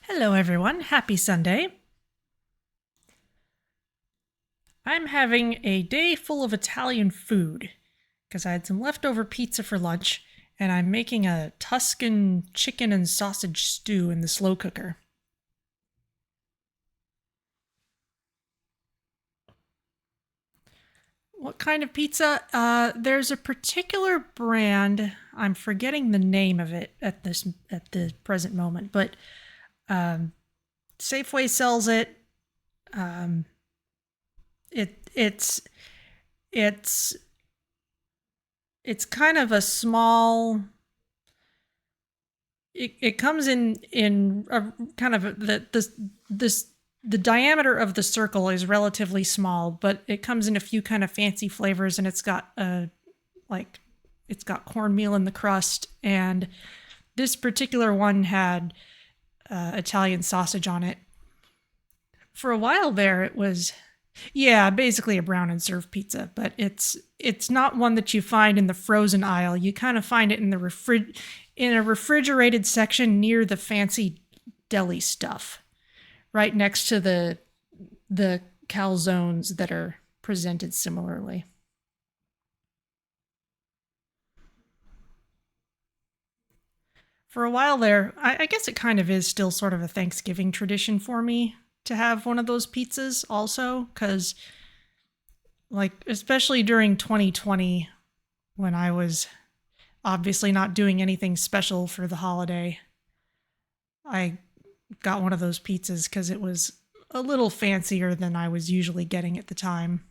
Hello, everyone. Happy Sunday. I'm having a day full of Italian food because I had some leftover pizza for lunch, and I'm making a Tuscan chicken and sausage stew in the slow cooker. What kind of pizza? There's a particular brand. I'm forgetting the name of it at the present moment, but um, Safeway sells it. Um, it it's it's kind of a small. It comes in a kind of the diameter of the circle is relatively small, but it comes in a few kind of fancy flavors, and like it's got cornmeal in the crust, and this particular one had Italian sausage on it. For a while there, it was basically a brown and serve pizza, but it's not one that you find in the frozen aisle. You kind of find it in in a refrigerated section near the fancy deli stuff, right next to the calzones that are presented similarly. For a while there, I guess it kind of is still sort of a Thanksgiving tradition for me to have one of those pizzas also, because like especially during 2020 when I was obviously not doing anything special for the holiday, I got one of those pizzas because it was a little fancier than I was usually getting at the time.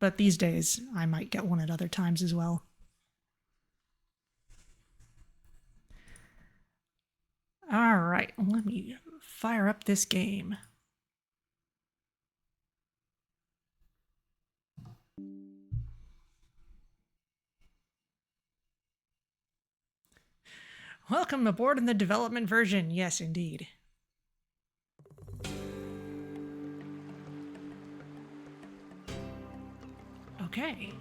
But these days, I might get one at other times as well. All right, let me fire up this game. Welcome aboard in the development version. Yes, indeed. Okay.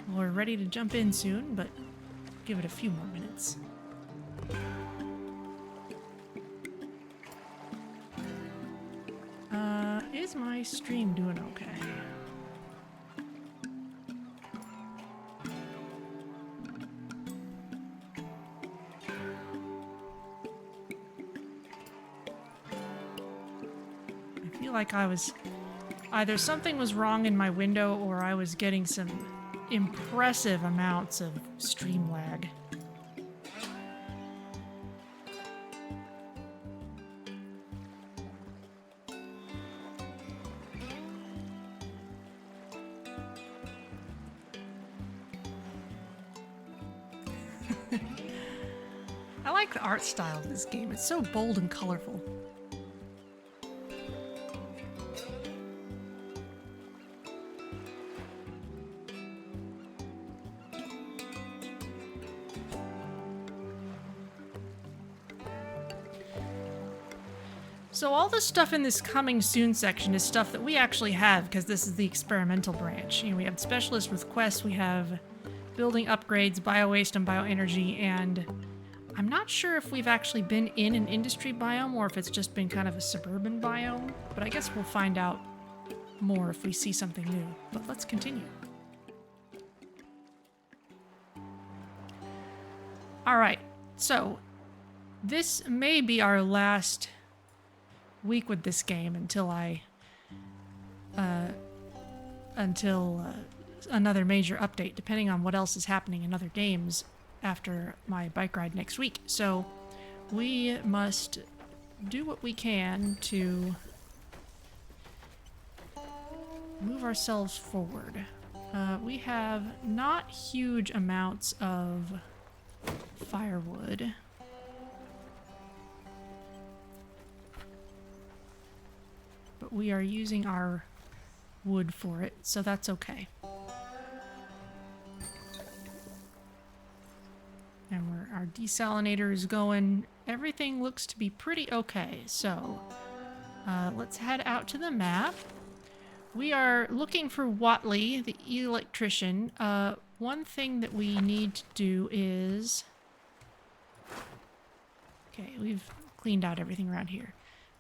Well, we're ready to jump in soon, but give it a few more minutes. Is my stream doing okay? I feel like I was either something was wrong in my window or I was getting some impressive amounts of stream lag. I like the art style of this game. It's so bold and colorful. So all the stuff in this coming soon section is stuff that we actually have because this is the experimental branch. We have specialists with quests, we have building upgrades, bio-waste and bioenergy, and I'm not sure if we've actually been in an industry biome or if it's just been kind of a suburban biome, but I guess we'll find out more if we see something new. But let's continue. All right, so this may be our last week with this game until another major update, depending on what else is happening in other games after my bike ride next week. So we must do what we can to move ourselves forward. We have not huge amounts of firewood. But we are using our wood for it, so that's okay. And our desalinator is going. Everything looks to be pretty okay, so let's head out to the map. We are looking for Wattley the Electrician. one thing that we need to do is... Okay, we've cleaned out everything around here.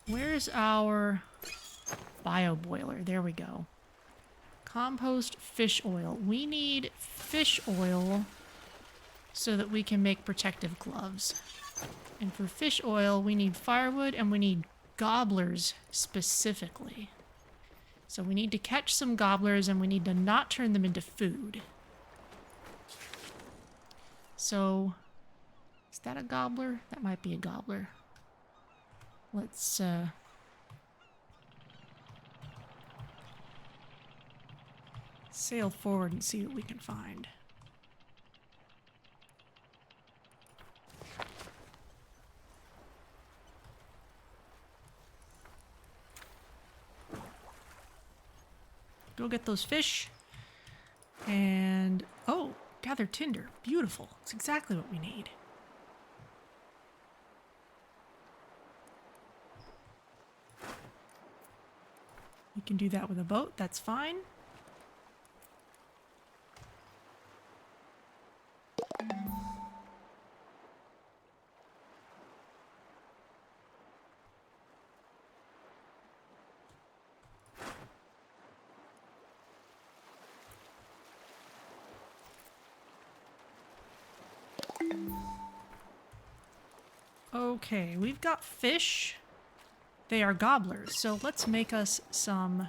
Where's our bio boiler? There we go. Compost fish oil. We need fish oil so that we can make protective gloves. And for fish oil, we need firewood and we need gobblers specifically. So we need to catch some gobblers and we need to not turn them into food. So, is that a gobbler? That might be a gobbler. Let's, sail forward and see what we can find. Go get those fish. And, oh, gather tinder. Beautiful. It's exactly what we need. You can do that with a boat. That's fine. Okay, we've got fish. They are gobblers, so let's make us some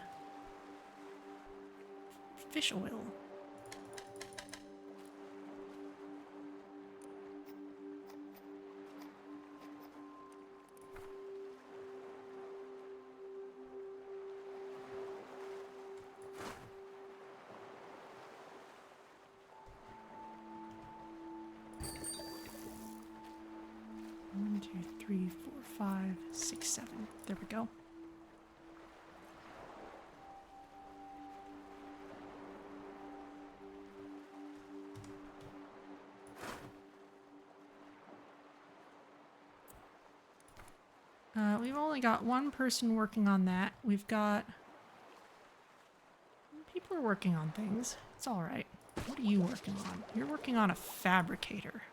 fish oil. One, two, three, four, five, six, seven. There we go. We've only got one person working on that. We've got... People are working on things. It's alright. What are you working on? You're working on a fabricator.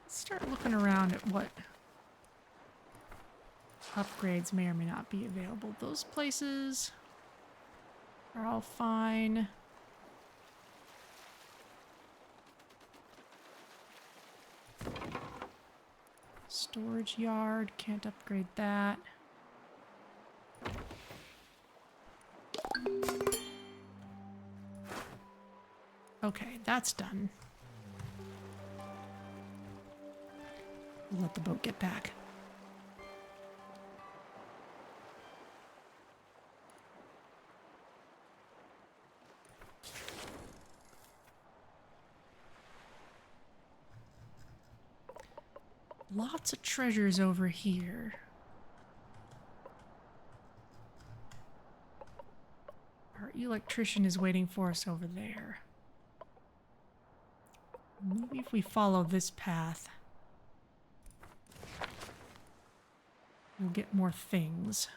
Start looking around at what upgrades may or may not be available. Those places are all fine. Storage yard, can't upgrade that. Okay, that's done. We'll let the boat get back. Lots of treasures over here. Our electrician is waiting for us over there. Maybe if we follow this path, we'll get more things.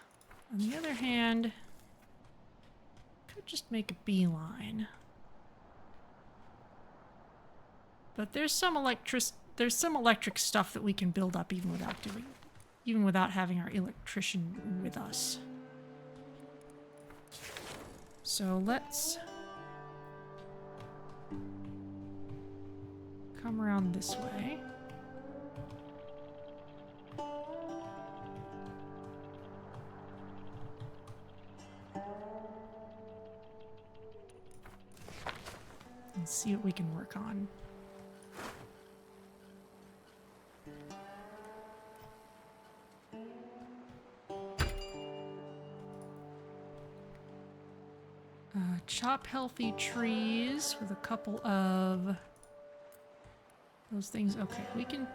On the other hand, could just make a beeline. But there's some electric stuff that we can build up even without having our electrician with us. So let's come around this way. And see what we can work on. Chop healthy trees with a couple of those things. Okay, we can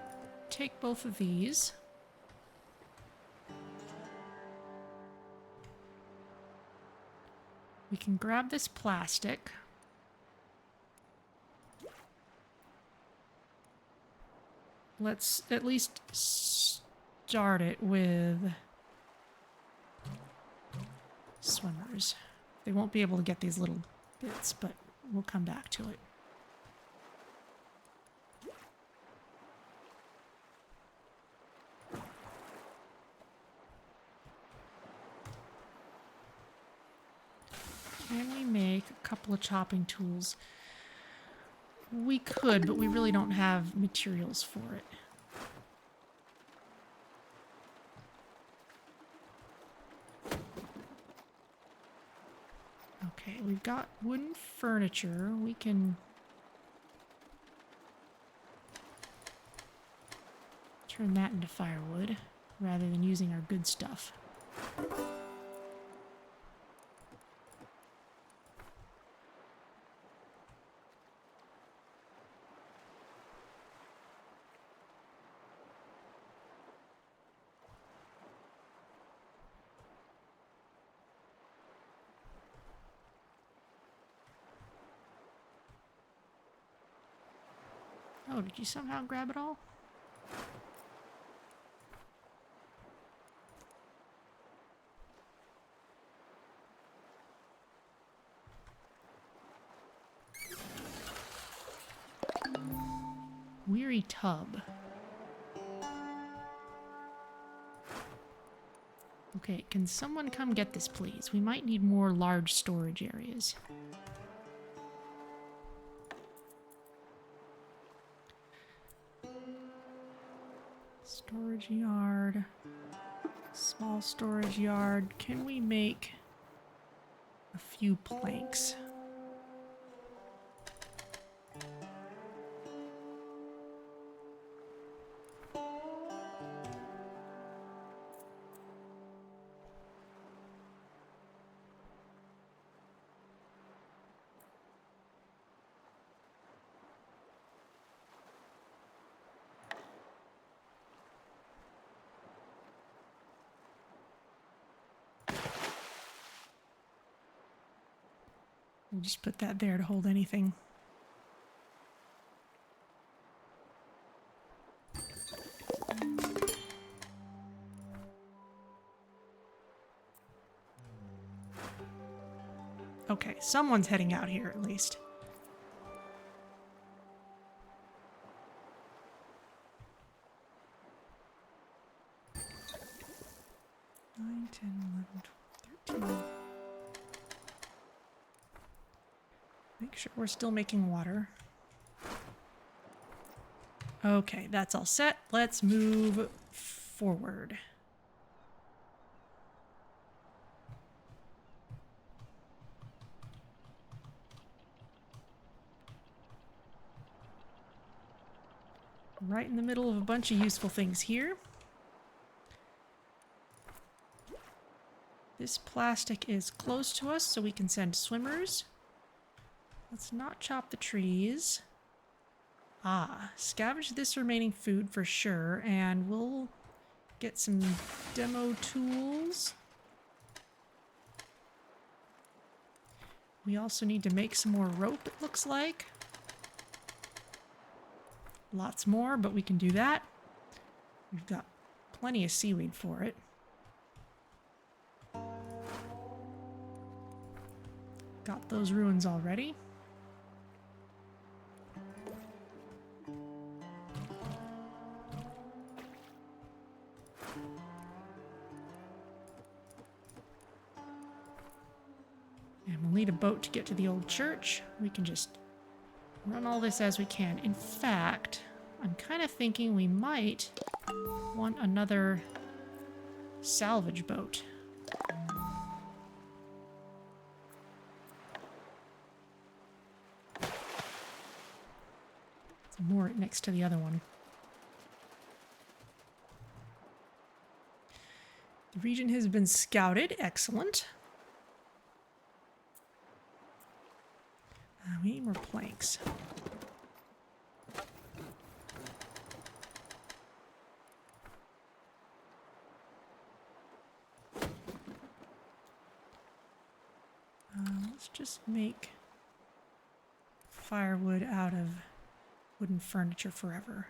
take both of these. We can grab this plastic. Let's at least start it with swimmers. They won't be able to get these little bits, but we'll come back to it. Can we make a couple of chopping tools? We could, but we really don't have materials for it. Okay, we've got wooden furniture. We can turn that into firewood rather than using our good stuff. Oh, did you somehow grab it all? Weary tub. Okay, can someone come get this, please? We might need more large storage areas. Storage yard. Small storage yard. Can we make a few planks? We'll just put that there to hold anything. Okay, someone's heading out here at least. Nine, 10, 11, 12, 13. Make sure we're still making water. Okay, that's all set. Let's move forward. Right in the middle of a bunch of useful things here. This plastic is close to us, so we can send swimmers. Let's not chop the trees. Ah, scavenge this remaining food for sure, and we'll get some demo tools. We also need to make some more rope, it looks like. Lots more, but we can do that. We've got plenty of seaweed for it. Got those ruins already. And we'll need a boat to get to the old church. We can just run all this as we can. In fact, I'm kind of thinking we might want another salvage boat. Let's moor it next to the other one. The region has been scouted. Excellent. We need more planks. Let's just make firewood out of wooden furniture forever.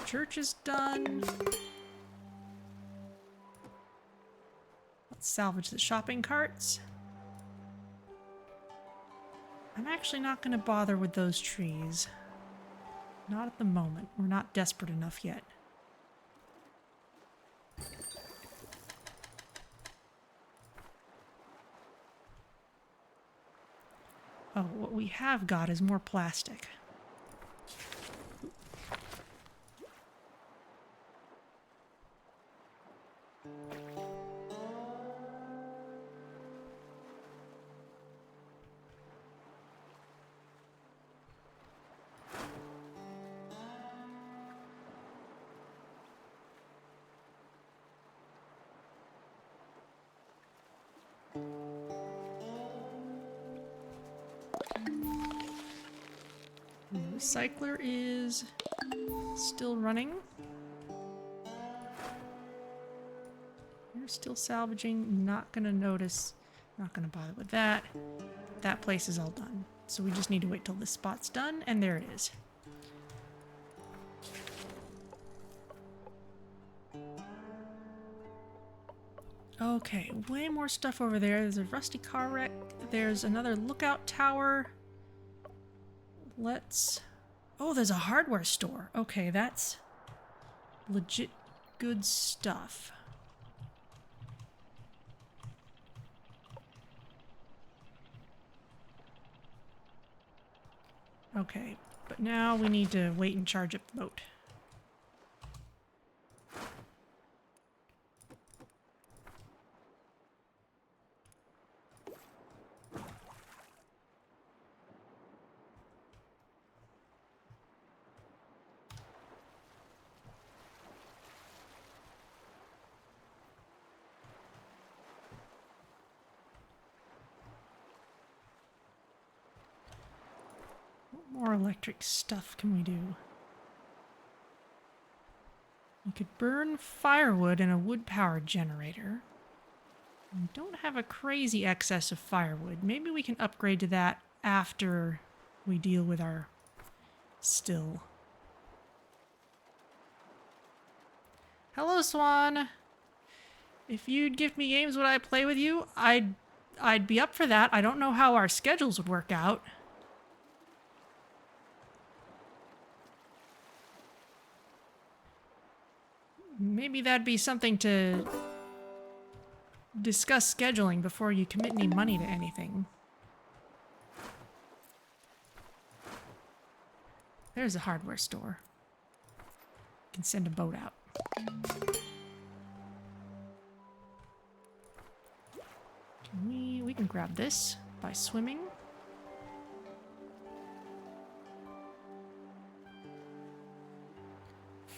Church is done. Let's salvage the shopping carts. I'm actually not going to bother with those trees. Not at the moment. We're not desperate enough yet. Oh, what we have got is more plastic. The recycler is still running. You're still salvaging. Not gonna notice. Not gonna bother with that. That place is all done. So we just need to wait till this spot's done, and there it is. Okay, way more stuff over there. There's a rusty car wreck. There's another lookout tower. Let's... Oh, there's a hardware store. Okay, that's legit good stuff. Okay, but now we need to wait and charge up the boat. What more electric stuff can we do? We could burn firewood in a wood-powered generator. We don't have a crazy excess of firewood. Maybe we can upgrade to that after we deal with our still. Hello, Swan! If you'd give me games, would I play with you? I'd be up for that. I don't know how our schedules would work out. Maybe that'd be something to discuss scheduling before you commit any money to anything. There's a hardware store. You can send a boat out. We can grab this by swimming.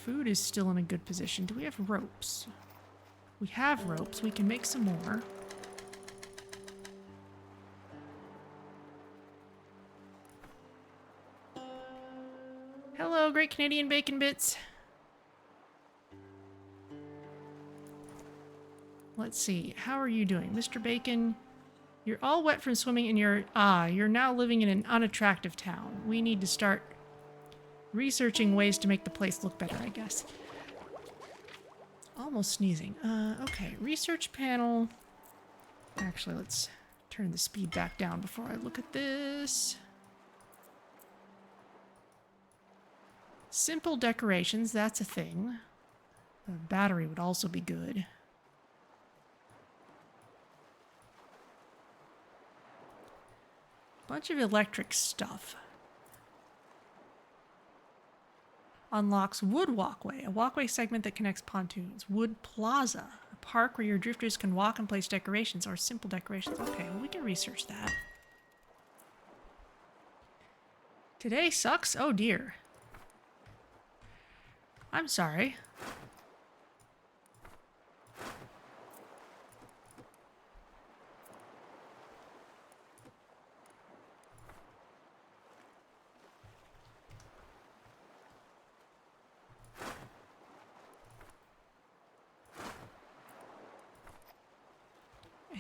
Food is still in a good position. Do we have ropes? We have ropes. We can make some more. Hello, Great Canadian Bacon Bits. Let's see. How are you doing? Mr. Bacon, you're all wet from swimming and you're now living in an unattractive town. We need to start researching ways to make the place look better, I guess. Almost sneezing. Okay, research panel. Actually, let's turn the speed back down before I look at this. Simple decorations, that's a thing. A battery would also be good. Bunch of electric stuff. Unlocks Wood Walkway, a walkway segment that connects pontoons. Wood Plaza, a park where your drifters can walk and place decorations, or simple decorations. Okay, well, we can research that. Today sucks? Oh dear. I'm sorry.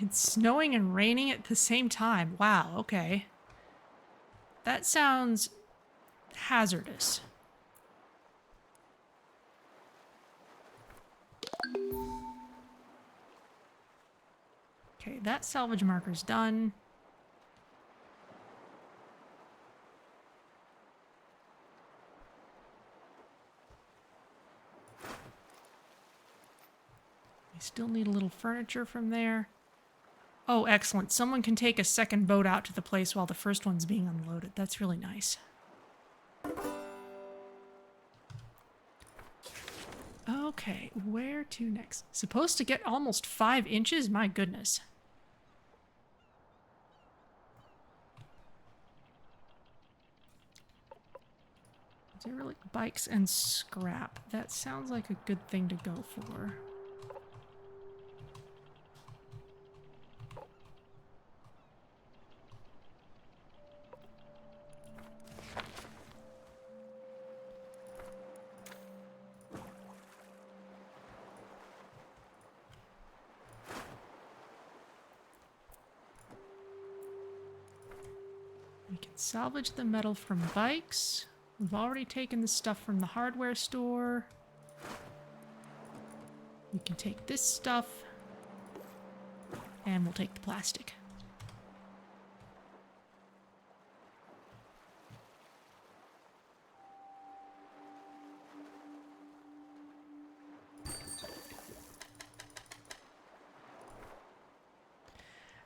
It's snowing and raining at the same time. Wow, okay. That sounds hazardous. Okay, that salvage marker's done. We still need a little furniture from there. Oh, excellent. Someone can take a second boat out to the place while the first one's being unloaded. That's really nice. Okay, where to next? Supposed to get almost 5 inches? My goodness. Derelict bikes and scrap. That sounds like a good thing to go for. We can salvage the metal from bikes. We've already taken the stuff from the hardware store. We can take this stuff. And we'll take the plastic.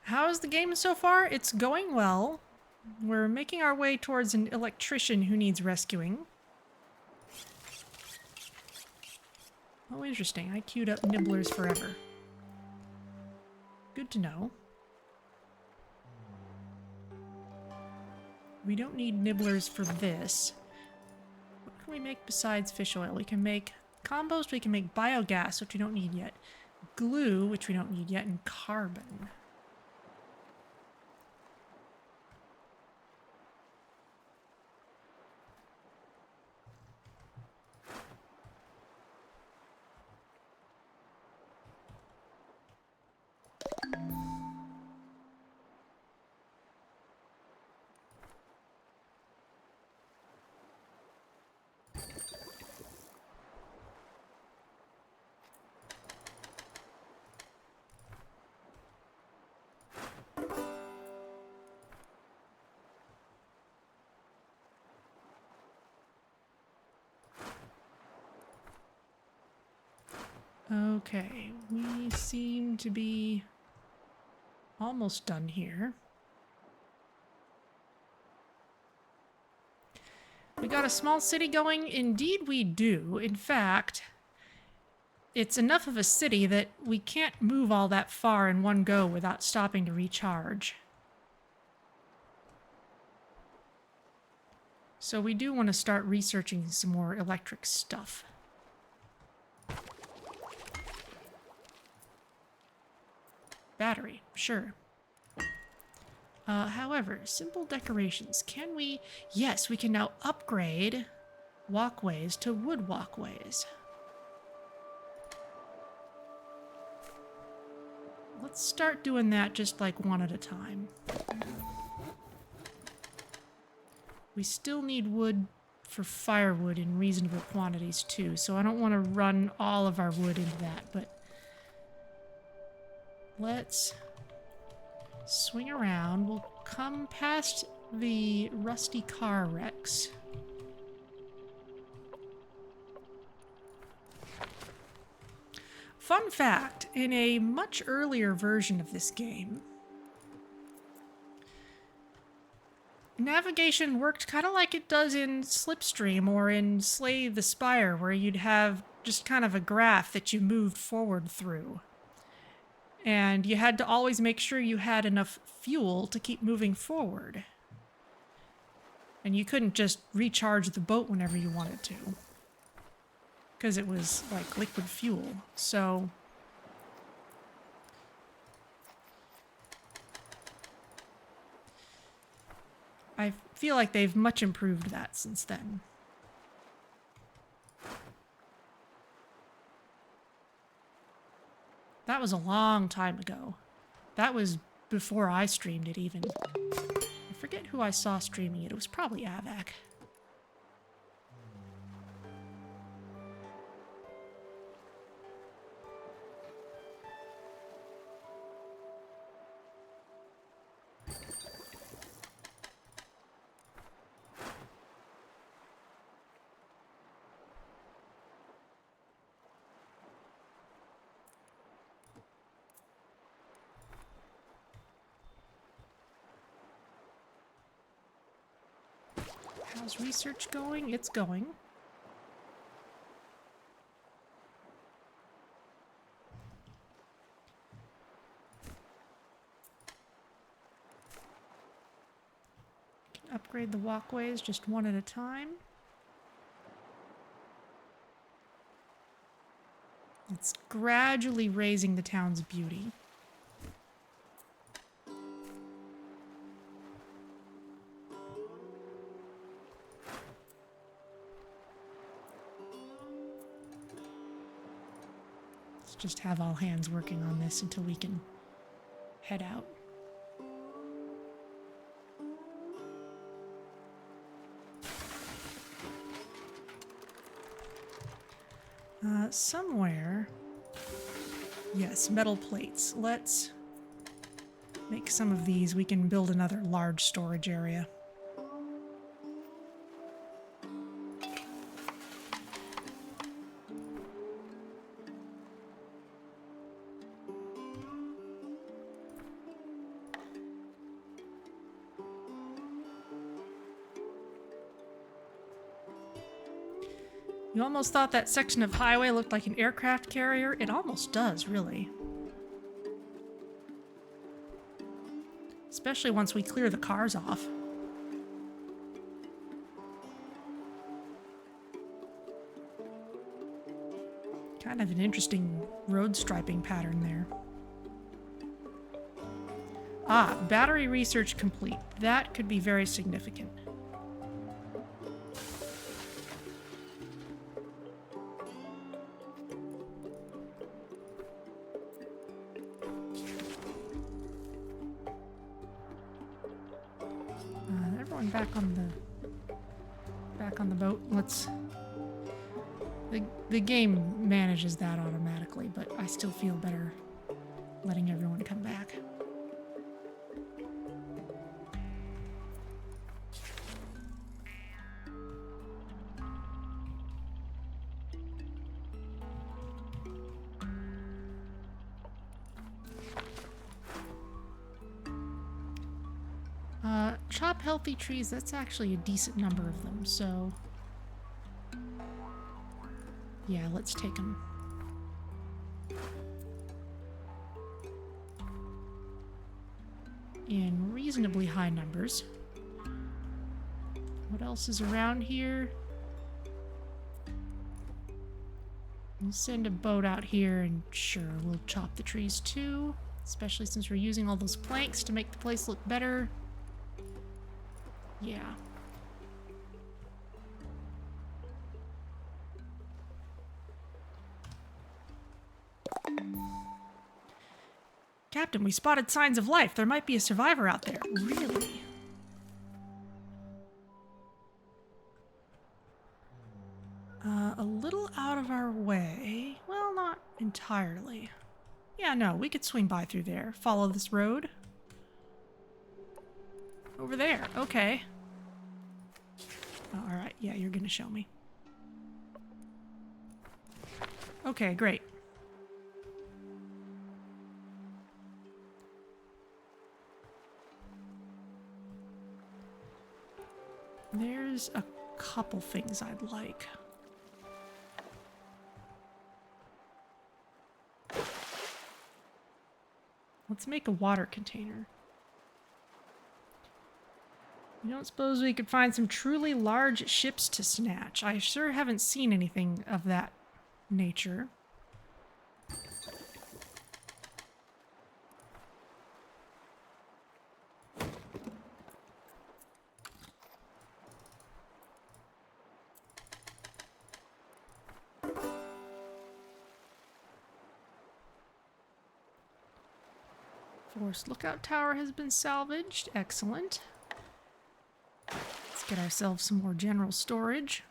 How's the game so far? It's going well. We're making our way towards an electrician who needs rescuing. Oh, interesting. I queued up nibblers forever. Good to know. We don't need nibblers for this. What can we make besides fish oil? We can make compost, we can make biogas, which we don't need yet. Glue, which we don't need yet, and carbon. Okay, we seem to be almost done here. We got a small city going? Indeed we do. In fact, it's enough of a city that we can't move all that far in one go without stopping to recharge. So we do want to start researching some more electric stuff. Battery, sure. However, simple decorations. Can we... Yes, we can now upgrade walkways to wood walkways. Let's start doing that just like one at a time. We still need wood for firewood in reasonable quantities too, so I don't want to run all of our wood into that, but let's swing around. We'll come past the rusty car wrecks. Fun fact, in a much earlier version of this game, navigation worked kind of like it does in Slipstream or in Slay the Spire, where you'd have just kind of a graph that you moved forward through. And you had to always make sure you had enough fuel to keep moving forward. And you couldn't just recharge the boat whenever you wanted to, because it was like liquid fuel. So I feel like they've much improved that since then. That was a long time ago. That was before I streamed it even. I forget who I saw streaming it. It was probably Avac. How's research going? It's going. Can upgrade the walkways just one at a time. It's gradually raising the town's beauty. Just have all hands working on this until we can head out. Somewhere... Yes, metal plates. Let's make some of these. We can build another large storage area. You almost thought that section of highway looked like an aircraft carrier? It almost does, really. Especially once we clear the cars off. Kind of an interesting road striping pattern there. Ah, battery research complete. That could be very significant. Everyone back on the boat. Let's... The game manages that automatically, but I still feel better letting everyone come back. Chop healthy trees, that's actually a decent number of them, so... Yeah, let's take them. In reasonably high numbers. What else is around here? We'll send a boat out here and sure, we'll chop the trees too. Especially since we're using all those planks to make the place look better. Yeah. Captain, we spotted signs of life. There might be a survivor out there. Really? A little out of our way. Well, not entirely. Yeah, no, we could swing by through there. Follow this road. Over there. Okay. Oh, alright, yeah, you're gonna show me. Okay, great. There's a couple things I'd like. Let's make a water container. You don't suppose we could find some truly large ships to snatch? I sure haven't seen anything of that nature. Forest Lookout Tower has been salvaged. Excellent. Let's get ourselves some more general storage.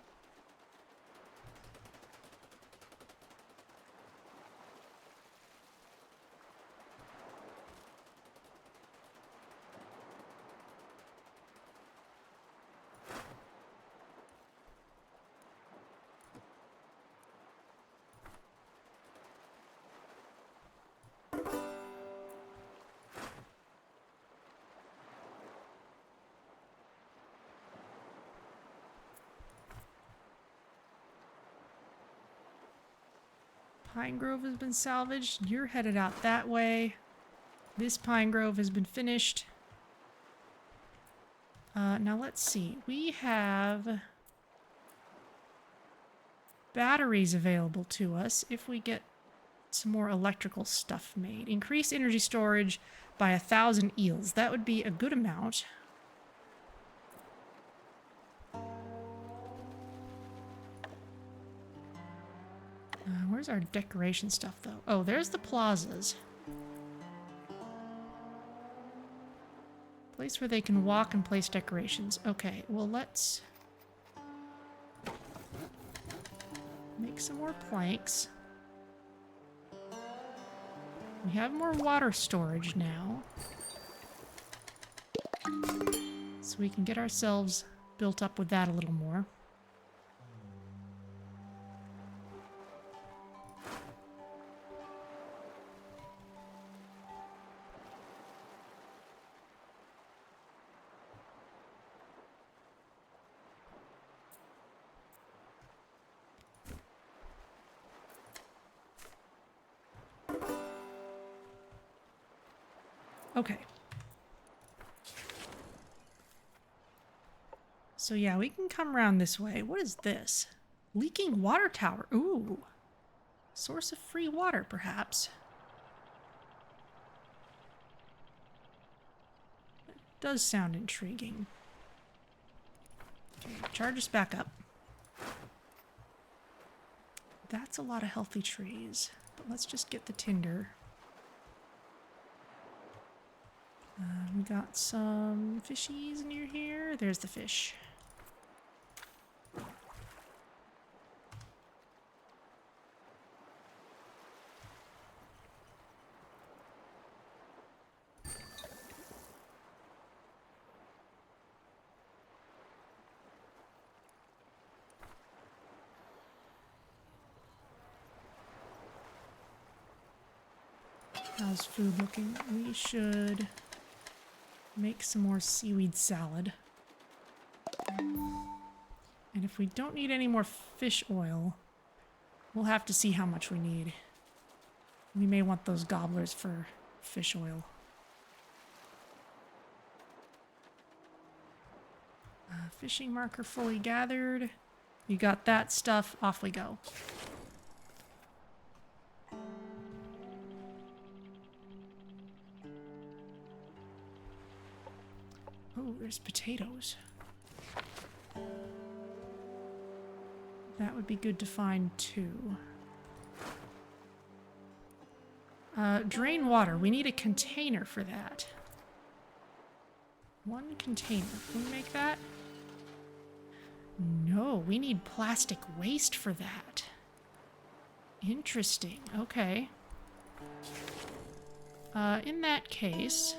Pine Grove has been salvaged. You're headed out that way. This Pine Grove has been finished. Now let's see. We have batteries available to us if we get some more electrical stuff made. Increase energy storage by 1,000 eels. That would be a good amount. Where's our decoration stuff, though? Oh, there's the plazas. Place where they can walk and place decorations. Okay, well, let's make some more planks. We have more water storage now. So we can get ourselves built up with that a little more. Okay. So yeah, we can come around this way. What is this? Leaking water tower. Ooh. Source of free water, perhaps. That does sound intriguing. Okay, charge us back up. That's a lot of healthy trees. But let's just get the tinder. We got some fishies near here. There's the fish. How's food looking? We should make some more seaweed salad. And if we don't need any more fish oil, we'll have to see how much we need. We may want those gobblers for fish oil. Fishing marker fully gathered. We got that stuff. Off we go. Oh, there's potatoes. That would be good to find too. Drain water. We need a container for that. One container. Can we make that? No, we need plastic waste for that. Interesting. Okay. In that case...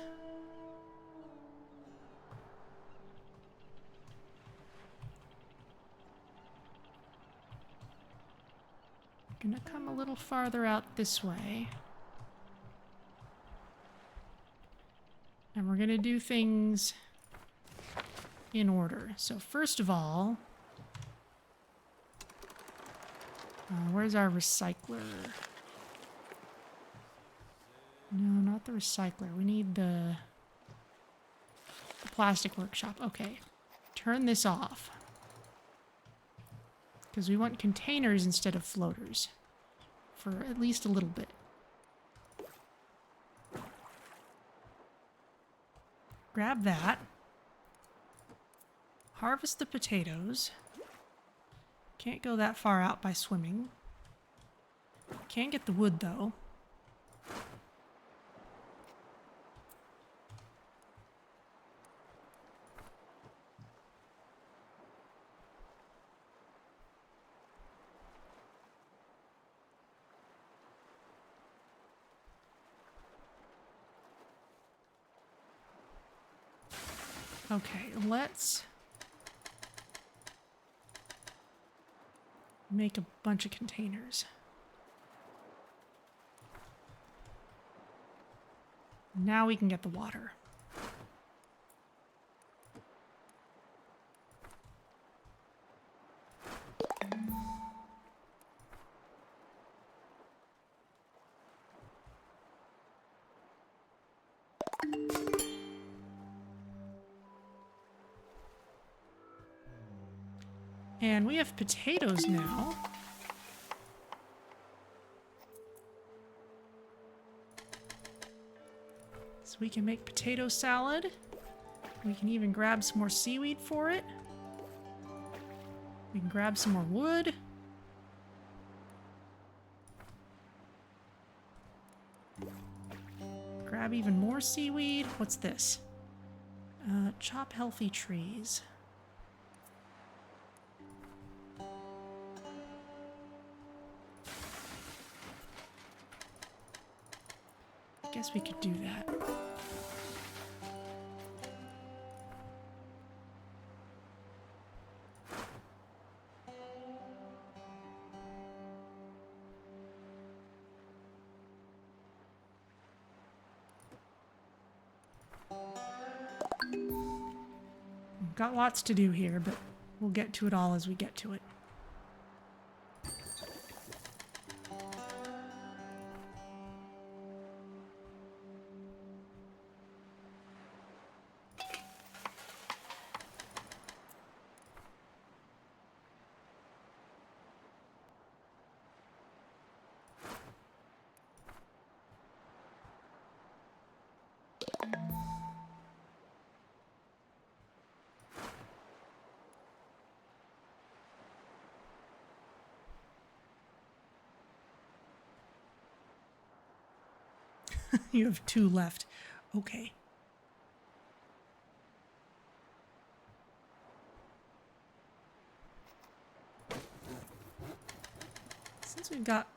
gonna come a little farther out this way. And we're gonna do things in order. So first of all, where's our recycler? No, not the recycler. We need the plastic workshop. Okay. Turn this off. Because we want containers instead of floaters. For at least a little bit. Grab that. Harvest the potatoes. Can't go that far out by swimming. Can't get the wood, though. Okay, let's make a bunch of containers. Now we can get the water. And we have potatoes now. So we can make potato salad. We can even grab some more seaweed for it. We can grab some more wood. Grab even more seaweed. What's this? Chop healthy trees. Guess we could do that. We've got lots to do here, but we'll get to it all as we get to it. You have 2 left. Okay. Since we've got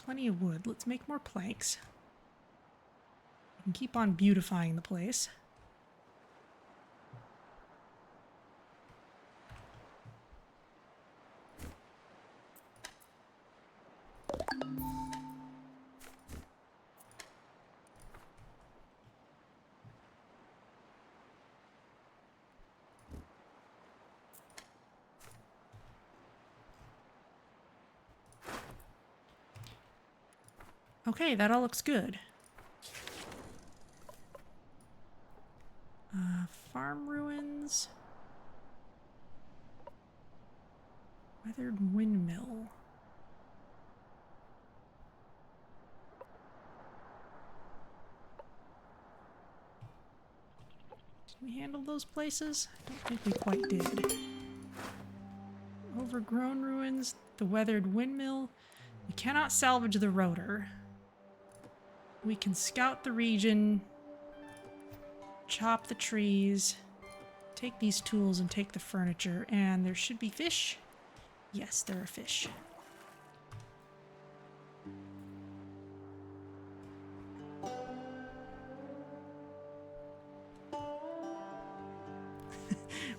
plenty of wood, let's make more planks. We can keep on beautifying the place. Okay, that all looks good. Farm ruins. Weathered windmill. Did we handle those places? I don't think we quite did. Overgrown ruins, the weathered windmill. We cannot salvage the rotor. We can scout the region, chop the trees, take these tools and take the furniture, and there should be fish. Yes, there are fish.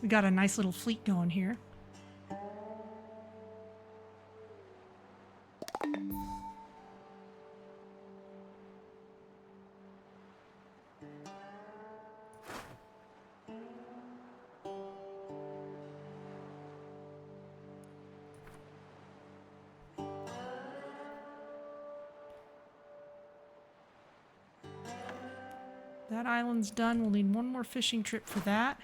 We got a nice little fleet going here. that island's done. We'll need one more fishing trip for that.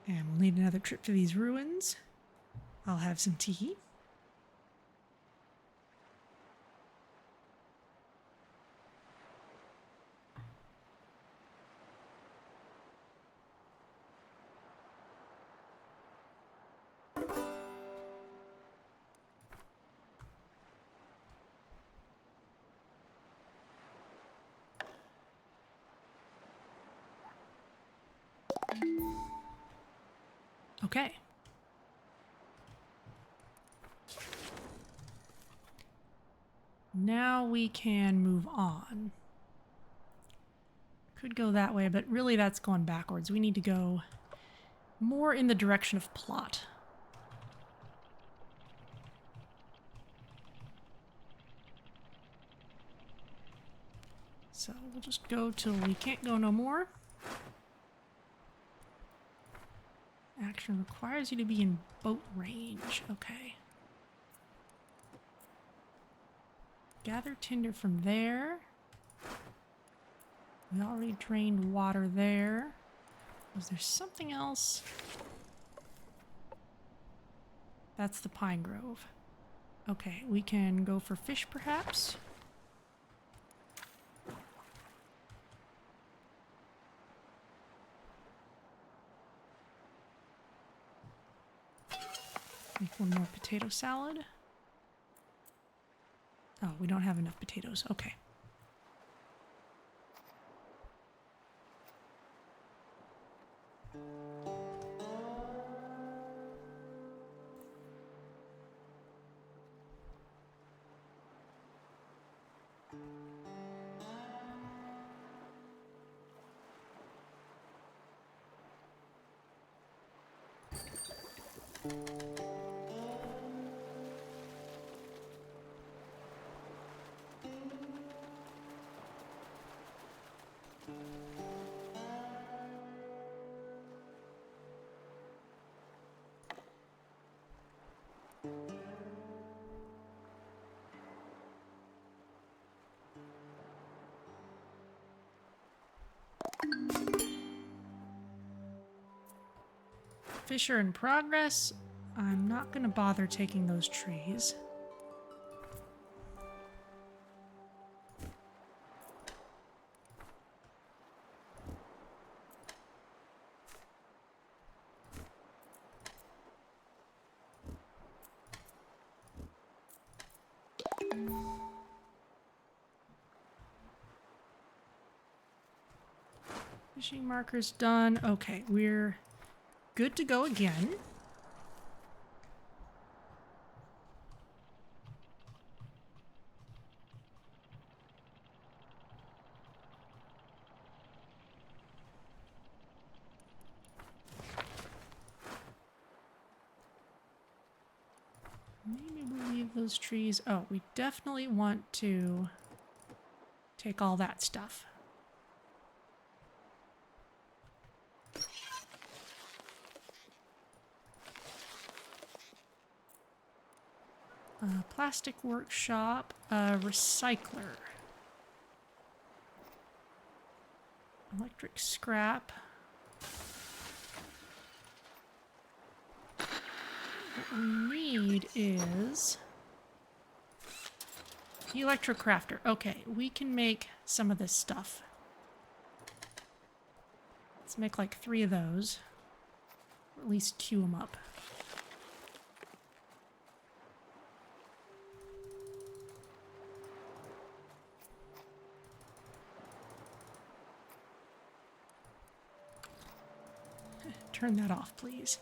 And we'll need another trip to these ruins. I'll have some tea. Okay. Now we can move on. Could go that way, but really that's going backwards. We need to go more in the direction of plot. So we'll just go till we can't go no more. Action requires you to be in boat range. Okay. Gather tinder from there. We already drained water there. Was there something else? That's the pine grove. Okay, we can go for fish perhaps. Make one more potato salad. Oh, we don't have enough potatoes. Okay. Fish are in progress. I'm not going to bother taking those trees. Fishing markers done. Okay, we're good to go again. Maybe we'll leave those trees. Oh, we definitely want to take all that stuff. Plastic workshop, recycler. Electric scrap. What we need is the electric crafter. Okay, we can make some of this stuff. Let's make like 3 of those. Or at least queue them up. Turn that off, please.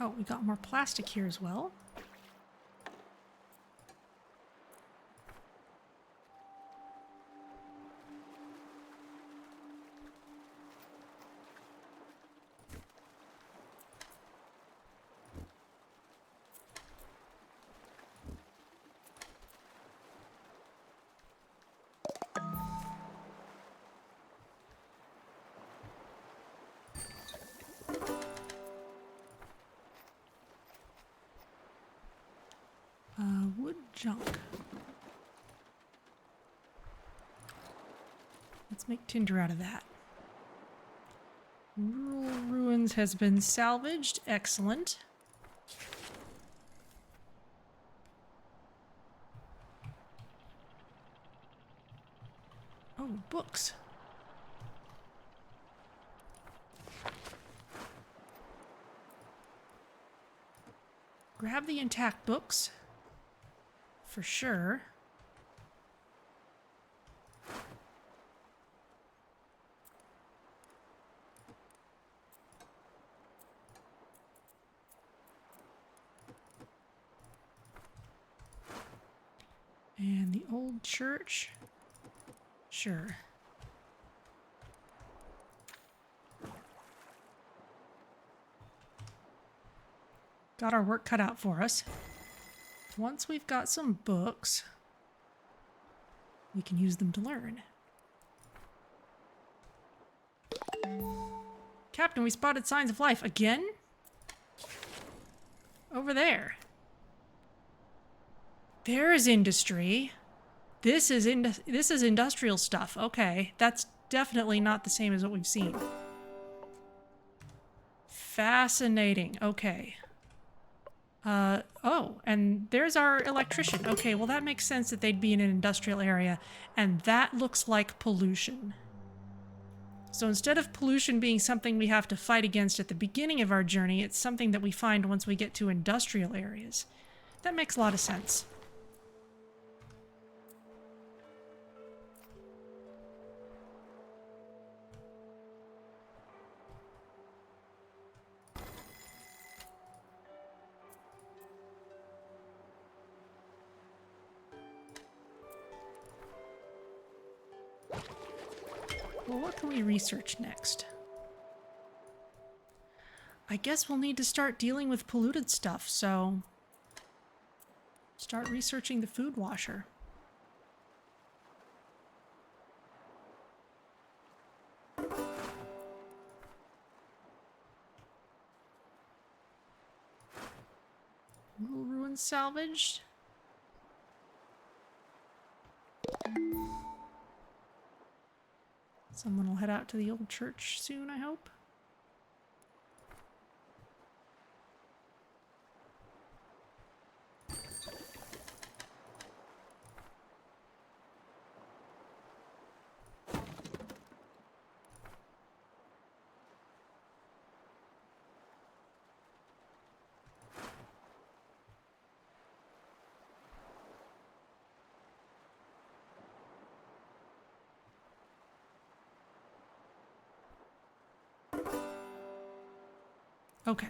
Oh, we got more plastic here as well. Wood junk. Let's make tinder out of that. Rural ruins has been salvaged. Excellent. Oh, books. Grab the intact books. For sure. And the old church. Sure. Got our work cut out for us. Once we've got some books, we can use them to learn. Captain, we spotted signs of life again? Over there. There is industry. This is industrial stuff. Okay, that's definitely not the same as what we've seen. Fascinating. Okay. Oh, and there's our electrician. Okay, well that makes sense that they'd be in an industrial area, and that looks like pollution. So instead of pollution being something we have to fight against at the beginning of our journey, it's something that we find once we get to industrial areas. That makes a lot of sense. Well, what can we research next? I guess we'll need to start dealing with polluted stuff, so start researching the food washer. Rural ruins salvaged. Someone will head out to the old church soon, I hope. Okay.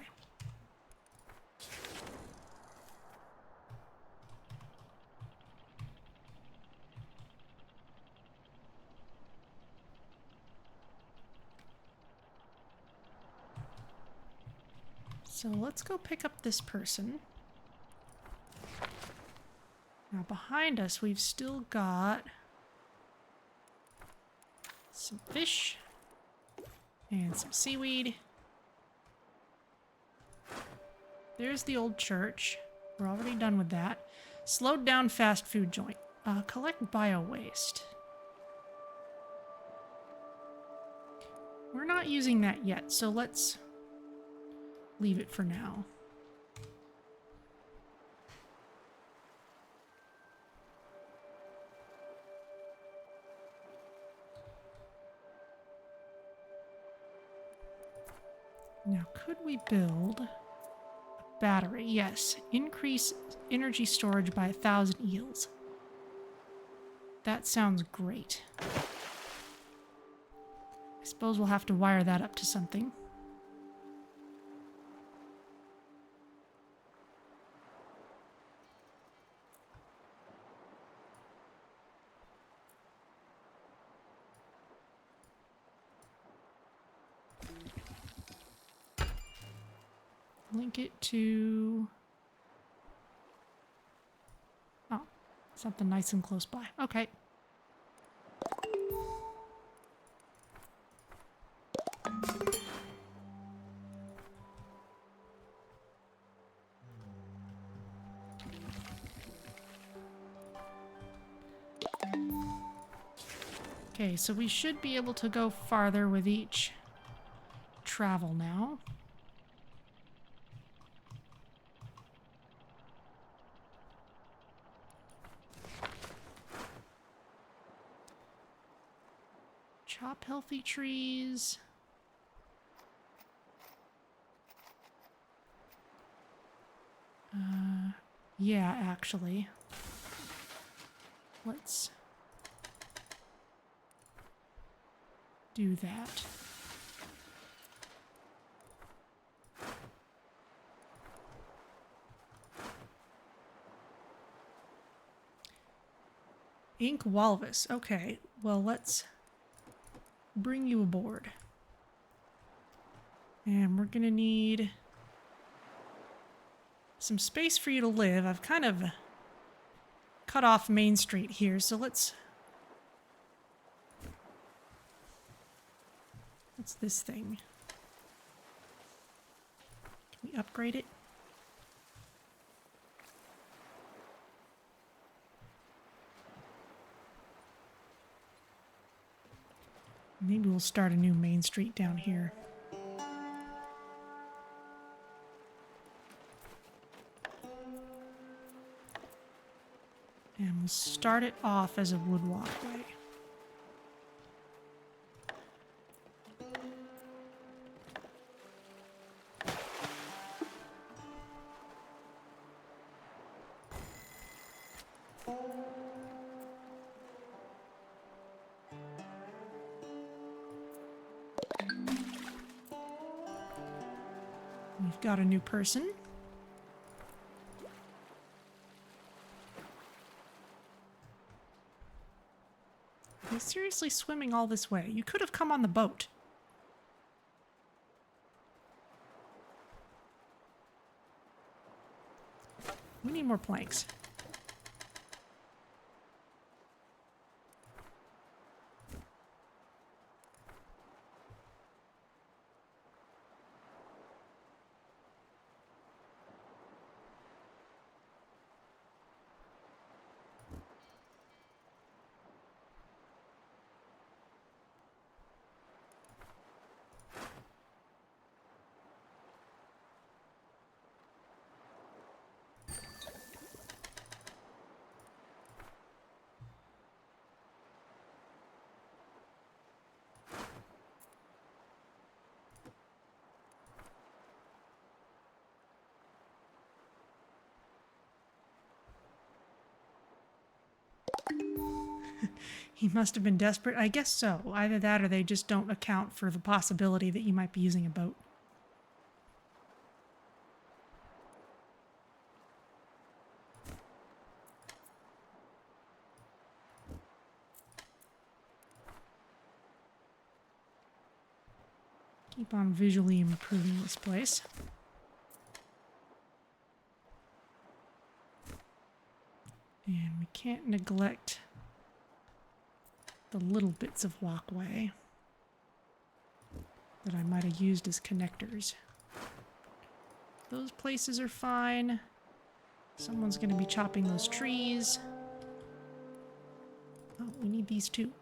So let's go pick up this person. Now behind us, we've still got some fish and some seaweed. There's the old church. We're already done with that. Slowed down fast food joint. Collect bio waste. We're not using that yet, so let's leave it for now. Now, could we build a battery? Yes. Increase energy storage by 1,000 eels. That sounds great. I suppose we'll have to wire that up to something. Link it to... oh, something nice and close by. Okay. Okay, so we should be able to go farther with each travel now. Chop healthy trees. Yeah, actually. Let's do that. Ink walrus. Okay, well, let's bring you aboard. And we're gonna need some space for you to live. I've kind of cut off Main Street here, so let's... What's this thing? Can we upgrade it? Maybe we'll start a new Main Street down here. And we'll start it off as a wood walkway. We've got a new person. Are you seriously swimming all this way? You could have come on the boat. We need more planks. He must have been desperate. I guess so. Either that or they just don't account for the possibility that you might be using a boat. Keep on visually improving this place. And we can't neglect the little bits of walkway that I might have used as connectors. Those places are fine. Someone's going to be chopping those trees. Oh, we need these too.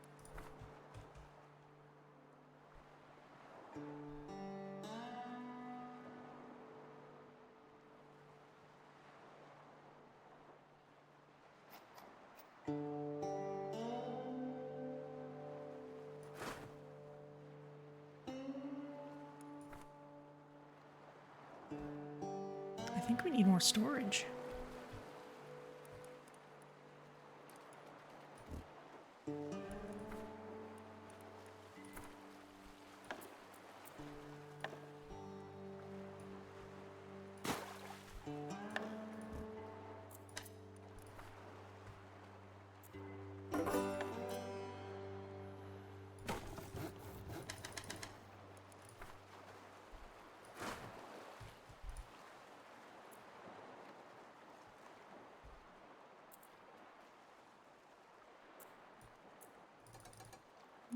I think we need more storage.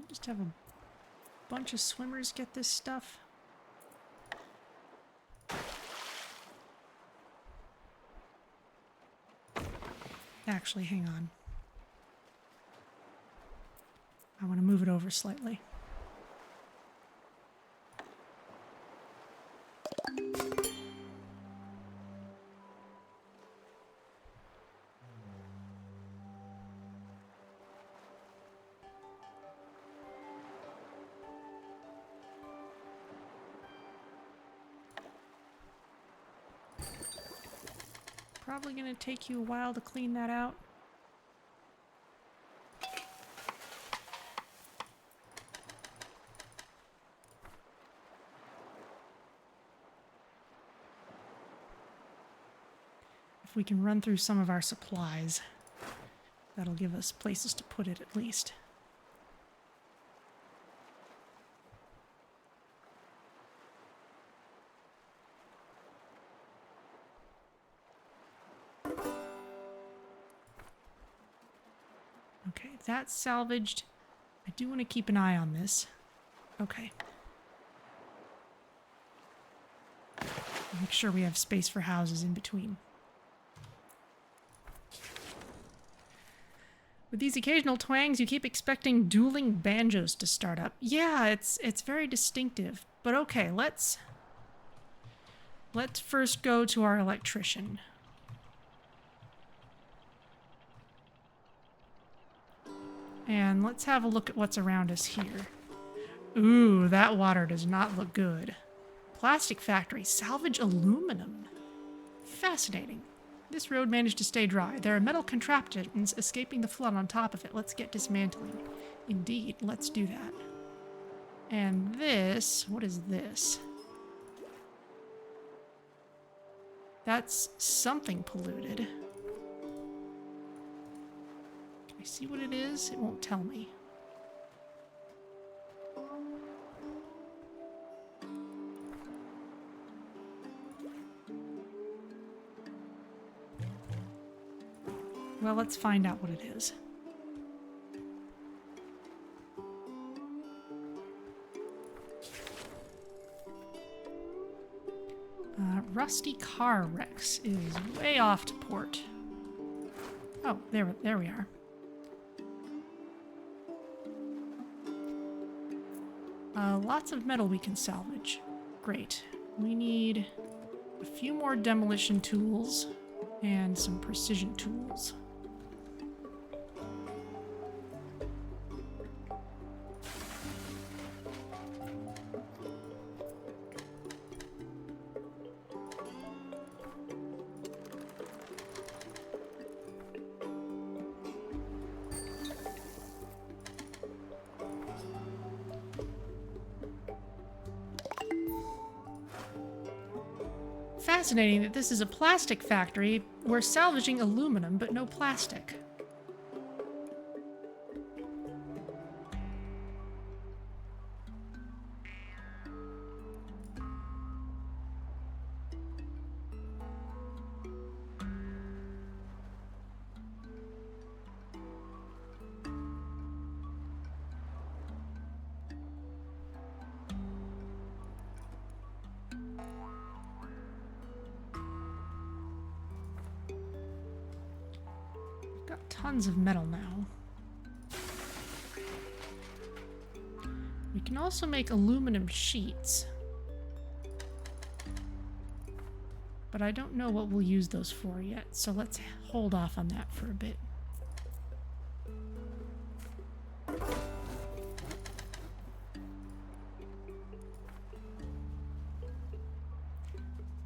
Just have a bunch of swimmers get this stuff. Actually, hang on. I want to move it over slightly. Probably going to take you a while to clean that out. If we can run through some of our supplies, that'll give us places to put it at least. Okay, that's salvaged. I do want to keep an eye on this. Okay. Make sure we have space for houses in between. With these occasional twangs, you keep expecting dueling banjos to start up. Yeah, it's very distinctive. But okay, let's first go to our electrician. And let's have a look at what's around us here. Ooh, that water does not look good. Plastic factory, salvage aluminum. Fascinating. This road managed to stay dry. There are metal contraptions escaping the flood on top of it. Let's get dismantling. Indeed, let's do that. And this, what is this? That's something polluted. Can I see what it is? It won't tell me. Well, let's find out what it is. Rusty car wrecks is way off to port. Oh, there we are. Lots of metal we can salvage. Great. We need a few more demolition tools and some precision tools. Fascinating that this is a plastic factory. We're salvaging aluminum, but no plastic. Tons of metal now. We can also make aluminum sheets. But I don't know what we'll use those for yet, so let's hold off on that for a bit.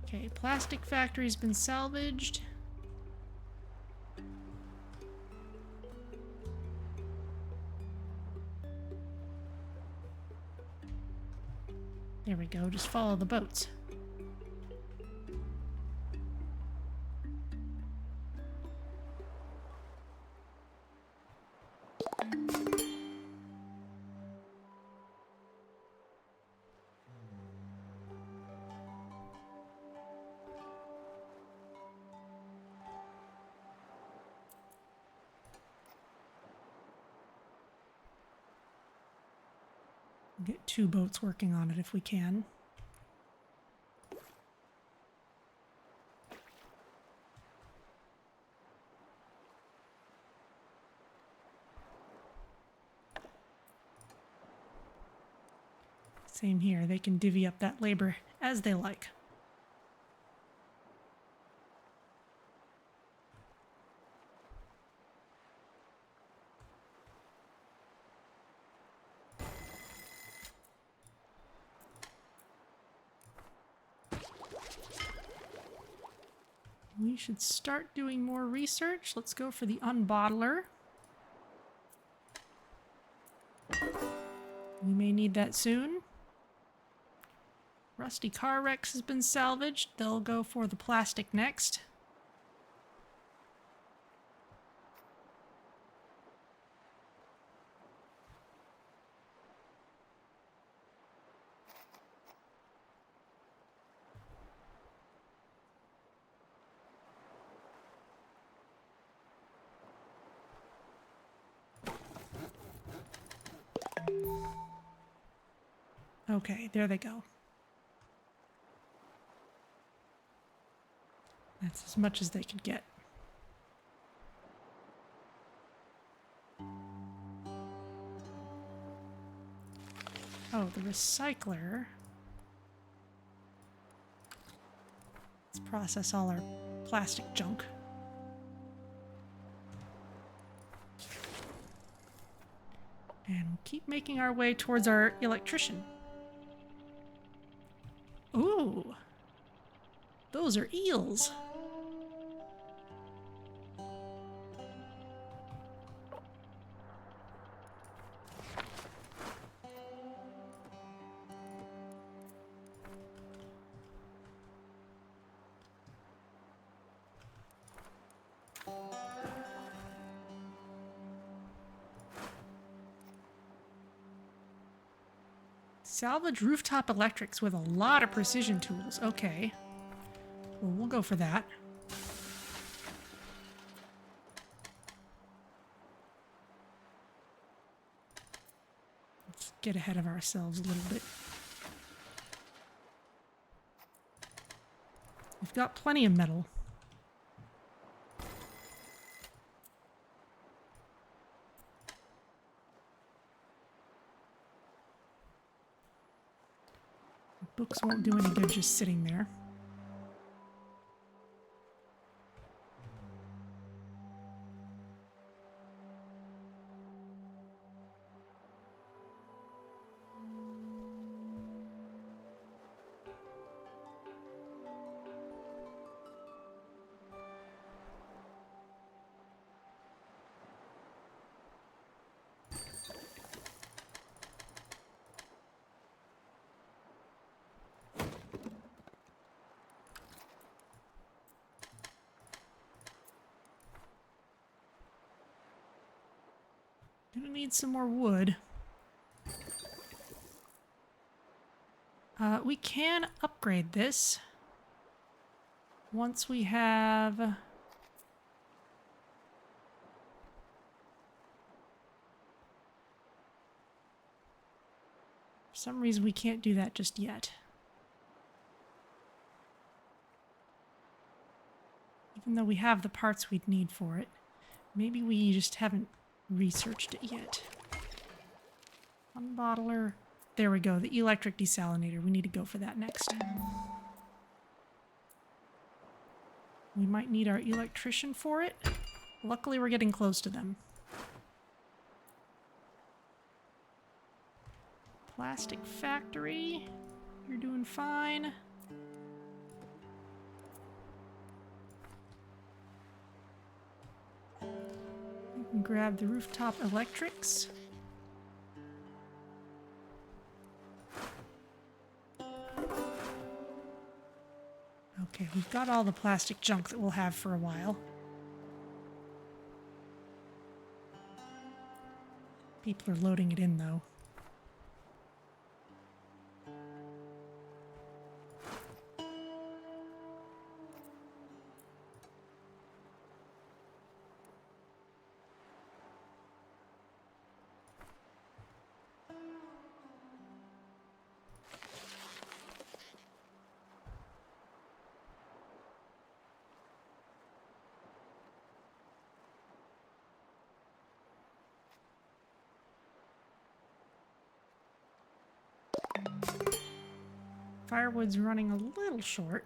Okay, plastic factory's been salvaged. There we go, just follow the boats. Get 2 boats working on it if we can. Same here. They can divvy up that labor as they like. We should start doing more research. Let's go for the unbottler. We may need that soon. Rusty car wrecks has been salvaged. They'll go for the plastic next. Okay, there they go. That's as much as they could get. Oh, the recycler. Let's process all our plastic junk. And we'll keep making our way towards our electrician. Ooh! Those are eels! Salvage rooftop electrics with a lot of precision tools. Okay. Well, we'll go for that. Let's get ahead of ourselves a little bit. We've got plenty of metal. Books won't do any good just sitting there. Gonna need some more wood. We can upgrade this once we have... For some reason we can't do that just yet. Even though we have the parts we'd need for it. Maybe we just haven't researched it yet. Unbottler. There we go, the Eel-ectric Desalinator. We need to go for that next. We might need our electrician for it. Luckily, we're getting close to them. Plastic factory. You're doing fine. You can grab the rooftop electrics. Okay, we've got all the plastic junk that we'll have for a while. People are loading it in, though. Firewood's running a little short.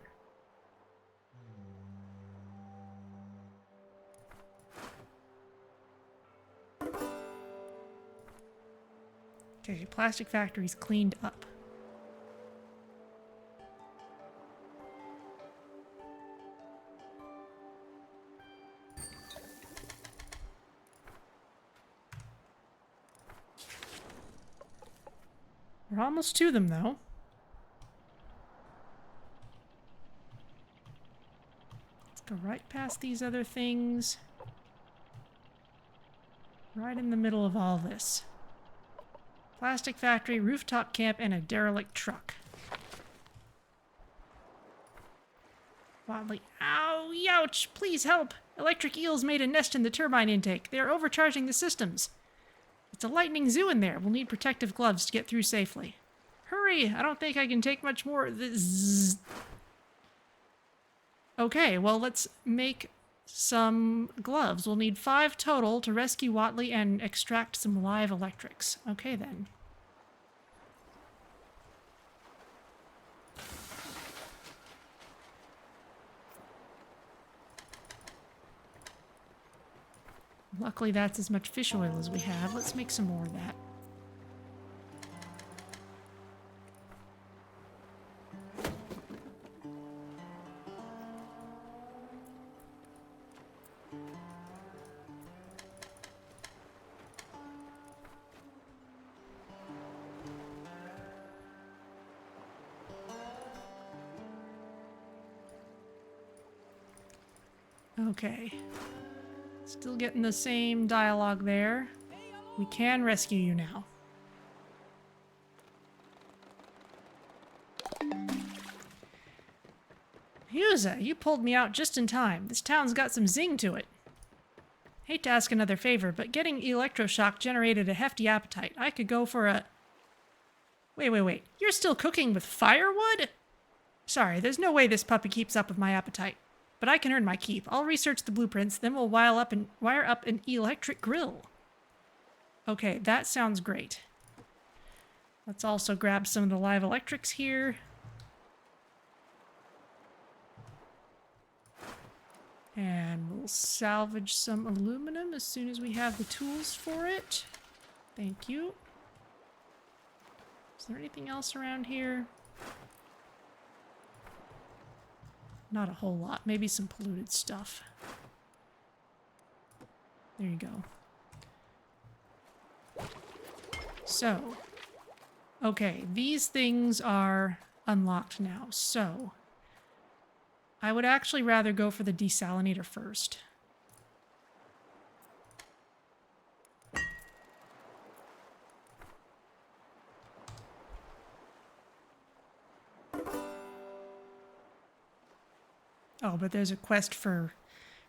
Okay, plastic factory's cleaned up. We're almost to them, though. Let's go right past these other things. Right in the middle of all this. Plastic factory, rooftop camp, and a derelict truck. Wattley. Ow! Youch! Please help! Electric eels made a nest in the turbine intake. They are overcharging the systems. It's a lightning zoo in there. We'll need protective gloves to get through safely. Hurry! I don't think I can take much more of this. Okay, well, let's make some gloves. We'll need 5 total to rescue Wattley and extract some live electrics. Okay, then. Luckily, that's as much fish oil as we have. Let's make some more of that. Okay. Still getting the same dialogue there. We can rescue you now. Yuza, you pulled me out just in time. This town's got some zing to it. Hate to ask another favor, but getting electroshock generated a hefty appetite. I could go for a... Wait. You're still cooking with firewood? Sorry, there's no way this puppy keeps up with my appetite. But I can earn my keep. I'll research the blueprints, then we'll wire up an electric grill. Okay, that sounds great. Let's also grab some of the live electrics here. And we'll salvage some aluminum as soon as we have the tools for it. Thank you. Is there anything else around here? Not a whole lot. Maybe some polluted stuff. There you go. So, okay, these things are unlocked now. So, I would actually rather go for the desalinator first. Oh, but there's a quest for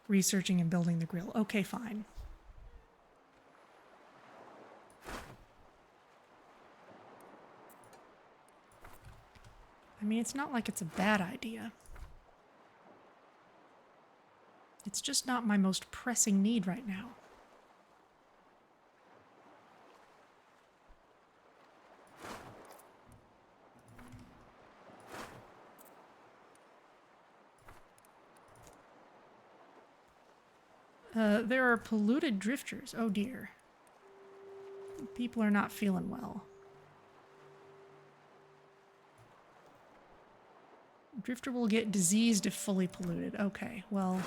researching and building the grill. Okay, fine. I mean, it's not like it's a bad idea. It's just not my most pressing need right now. There are polluted drifters. Oh dear. People are not feeling well. Drifter will get diseased if fully polluted. Okay, well...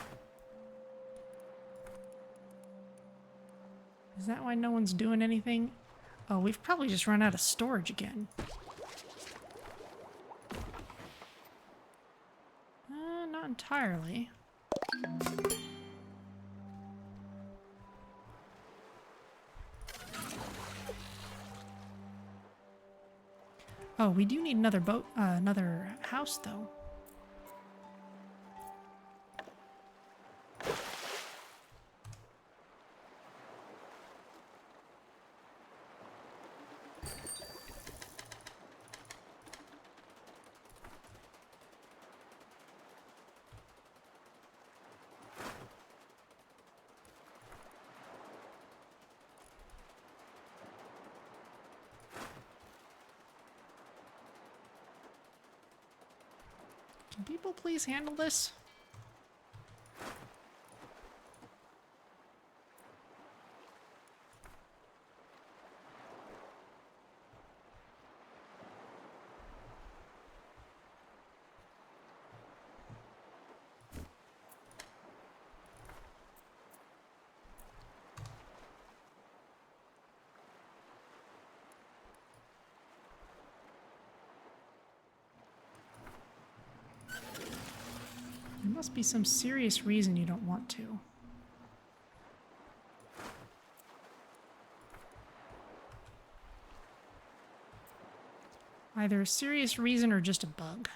Is that why no one's doing anything? Oh, we've probably just run out of storage again. Not entirely. Oh, we do need another boat, another house, though. Can people please handle this? There must be some serious reason you don't want to. Either a serious reason or just a bug.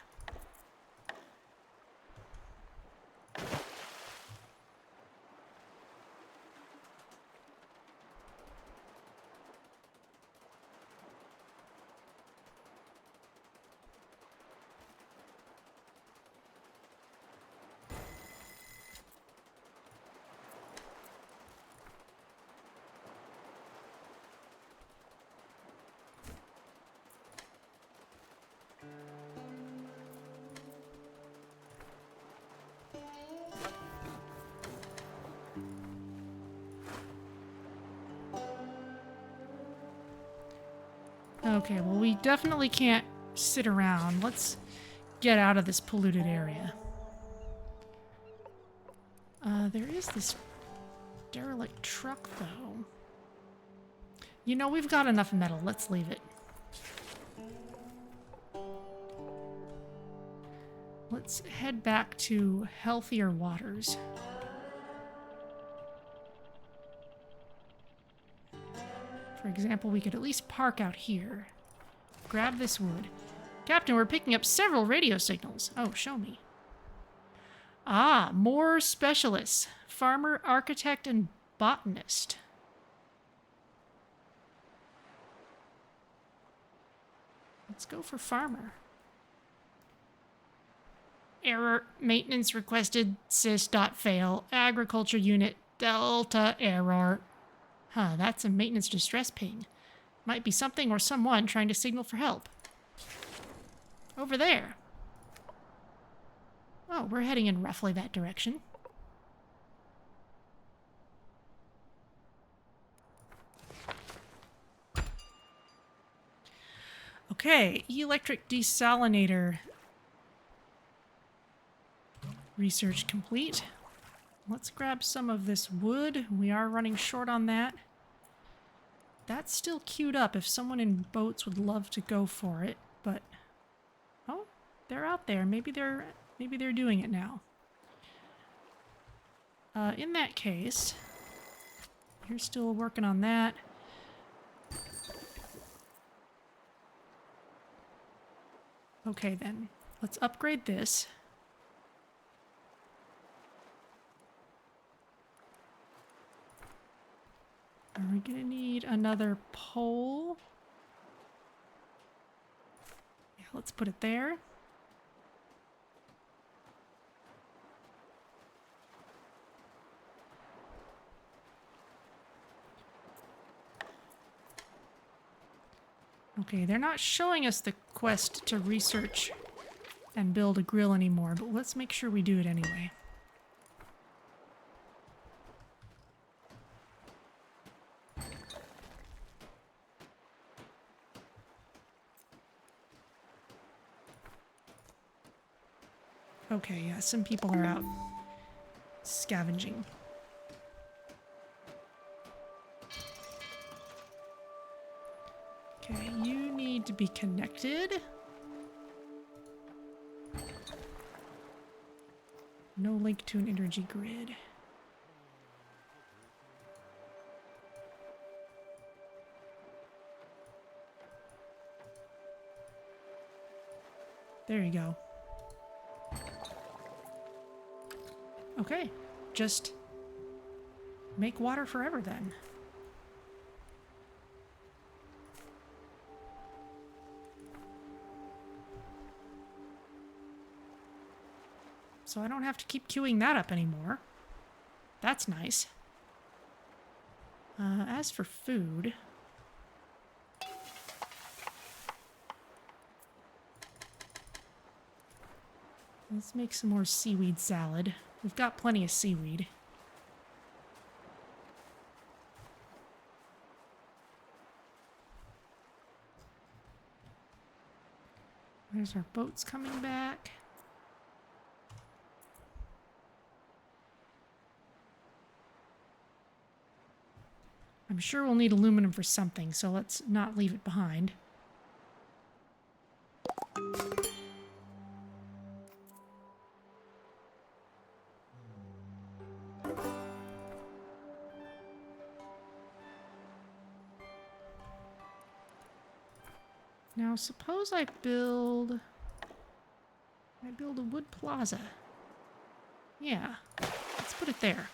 Okay, well, we definitely can't sit around. Let's get out of this polluted area. There is this derelict truck, though. You know, we've got enough metal. Let's leave it. Let's head back to healthier waters. For example, we could at least park out here. Grab this wood. Captain, we're picking up several radio signals. Oh, show me. Ah, more specialists. Farmer, architect, and botanist. Let's go for farmer. Error. Maintenance requested. sys.fail. Agriculture unit. Delta error. Huh, that's a maintenance distress ping. Might be something or someone trying to signal for help. Over there. Oh, we're heading in roughly that direction. Okay, Eel-ectric Desalinator. Research complete. Let's grab some of this wood. We are running short on that. That's still queued up if someone in boats would love to go for it, but... Oh, they're out there. Maybe they're doing it now. In that case, you're still working on that. Okay then, let's upgrade this. Are we gonna need another pole? Yeah, let's put it there. Okay, they're not showing us the quest to research and build a grill anymore, but let's make sure we do it anyway. Okay, yeah, some people are out scavenging. Okay, you need to be connected. No link to an energy grid. There you go. Okay, just make water forever then. So I don't have to keep queuing that up anymore. That's nice. As for food... Let's make some more seaweed salad. We've got plenty of seaweed. There's our boats coming back. I'm sure we'll need aluminum for something, so let's not leave it behind. Now, suppose I build a wood plaza. Yeah, let's put it there.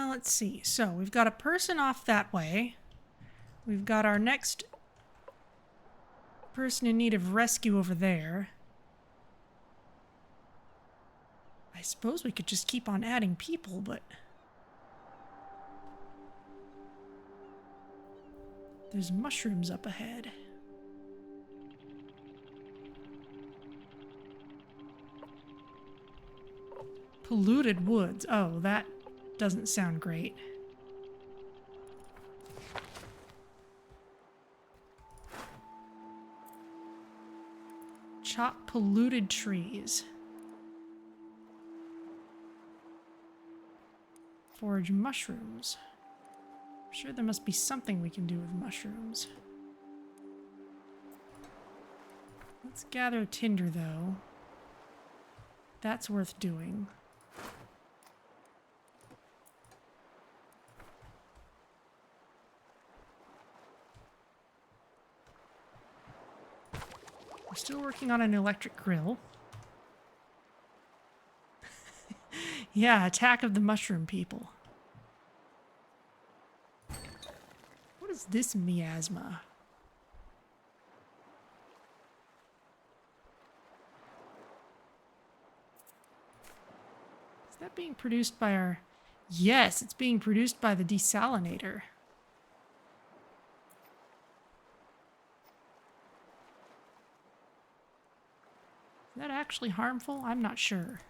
Let's see. So we've got a person off that way. We've got our next person in need of rescue over there. I suppose we could just keep on adding people, but there's mushrooms up ahead. Polluted woods. Oh, that doesn't sound great. Chop polluted trees. Forage mushrooms. I'm sure there must be something we can do with mushrooms. Let's gather tinder, though. That's worth doing. We're still working on an electric grill. Yeah, attack of the mushroom people. What is this miasma? Is that being produced by our... Yes, it's being produced by the desalinator. Is that actually harmful? I'm not sure.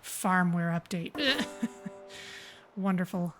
Farmware update. Wonderful.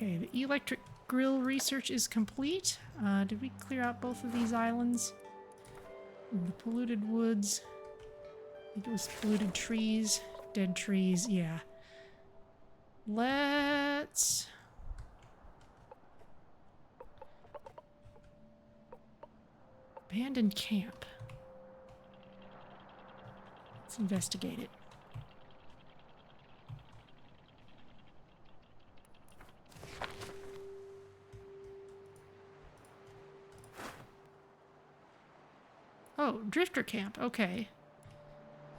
Okay, the Eel-ectric grill research is complete. Did we clear out both of these islands? The polluted woods. I think it was polluted trees. Dead trees, yeah. Let's... Abandoned camp. Let's investigate it. Oh, drifter camp. Okay.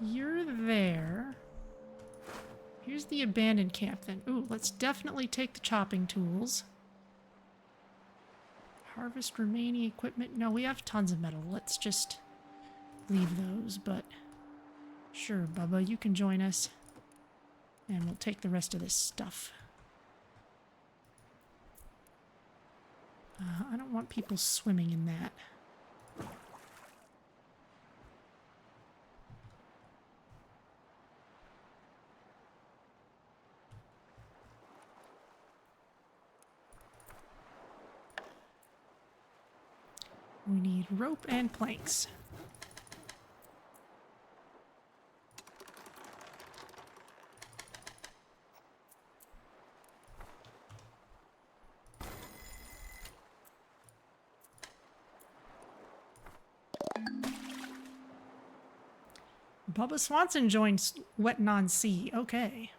You're there. Here's the abandoned camp then. Ooh, let's definitely take the chopping tools. Harvest remaining equipment. No, we have tons of metal. Let's just leave those, but sure, Bubba, you can join us. And we'll take the rest of this stuff. I don't want people swimming in that. We need rope and planks. Bubba Swanson joins Wettin' on Sea. Okay.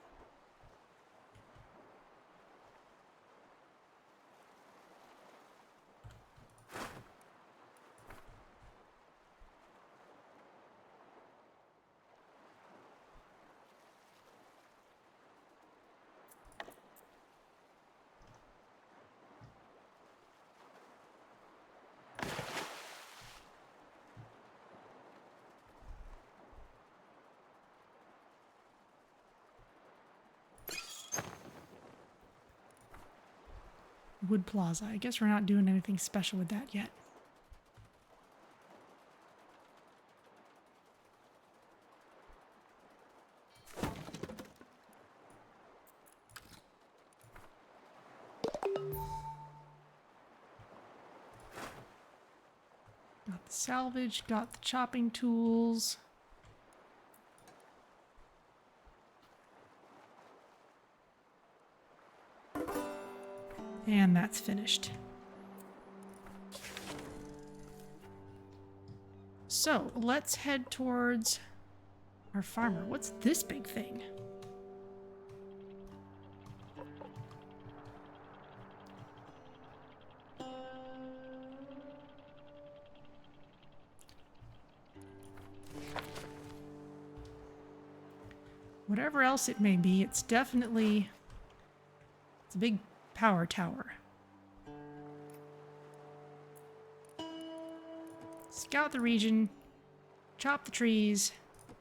Wood Plaza. I guess we're not doing anything special with that yet. Got the salvage, got the chopping tools. And that's finished. So let's head towards our farmer. What's this big thing? Whatever else it may be, it's definitely... it's a big power tower. Scout the region, chop the trees,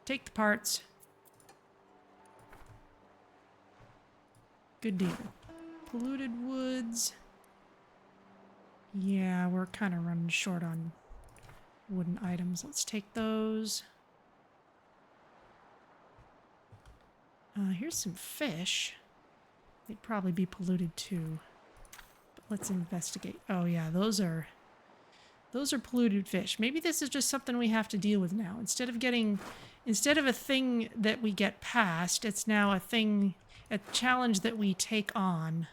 take the parts. Good deal. Polluted woods. Yeah, we're kind of running short on wooden items. Let's take those. Here's some fish. They'd probably be polluted too. But let's investigate. Oh yeah, those are polluted fish. Maybe this is just something we have to deal with now. Instead of a thing that we get past, it's now a challenge that we take on.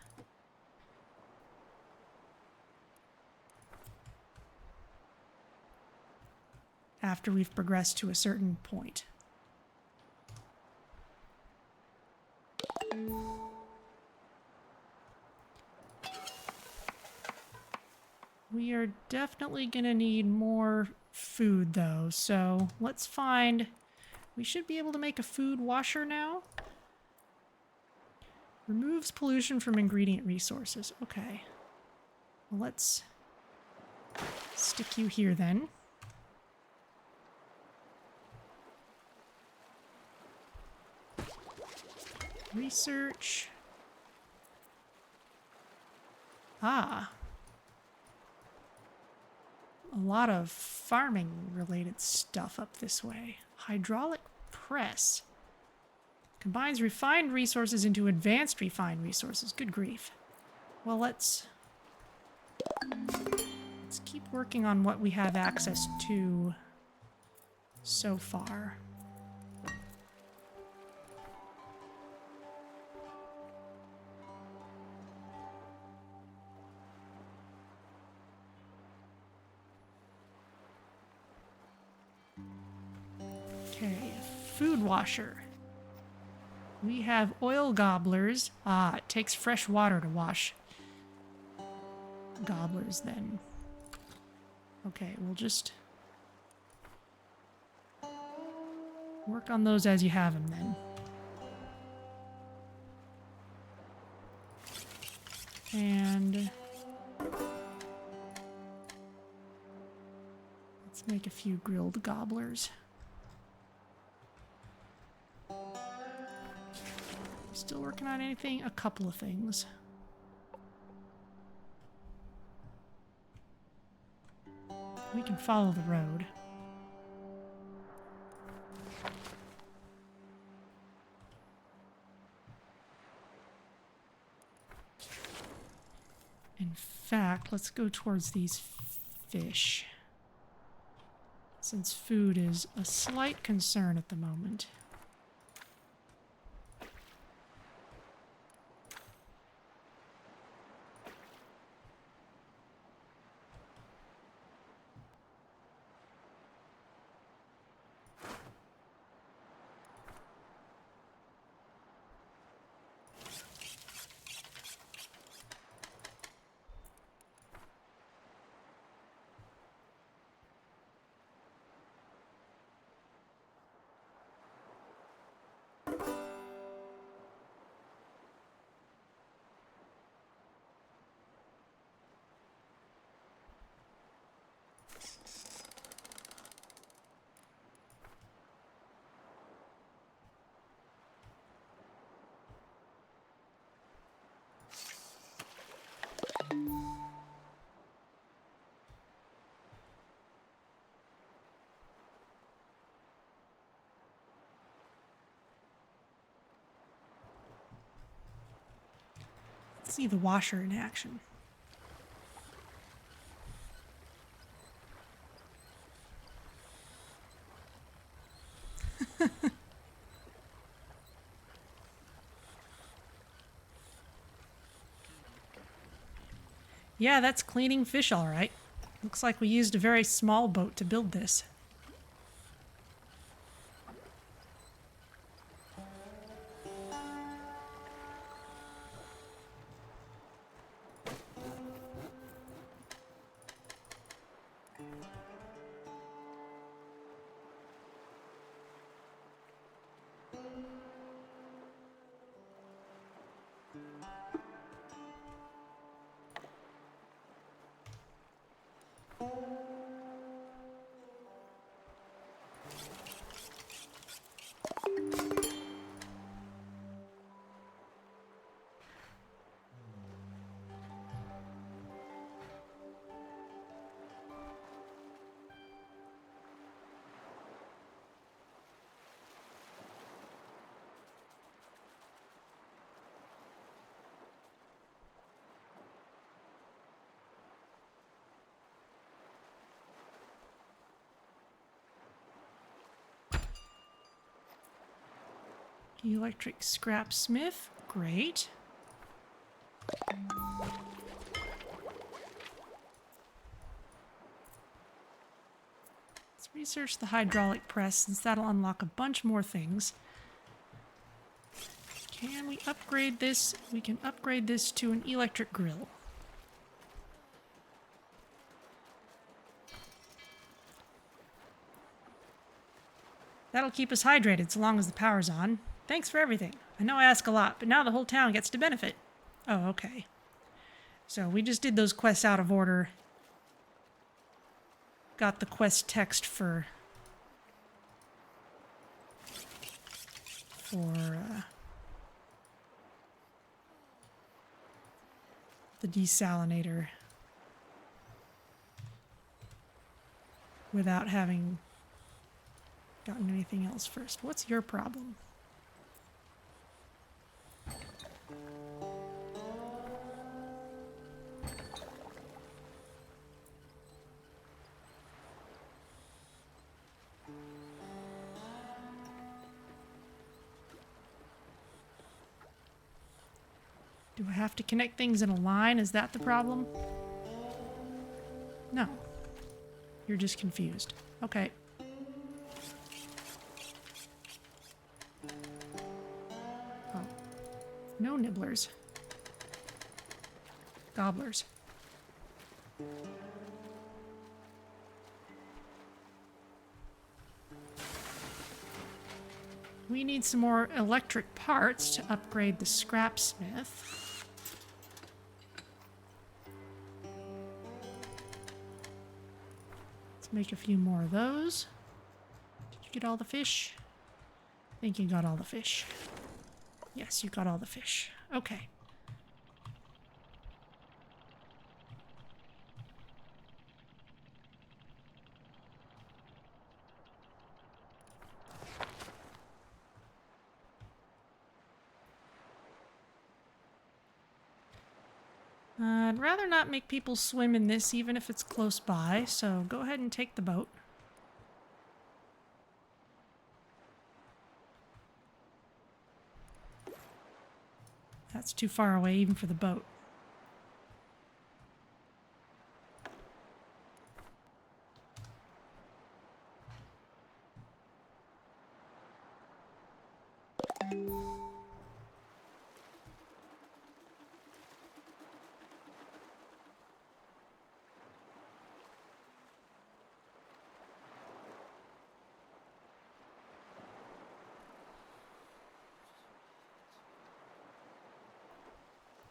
After we've progressed to a certain point. We are definitely gonna need more food though, so let's find... we should be able to make a food washer now. Removes pollution from ingredient resources. Okay. Well, let's stick you here then. Research. Ah. A lot of farming related stuff up this way. Hydraulic press. Combines refined resources into advanced refined resources. Good grief. Well, let's keep working on what we have access to so far. Okay, food washer. We have oil gobblers. Ah, it takes fresh water to wash gobblers then. Okay, we'll just work on those as you have them then. And let's make a few grilled gobblers. Still working on anything? A couple of things. We can follow the road. In fact, let's go towards these fish. since food is a slight concern at the moment. Let's see the washer in action. Yeah, that's cleaning fish, all right. Looks like we used a very small boat to build this. Eel-ectric scrapsmith, great. Let's research the hydraulic press since that'll unlock a bunch more things. Can we upgrade this? We can upgrade this to an electric grill. That'll keep us hydrated so long as the power's on. Thanks for everything. I know I ask a lot, but now the whole town gets to benefit. Oh, okay. So we just did those quests out of order. Got the quest text for the desalinator without having gotten anything else first. What's your problem? Do I have to connect things in a line? Is that the problem? No. You're just confused. Okay. Oh. No nibblers. Gobblers. We need some more electric parts to upgrade the scrapsmith. Let's make a few more of those. Did you get all the fish? I think you got all the fish. Yes, you got all the fish. Okay. I'd rather not make people swim in this even if it's close by, so go ahead and take the boat. That's too far away even for the boat.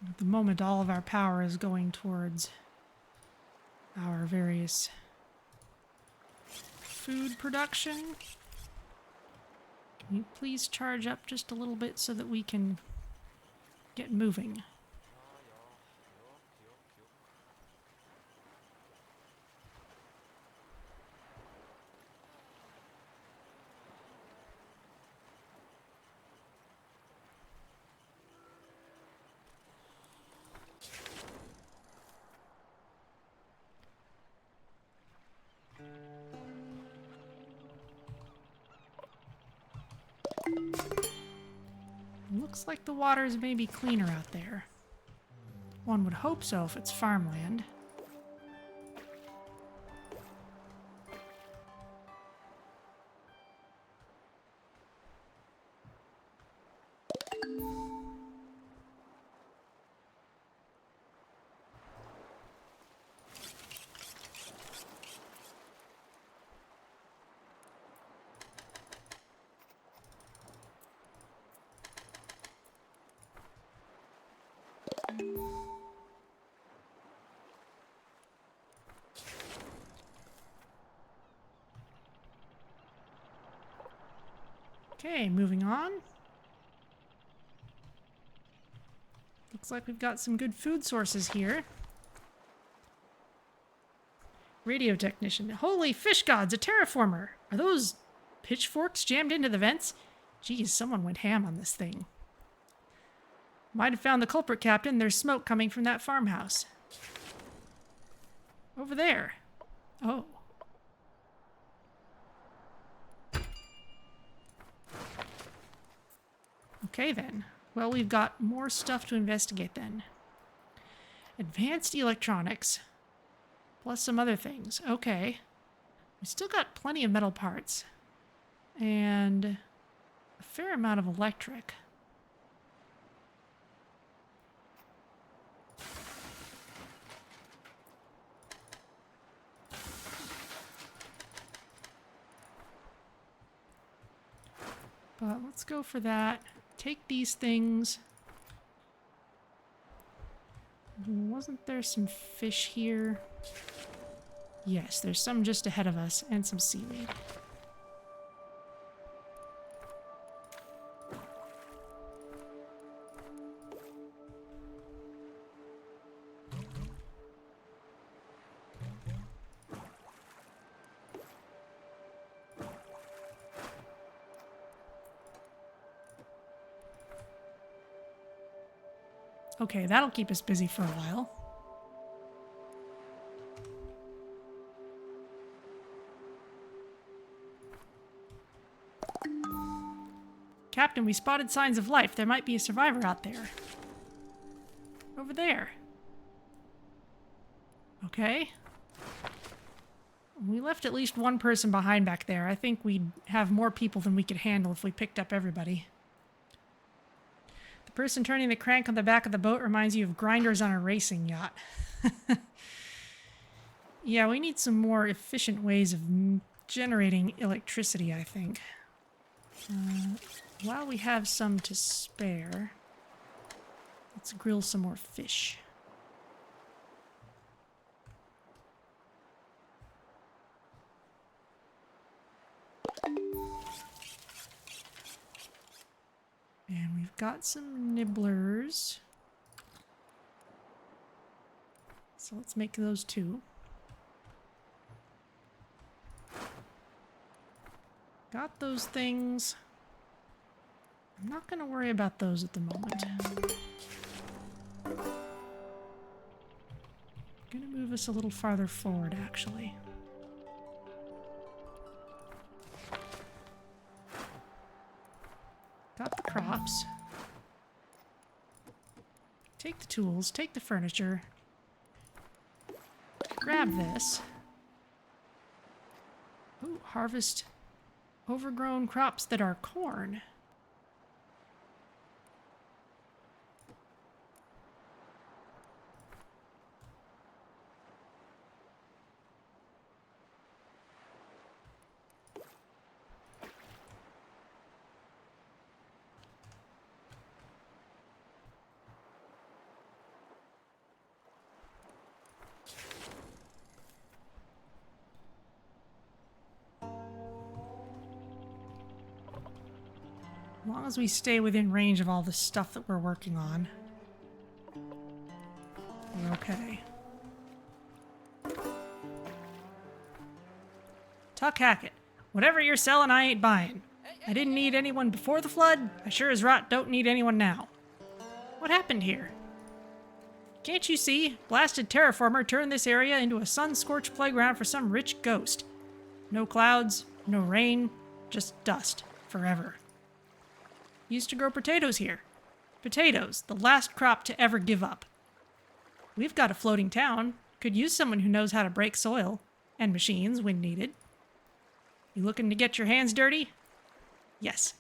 At the moment, all of our power is going towards our various food production. Can you please charge up just a little bit so that we can get moving? Looks like the waters may be cleaner out there. One would hope so if it's farmland. Okay, moving on. Looks like we've got some good food sources here. Radio technician. Holy fish gods, a terraformer! Are those pitchforks jammed into the vents? Geez, someone went ham on this thing. Might have found the culprit, Captain. There's smoke coming from that farmhouse. Over there. Oh. Okay, then. Well, we've got more stuff to investigate, then. Advanced electronics. Plus some other things. Okay. We still got plenty of metal parts. And a fair amount of electric. But let's go for that. Take these things. Wasn't there some fish here? Yes, there's some just ahead of us, and some seaweed. Okay, that'll keep us busy for a while. Captain, we spotted signs of life. There might be a survivor out there. Over there. Okay. We left at least one person behind back there. I think we'd have more people than we could handle if we picked up everybody. The person turning the crank on the back of the boat reminds you of grinders on a racing yacht. Yeah, we need some more efficient ways of generating electricity, I think. While we have some to spare, let's grill some more fish. And we've got some nibblers. So let's make those two. Got those things. I'm not going to worry about those at the moment. Going to move us a little farther forward, actually. Got the crops. Take the tools, take the furniture. Grab this. Ooh, harvest overgrown crops that are corn. As long as we stay within range of all the stuff that we're working on, we're okay. Tuck Hackett. Whatever you're selling, I ain't buying. I didn't need anyone before the flood. I sure as rot don't need anyone now. What happened here? Can't you see? Blasted Terraformer turned this area into a sun-scorched playground for some rich ghost. No clouds, no rain, just dust. Forever. Used to grow potatoes here. Potatoes, the last crop to ever give up. We've got a floating town. Could use someone who knows how to break soil. And machines when needed. You looking to get your hands dirty? Yes.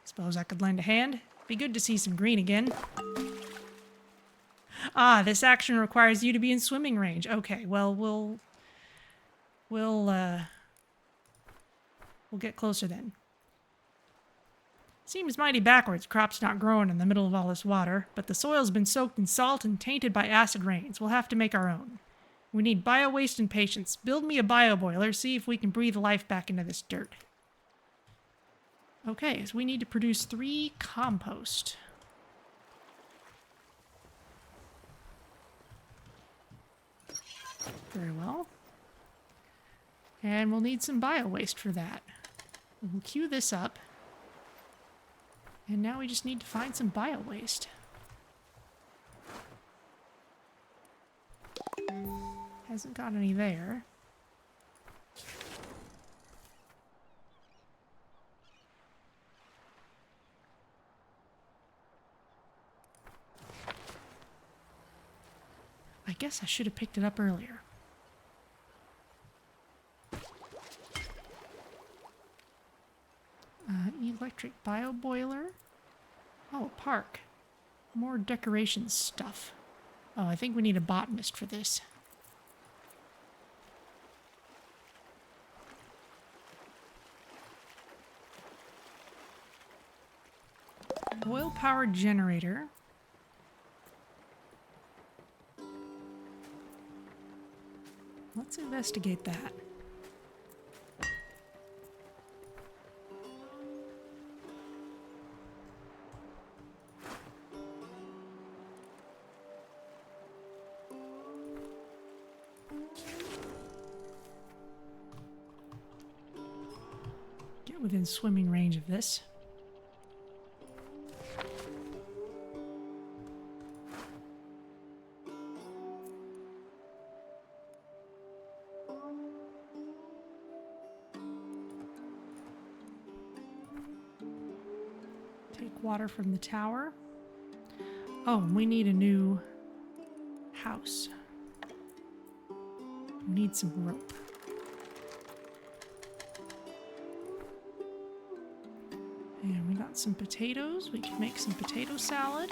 Suppose I could lend a hand. Be good to see some green again. Ah, this action requires you to be in swimming range. Okay, well, we'll get closer then. Seems mighty backwards, crops not growing in the middle of all this water, but the soil's been soaked in salt and tainted by acid rains. We'll have to make our own. We need bio-waste and patience. Build me a bio-boiler, see if we can breathe life back into this dirt. Okay, so we need to produce 3 compost. Very well. And we'll need some bio-waste for that. We'll queue this up. And now we just need to find some bio-waste. Hasn't got any there. I guess I should have picked it up earlier. Eel-ectric bio boiler. Oh, a park. More decoration stuff. Oh, I think we need a botanist for this. Oil-powered generator. Let's investigate that. Get within swimming range of this. Water from the tower. Oh, we need a new house. We need some rope. And we got some potatoes. We can make some potato salad.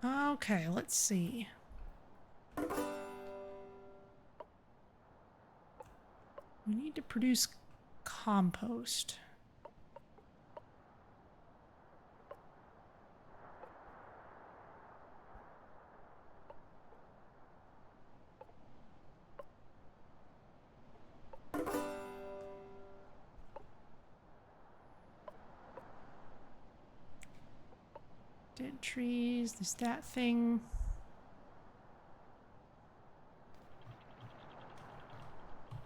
Okay, let's see. We need to produce compost. Dead trees, there's that thing.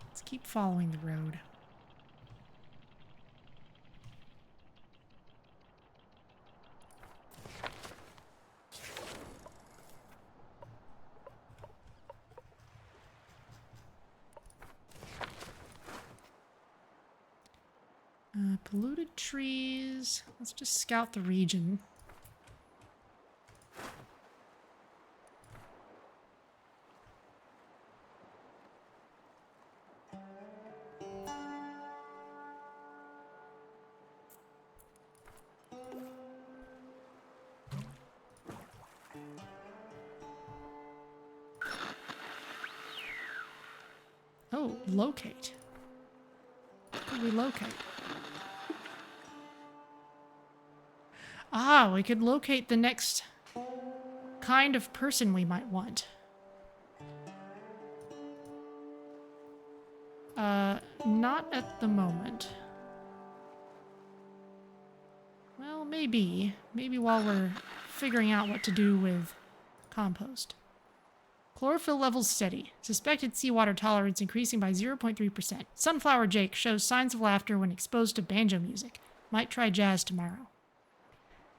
Let's keep following the road. Polluted trees. Let's just scout the region. Oh, locate. What can we locate? Ah, we could locate the next kind of person we might want. Not at the moment. Well, maybe. Maybe while we're figuring out what to do with compost. Chlorophyll levels steady. Suspected seawater tolerance increasing by 0.3%. Sunflower Jake shows signs of laughter when exposed to banjo music. Might try jazz tomorrow.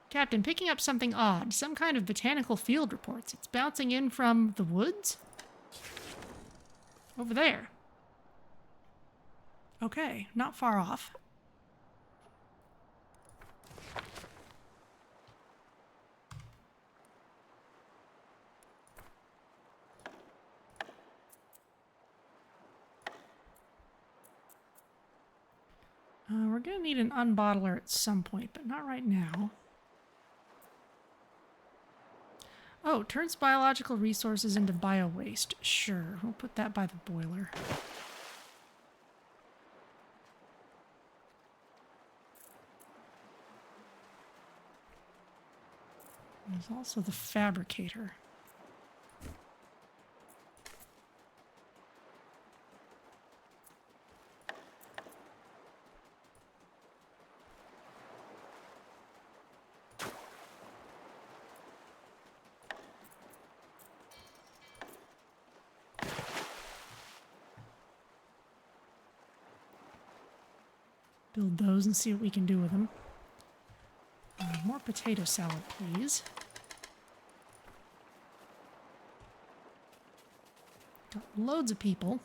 Captain, picking up something odd. Some kind of botanical field reports. It's bouncing in from the woods? Over there. Okay, not far off. We're going to need an unbottler at some point, but not right now. Oh, turns biological resources into bio-waste. Sure, we'll put that by the boiler. There's also the fabricator. Build those and see what we can do with them. More potato salad, please. Got loads of people.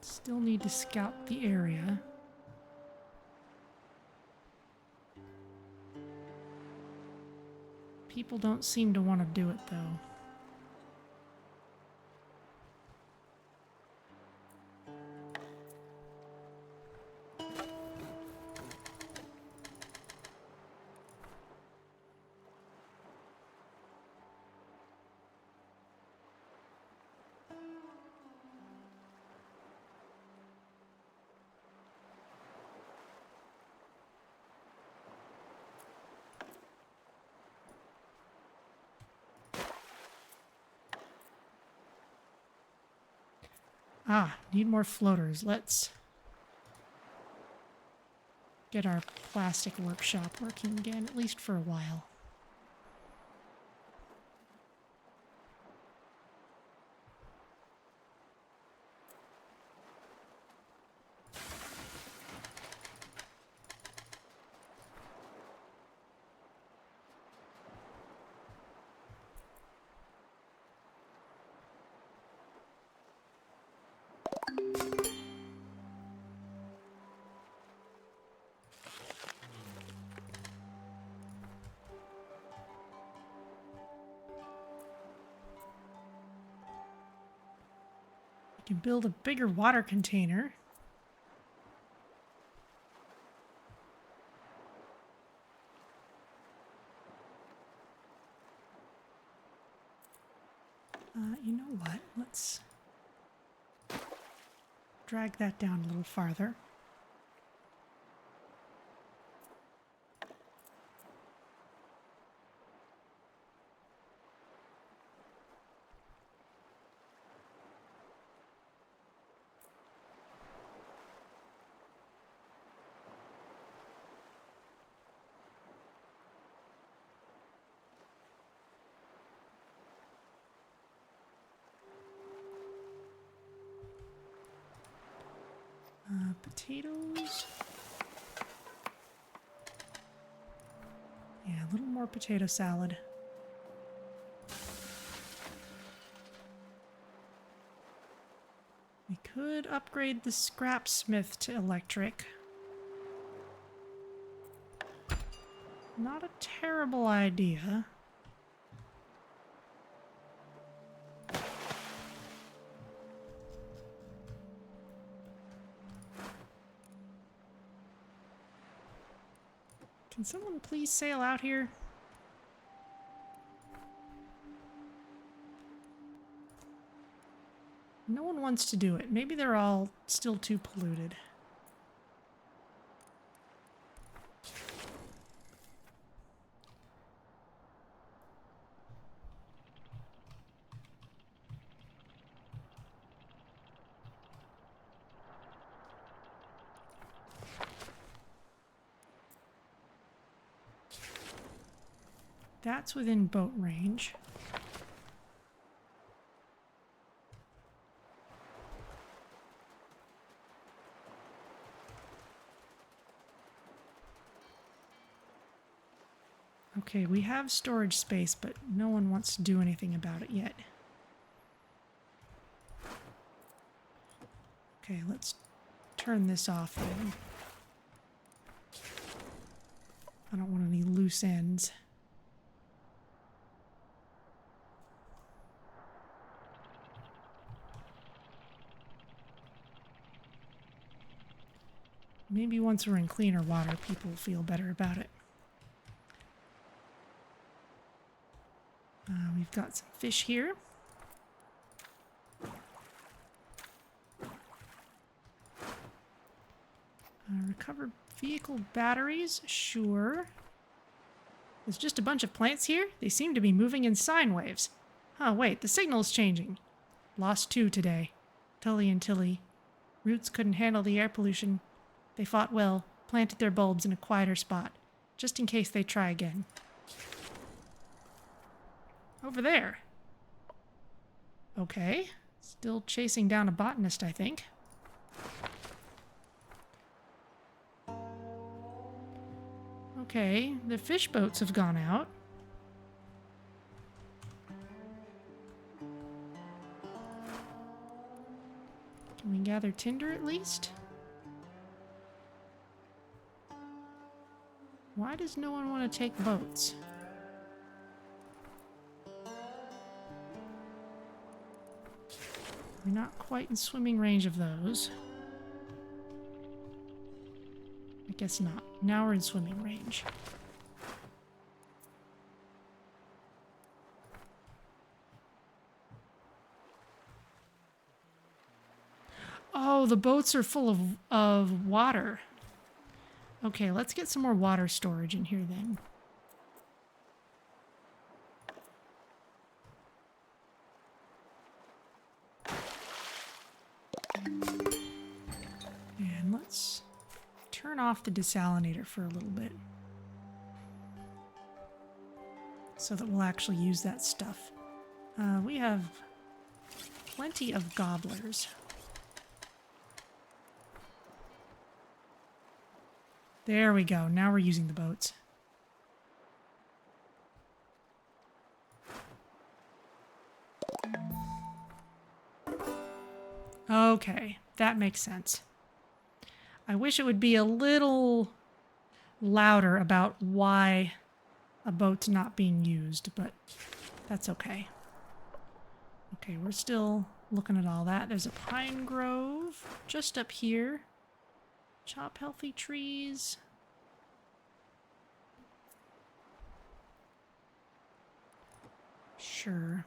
Still need to scout the area. People don't seem to want to do it, though. Ah, need more floaters. Let's get our plastic workshop working again, at least for a while. can build a bigger water container. You know what? Let's drag that down a little farther. Potatoes. Yeah, a little more potato salad. We could upgrade the scrap smith to electric. Not a terrible idea. Can someone please sail out here? No one wants to do it. Maybe they're all still too polluted. That's within boat range. Okay, we have storage space, but no one wants to do anything about it yet. Okay, let's turn this off then. I don't want any loose ends. Maybe once we're in cleaner water, people will feel better about it. We've got some fish here. Recovered vehicle batteries, sure. There's just a bunch of plants here. They seem to be moving in sine waves. Oh, wait, the signal's changing. Lost 2 today. Tully and Tilly. Roots couldn't handle the air pollution. They fought well, planted their bulbs in a quieter spot, just in case they try again. Over there. Okay. Still chasing down a botanist, I think. Okay, the fish boats have gone out. Can we gather tinder at least? Why does no one want to take boats? We're not quite in swimming range of those. I guess not. Now we're in swimming range. Oh, the boats are full of water. Okay, let's get some more water storage in here then. And let's turn off the desalinator for a little bit, so that we'll actually use that stuff. We have plenty of gobblers. There we go. Now we're using the boats. Okay, that makes sense. I wish it would be a little louder about why a boat's not being used, but that's okay. Okay, we're still looking at all that. There's a pine grove just up here. Chop healthy trees. Sure.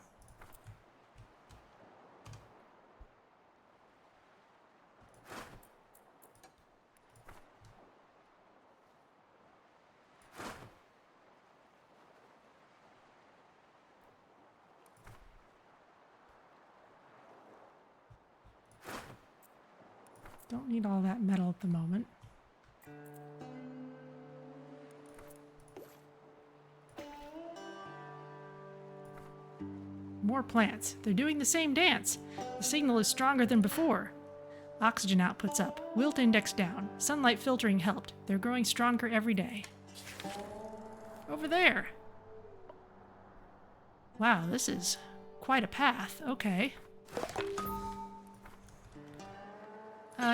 Don't need all that metal at the moment. More plants. They're doing the same dance. The signal is stronger than before. Oxygen output's up. Wilt index down. Sunlight filtering helped. They're growing stronger every day. Over there. Wow, this is quite a path. Okay.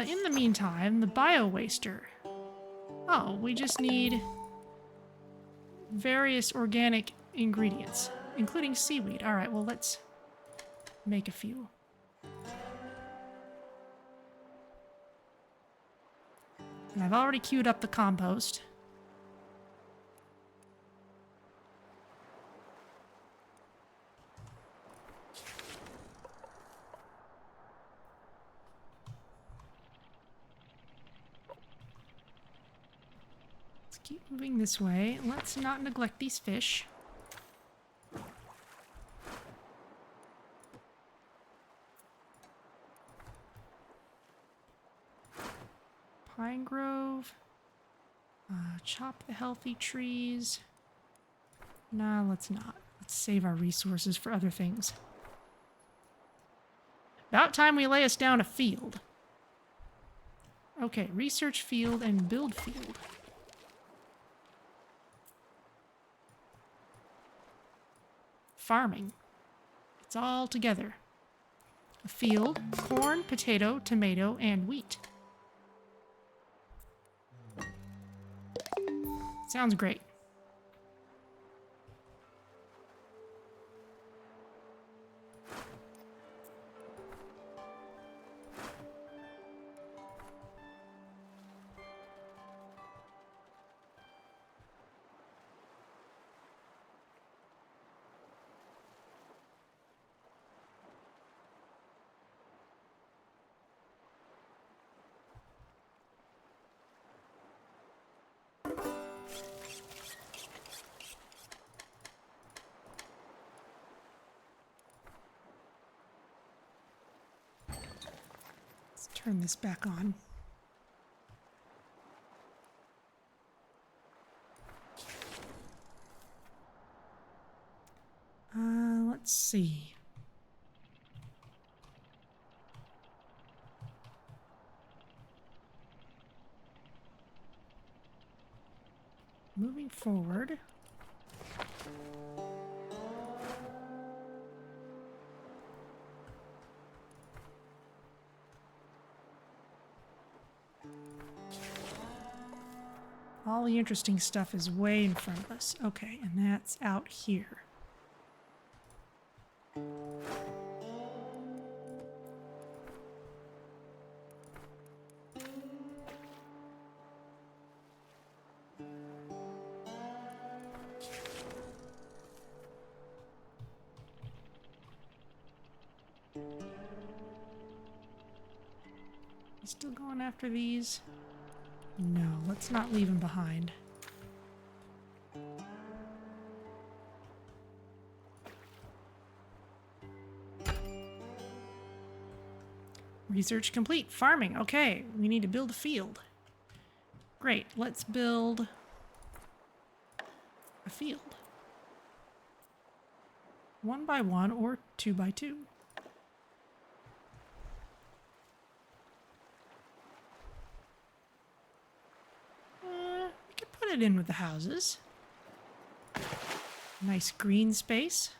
In the meantime, the bio-waster. Oh, we just need various organic ingredients, including seaweed. Alright, well, let's make a few. And I've already queued up the compost. Keep moving this way. Let's not neglect these fish. Pine grove. Chop the healthy trees. Nah, let's not. Let's save our resources for other things. About time we lay us down a field. Okay, research field and build field. Farming. It's all together. A field, corn, potato, tomato, and wheat. Sounds great. Turn this back on. Let's see. Moving forward. All the interesting stuff is way in front of us. Okay, and that's out here. You still going after these? No, let's not leave him behind. Research complete. Farming. Okay, we need to build a field. Great, let's build a field. 1 by 1 or 2 by 2. Put it in with the houses. Nice green space.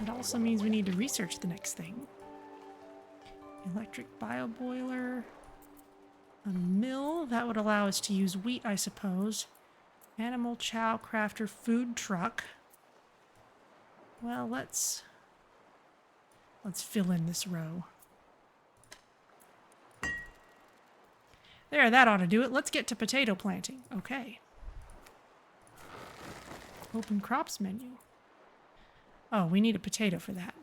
It also means we need to research the next thing. Electric bioboiler. A mill. That would allow us to use wheat, I suppose. Animal chow crafter food truck. Well, let's fill in this row. There, that ought to do it. Let's get to potato planting. Okay. Open crops menu. Oh, we need a potato for that.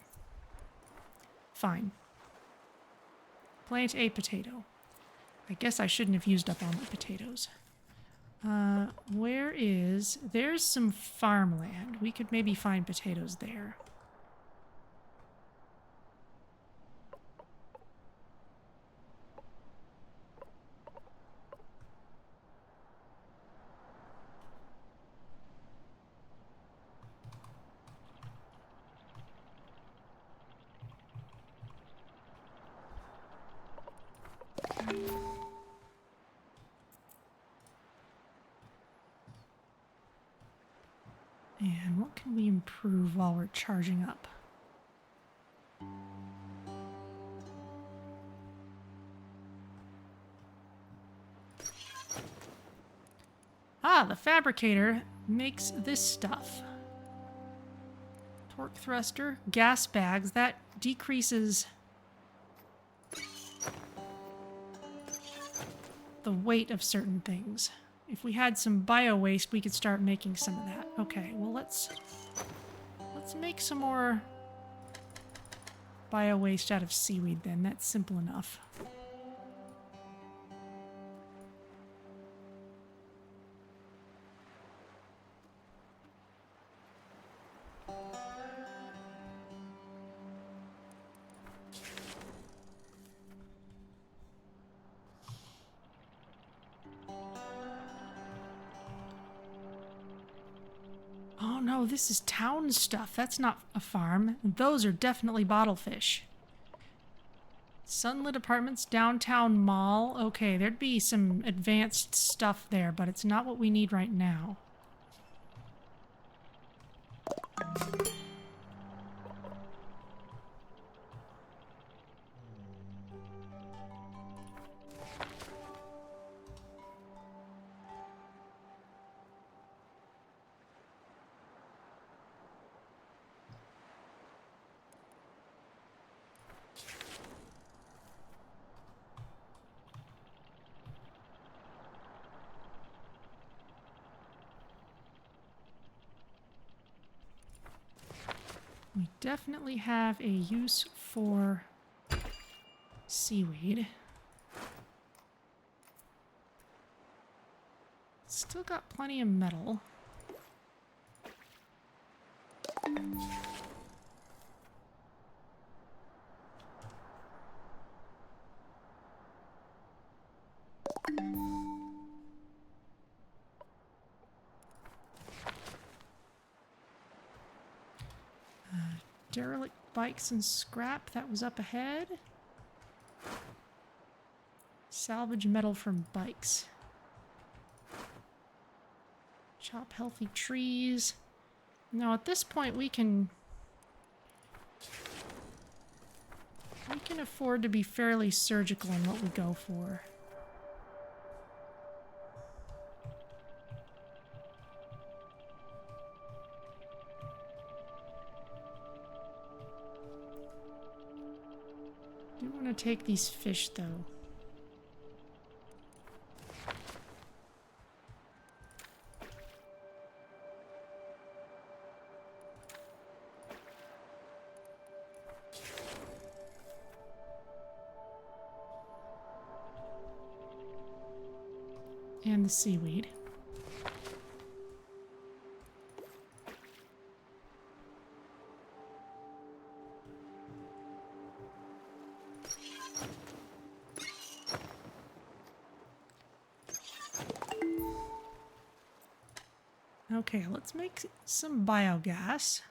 Fine. Plant a potato. I guess I shouldn't have used up all my potatoes. There's some farmland. We could maybe find potatoes there. And what can we improve while we're charging up? Ah, the fabricator makes this stuff. Torque thruster, gas bags, that decreases the weight of certain things. If we had some bio waste, we could start making some of that. Okay, well let's make some more bio waste out of seaweed then. That's simple enough. Oh no, this is town stuff. That's not a farm. Those are definitely bottlefish. Sunlit apartments, downtown mall. Okay, there'd be some advanced stuff there, but it's not what we need right now. We definitely have a use for seaweed. Still got plenty of metal. Derelict bikes and scrap, that was up ahead. Salvage metal from bikes. Chop healthy trees. Now at this point we can afford to be fairly surgical in what we go for. I do want to take these fish though. And the seaweed. Okay, let's make some biogas.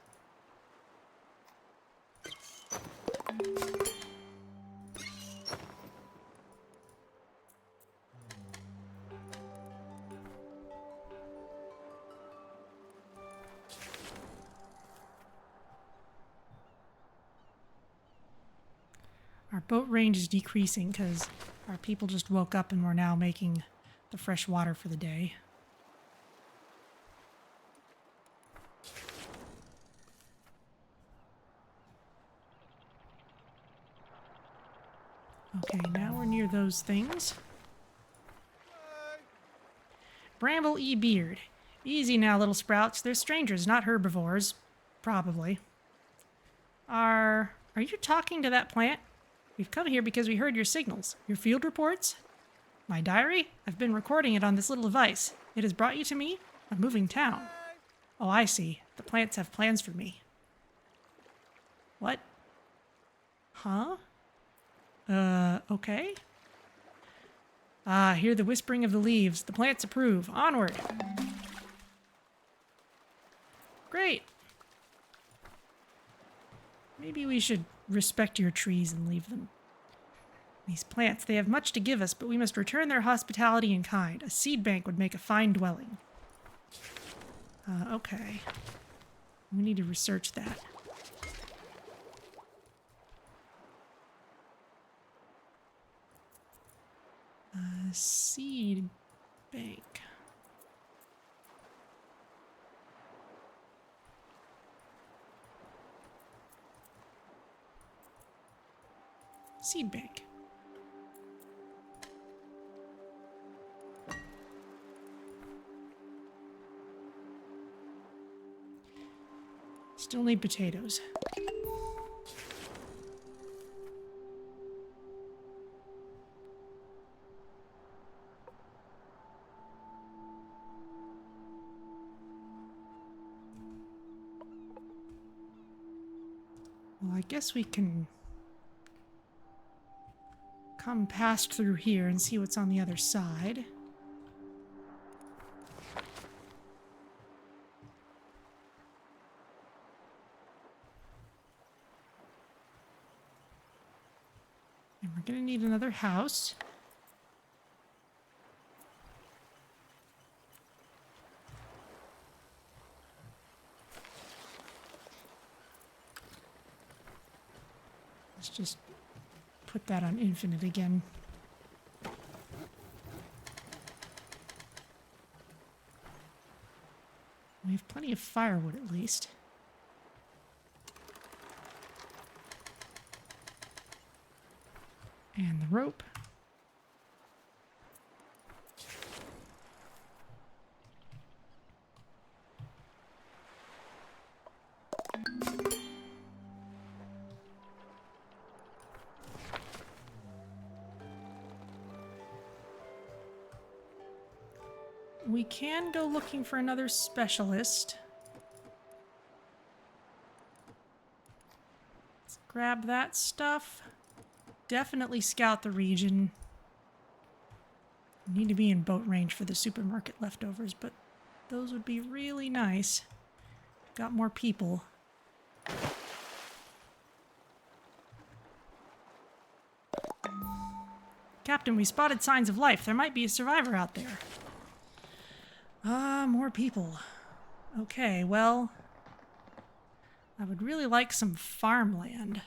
Our boat range is decreasing because our people just woke up and we're now making the fresh water for the day. Okay, now we're near those things. Bramble Beard. Easy now, little sprouts. They're strangers, not herbivores. Probably. Are you talking to that plant? We've come here because we heard your signals. Your field reports? My diary? I've been recording it on this little device. It has brought you to me? I'm moving town. Oh, I see. The plants have plans for me. What? Huh? Okay. Ah, hear the whispering of the leaves. The plants approve. Onward. Great. Maybe we should respect your trees and leave them. These plants, they have much to give us, but we must return their hospitality in kind. A seed bank would make a fine dwelling. Okay. We need to research that. Seed bank. Seed bank. Still need potatoes. Well, I guess we can come past through here and see what's on the other side. And we're gonna need another house. Let's just put that on infinite again. We have plenty of firewood at least. And the rope. We can go looking for another specialist. Let's grab that stuff. Definitely scout the region. Need to be in boat range for the supermarket leftovers, but those would be really nice. Got more people. Captain, we spotted signs of life. There might be a survivor out there. More people. Okay, well, I would really like some farmland.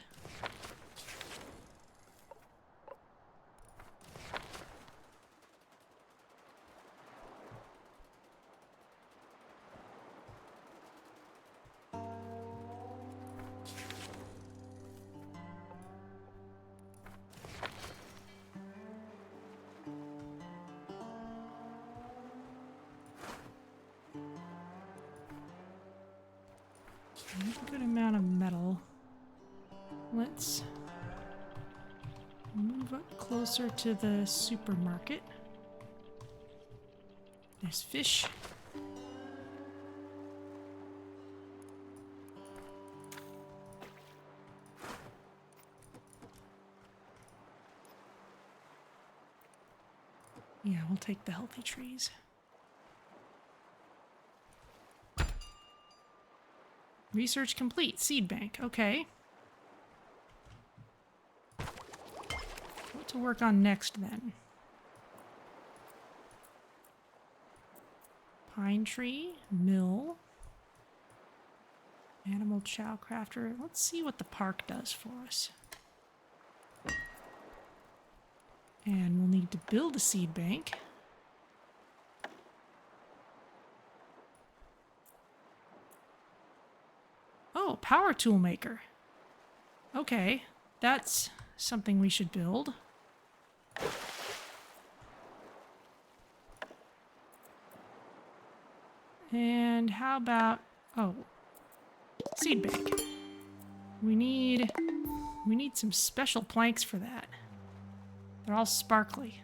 A good amount of metal. Let's move up closer to the supermarket. There's fish. Yeah, we'll take the healthy trees. Research complete. Seed bank. Okay. What to work on next then? Pine tree. Mill. Animal chow crafter. Let's see what the park does for us. And we'll need to build a seed bank. Oh, power tool maker. Okay, that's something we should build. And how about, oh, seed bank. We need some special planks for that. They're all sparkly.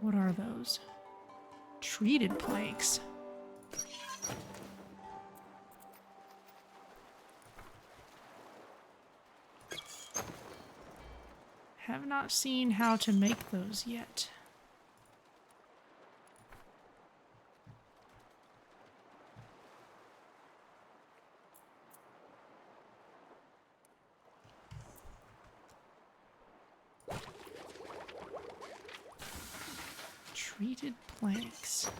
What are those? Treated planks. Have not seen how to make those yet. Treated planks.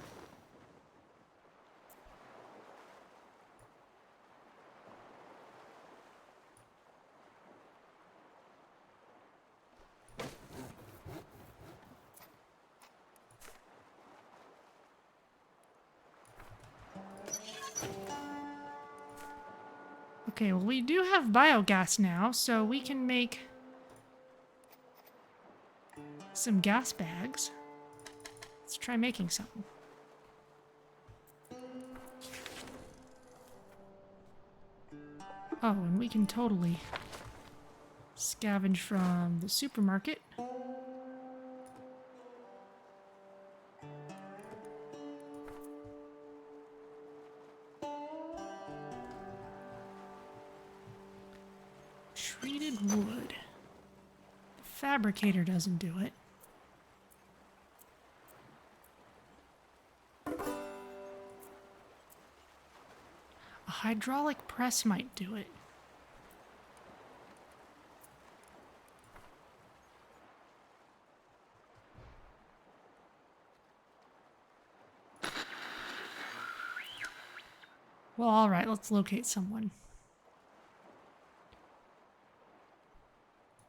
Okay, well, we do have biogas now, so we can make some gas bags. Let's try making some. Oh, and we can totally scavenge from the supermarket. Treated wood. The fabricator doesn't do it. A hydraulic press might do it. Well, all right, let's locate someone.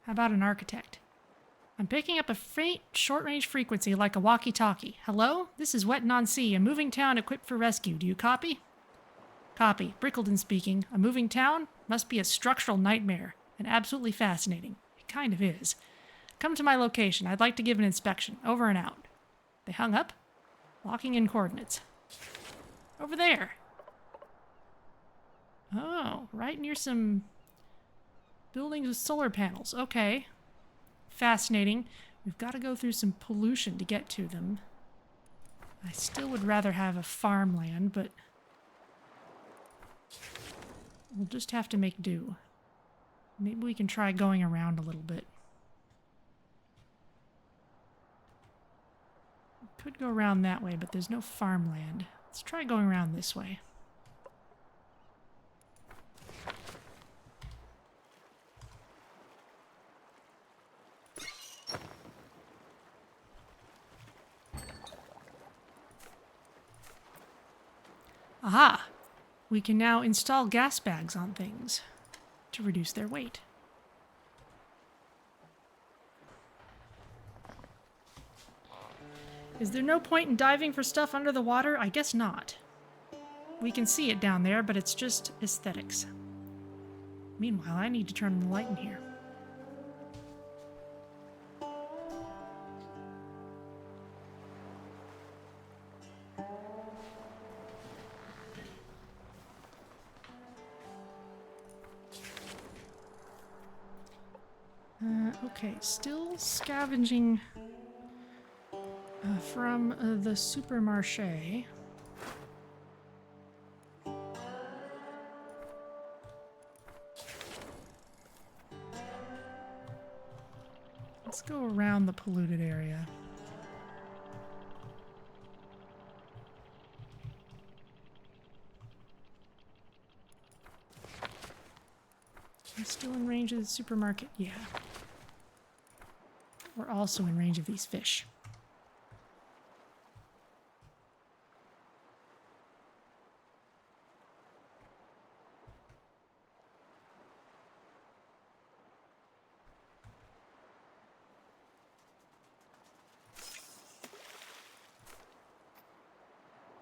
How about an architect? I'm picking up a faint, short-range frequency like a walkie-talkie. Hello? This is Wet on Sea, a moving town equipped for rescue. Do you copy? Copy. Brickleton speaking. A moving town? Must be a structural nightmare. And absolutely fascinating. It kind of is. Come to my location. I'd like to give an inspection. Over and out. They hung up. Locking in coordinates. Over there. Oh, right near some buildings with solar panels. Okay. Fascinating. We've got to go through some pollution to get to them. I still would rather have a farmland, but we'll just have to make do. Maybe we can try going around a little bit. We could go around that way, but there's no farmland. Let's try going around this way. Aha! We can now install gas bags on things to reduce their weight. Is there no point in diving for stuff under the water? I guess not. We can see it down there, but it's just aesthetics. Meanwhile, I need to turn on the light in here. Okay, still scavenging from the supermarché. Let's go around the polluted area. I'm still in range of the supermarket? Yeah. We're also in range of these fish.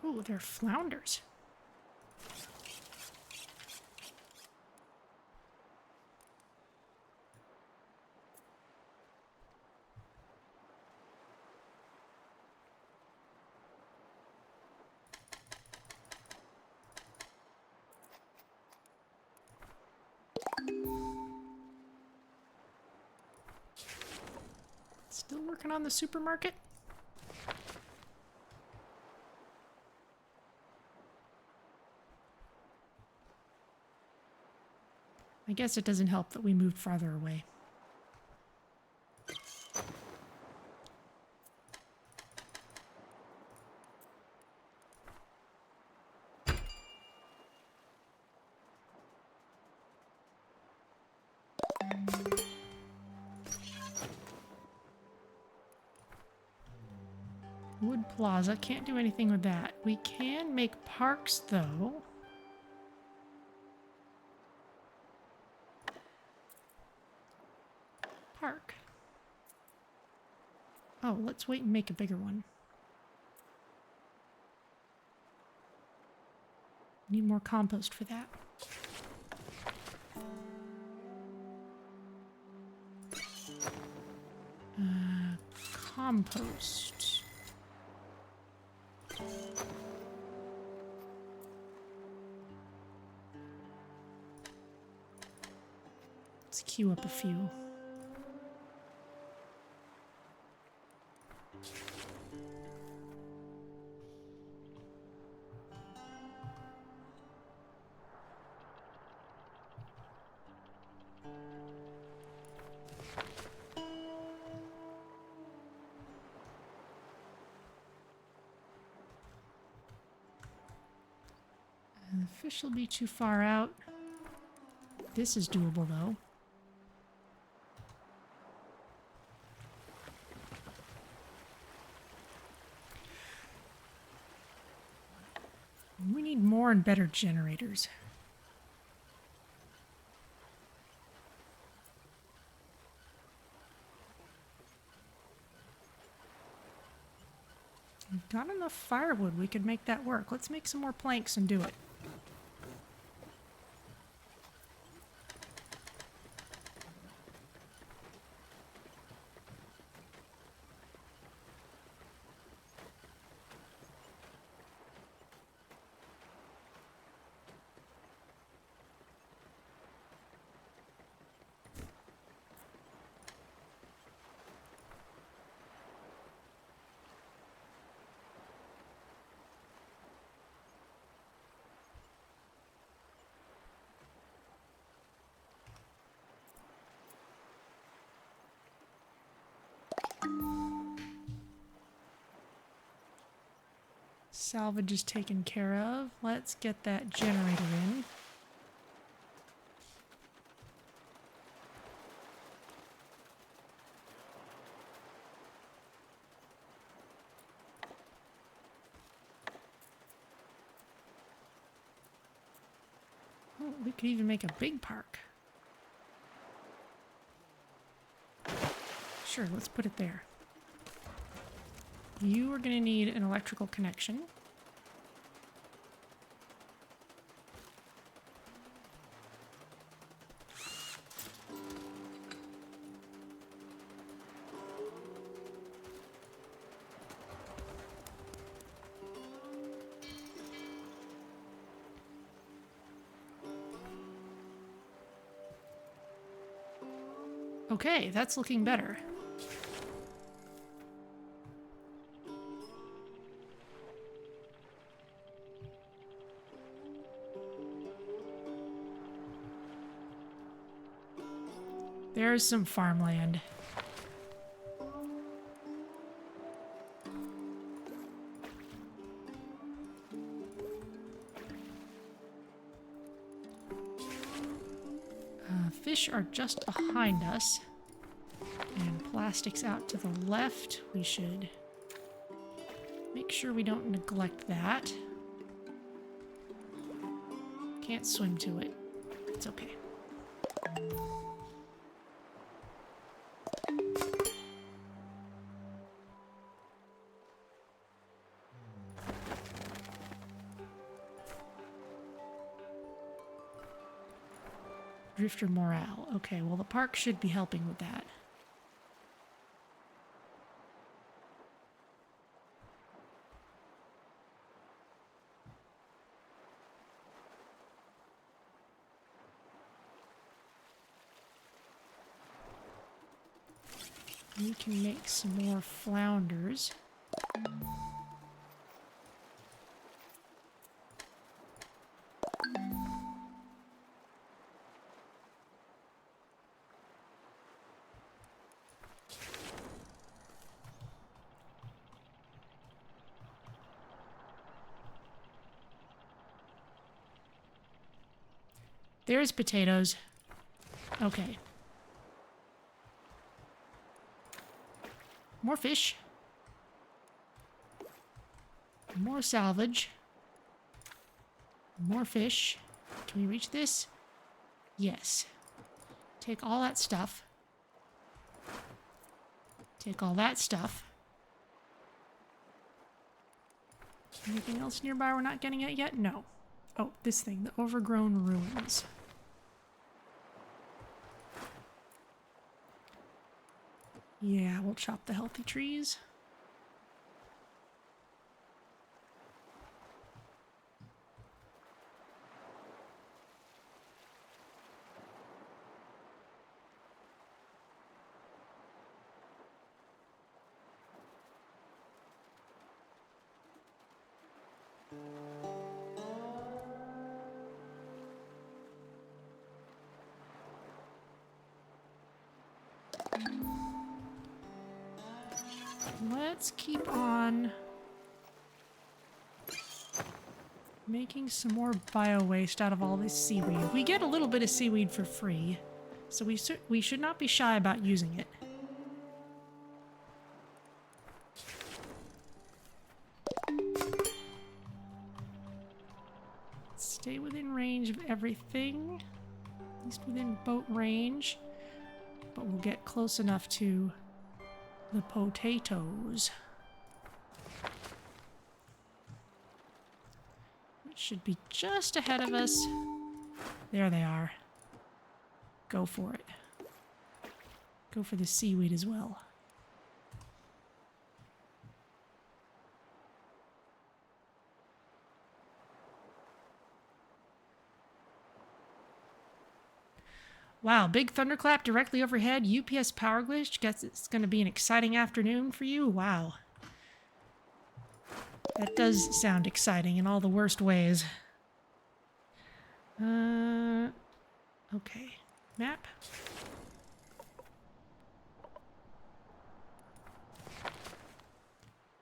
Ooh, they're flounders. Still working on the supermarket? I guess it doesn't help that we moved farther away. Wood Plaza, can't do anything with that. We can make parks though. Park. Oh, let's wait and make a bigger one. Need more compost for that. Compost. Let's queue up a few. The fish will be too far out. This is doable though. We need more and better generators. We've got enough firewood, we could make that work. Let's make some more planks and do it. Salvage is taken care of. Let's get that generator in. Oh, we could even make a big park. Sure, let's put it there. You are going to need an electrical connection. Okay, that's looking better. There's some farmland. Fish are just behind us. And plastics out to the left. We should make sure we don't neglect that. Can't swim to it. It's okay. Drifter morale. Okay, well the park should be helping with that. We can make some more flounders. There's potatoes. Okay. More fish. More salvage. More fish. Can we reach this? Yes. Take all that stuff. Take all that stuff. Anything else nearby we're not getting at yet? No. Oh, this thing, the overgrown ruins. Yeah, we'll chop the healthy trees. Let's keep on making some more bio-waste out of all this seaweed. We get a little bit of seaweed for free, so we should not be shy about using it. Stay within range of everything, at least within boat range, but we'll get close enough to the potatoes. Which should be just ahead of us. There they are. Go for it. Go for the seaweed as well. Wow, big thunderclap directly overhead. UPS power glitch. Guess it's going to be an exciting afternoon for you. Wow. That does sound exciting in all the worst ways. Okay. Map.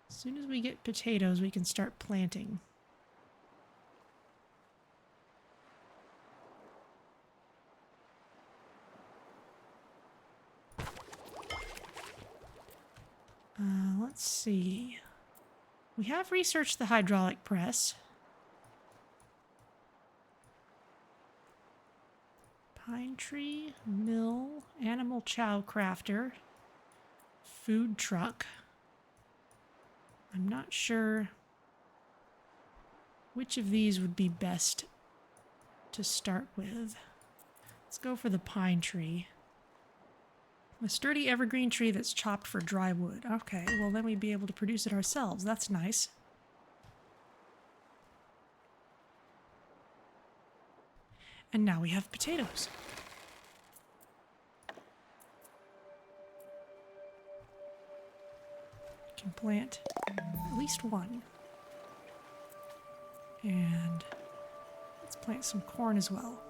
As soon as we get potatoes, we can start planting. Let's see. We have researched the hydraulic press. Pine tree, mill, animal chow crafter, food truck. I'm not sure which of these would be best to start with. Let's go for the pine tree. A sturdy evergreen tree that's chopped for dry wood. Okay, well then we'd be able to produce it ourselves. That's nice. And now we have potatoes. We can plant at least one. And let's plant some corn as well.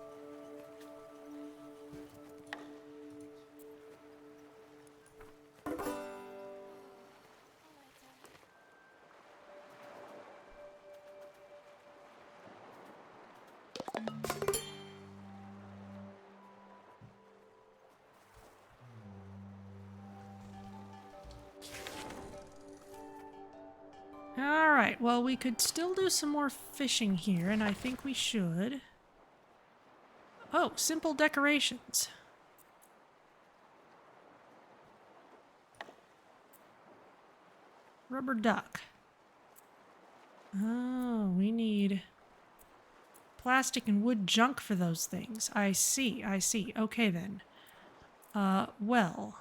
Alright, well we could still do some more fishing here, and I think we should. Oh, simple decorations. Rubber duck. Oh, we need plastic and wood junk for those things. I see, I see. Okay then. Well.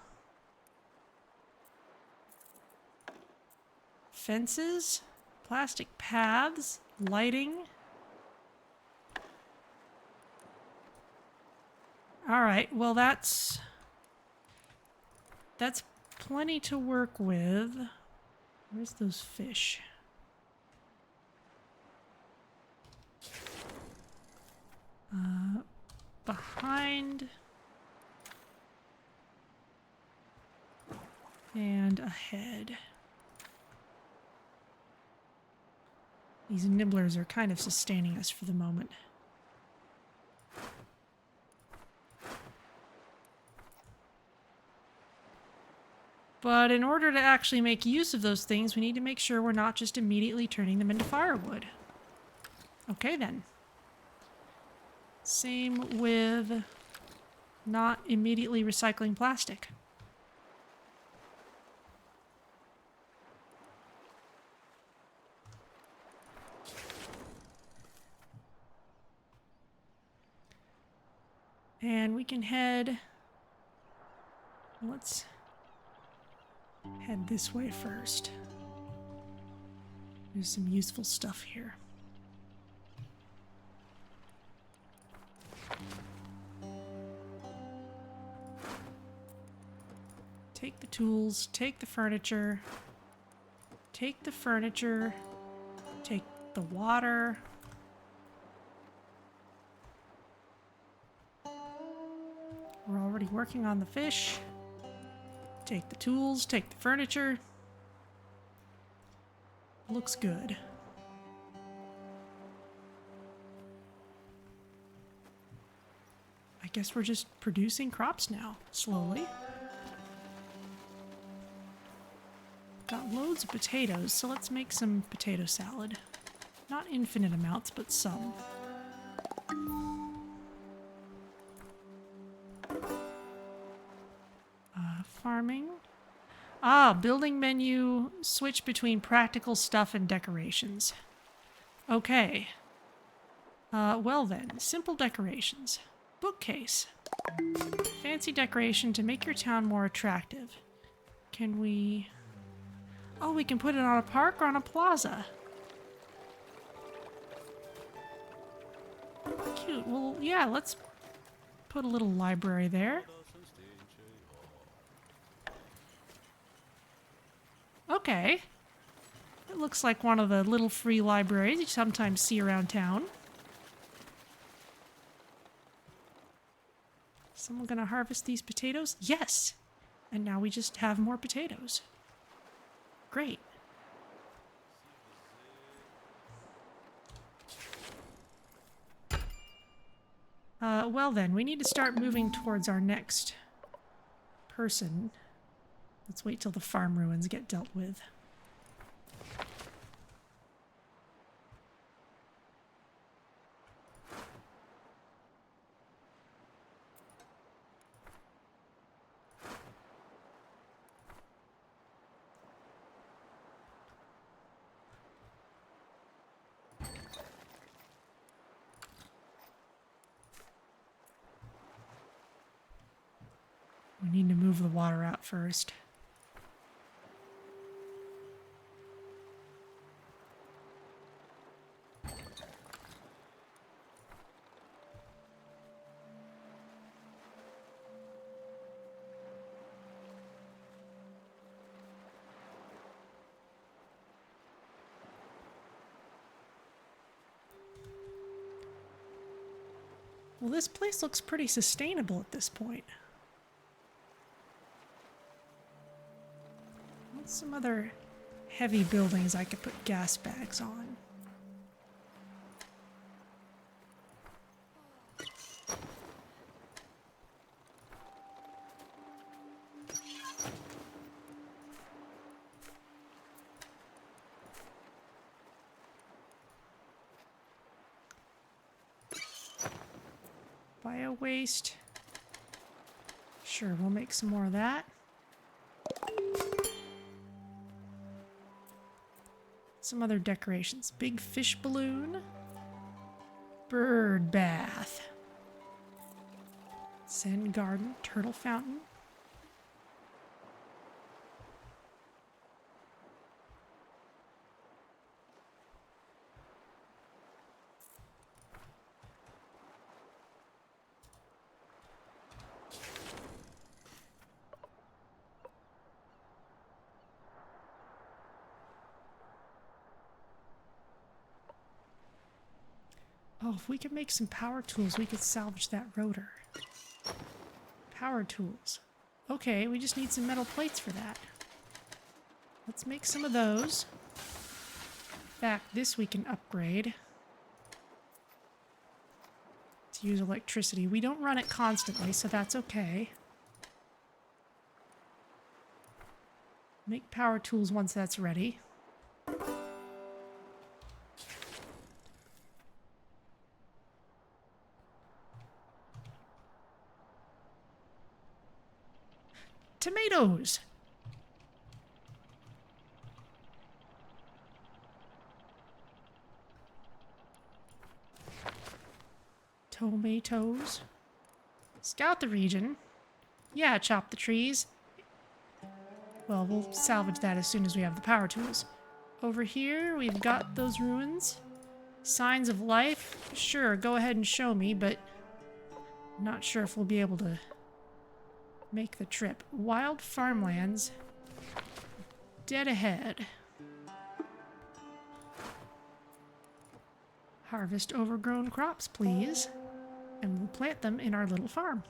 Fences, plastic paths, lighting. All right, well that's plenty to work with. Where's those fish? Behind and ahead. These nibblers are kind of sustaining us for the moment. But in order to actually make use of those things, we need to make sure we're not just immediately turning them into firewood. Okay then. Same with not immediately recycling plastic. And we can head... Let's head this way first. There's some useful stuff here. Take the tools, take the furniture, take the furniture, take the water. We're already working on the fish. Take the tools, take the furniture. Looks good. I guess we're just producing crops now, slowly. Got loads of potatoes, so let's make some potato salad. Not infinite amounts, but some. Farming. Ah, building menu. Switch between practical stuff and decorations. Okay. Well then, simple decorations. Bookcase. Fancy decoration to make your town more attractive. Can we... Oh, we can put it on a park or on a plaza. Cute. Well, yeah, let's put a little library there. Okay. It looks like one of the little free libraries you sometimes see around town. Someone gonna harvest these potatoes? Yes! And now we just have more potatoes. Great. Well then, we need to start moving towards our next person. Let's wait till the farm ruins get dealt with. We need to move the water out first. Well, this place looks pretty sustainable at this point. What's some other heavy buildings I could put gas bags on? Bio waste. Sure, we'll make some more of that. Some other decorations. Big fish balloon. Bird bath. Zen garden. Turtle fountain. Oh, if we could make some power tools, we could salvage that rotor. Power tools. Okay, we just need some metal plates for that. Let's make some of those. In fact, this we can upgrade. To use electricity. We don't run it constantly, so that's okay. Make power tools once that's ready. Tomatoes! Tomatoes. Scout the region. Yeah, chop the trees. Well, we'll salvage that as soon as we have the power tools. Over here, we've got those ruins. Signs of life? Sure, go ahead and show me, but I'm not sure if we'll be able to make the trip. Wild farmlands. Dead ahead. Harvest overgrown crops, please. And we'll plant them in our little farm.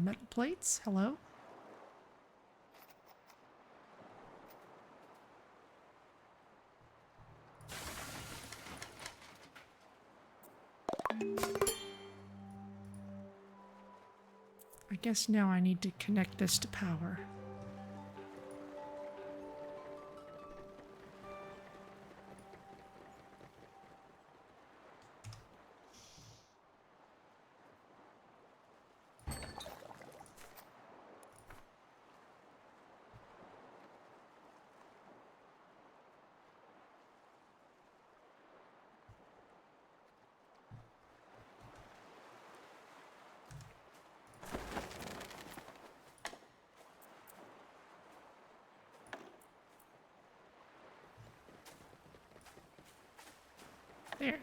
Metal plates, hello? I guess now I need to connect this to power.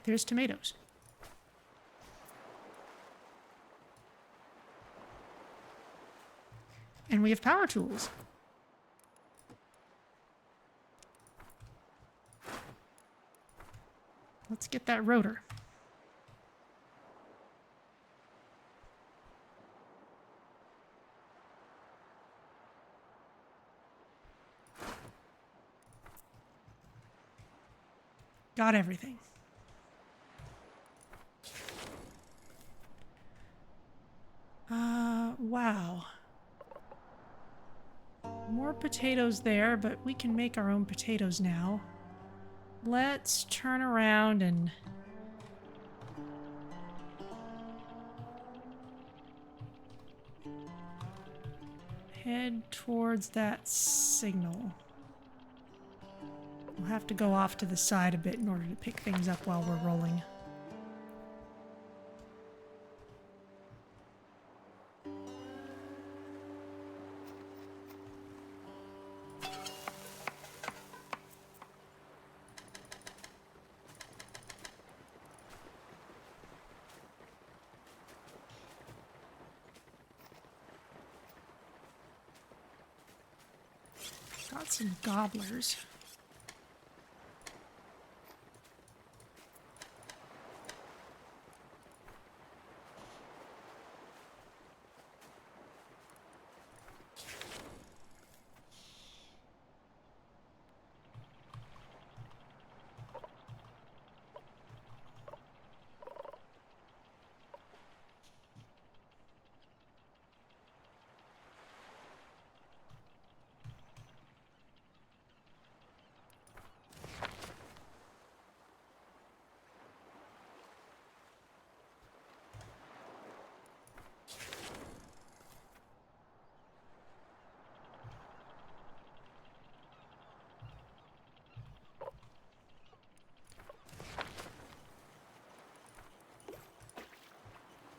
There's tomatoes. And we have power tools. Let's get that rotor. Got everything. Wow. More potatoes there, but we can make our own potatoes now. Let's turn around and head towards that signal. We'll have to go off to the side a bit in order to pick things up while we're rolling. Got some gobblers.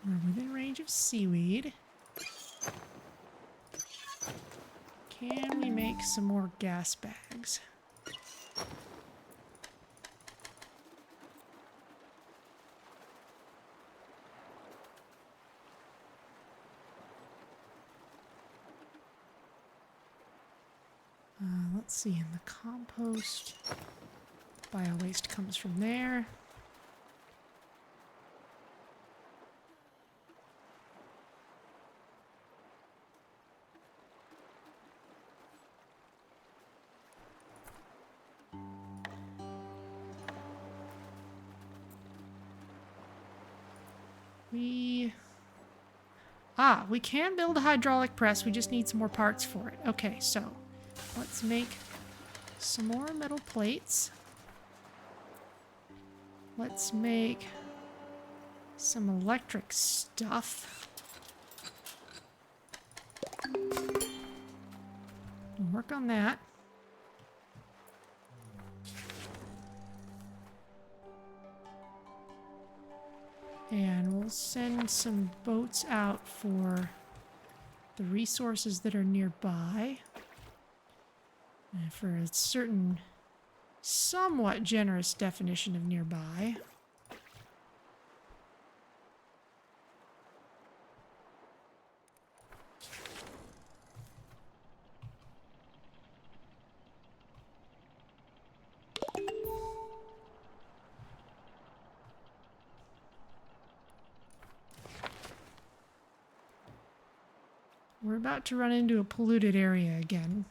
We're within range of seaweed. Can we make some more gas bags? Let's see, in the compost, bio-waste comes from there. We can build a hydraulic press. We just need some more parts for it. Okay, so let's make some more metal plates. Let's make some electric stuff. Work on that. And we'll send some boats out for the resources that are nearby. And for a certain, somewhat generous definition of nearby. We're about to run into a polluted area again.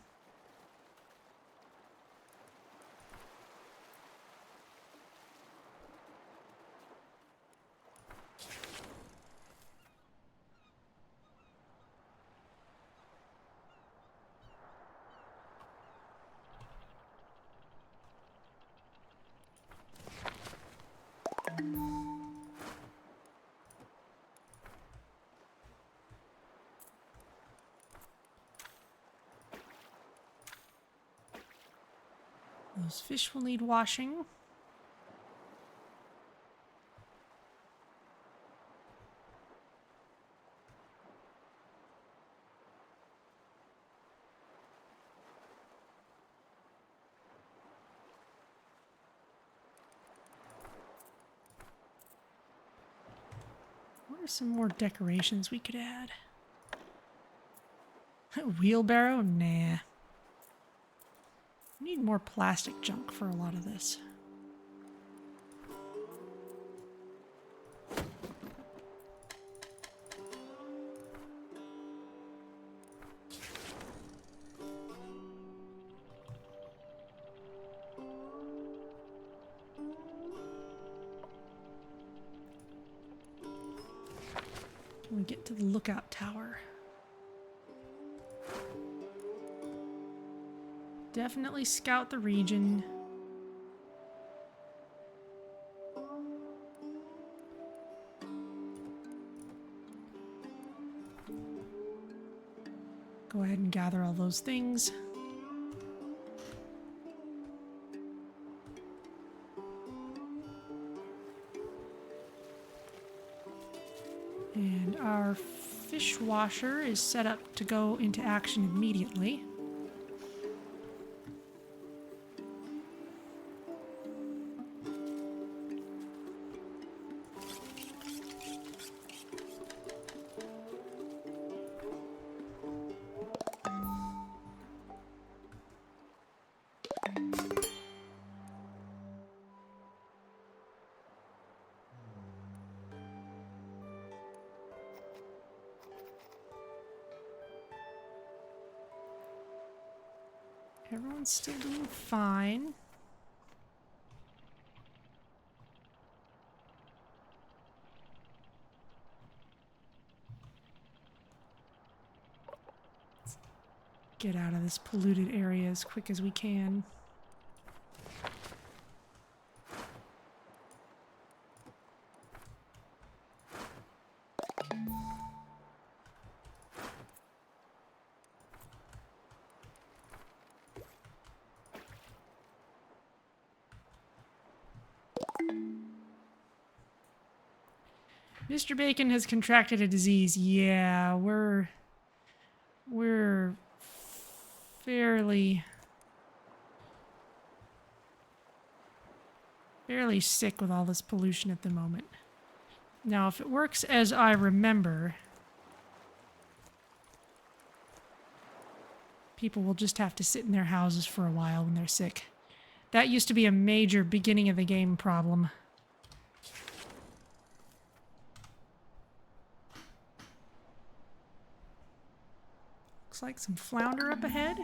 Those fish will need washing. What are some more decorations we could add? A wheelbarrow? Nah. We need more plastic junk for a lot of this. Can we get to the lookout tower? Definitely scout the region. Go ahead and gather all those things. And our fish washer is set up to go into action immediately. Everyone's still doing fine. Let's get out of this polluted area as quick as we can. Mr. Bacon has contracted a disease. Yeah, we're fairly sick with all this pollution at the moment. Now, if it works as I remember, People will just have to sit in their houses for a while when they're sick. That used to be a major beginning of the game problem. Looks like some flounder up ahead.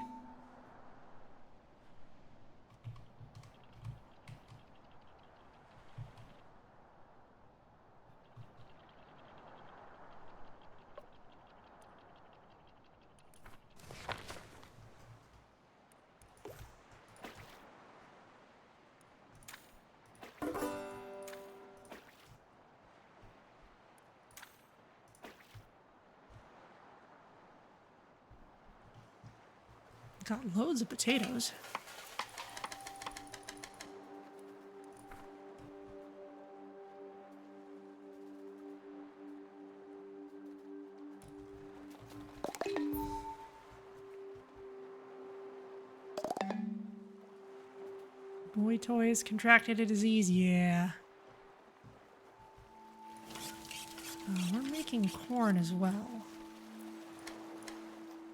Got loads of potatoes. Boy toys, contracted a disease, yeah. We're making corn as well.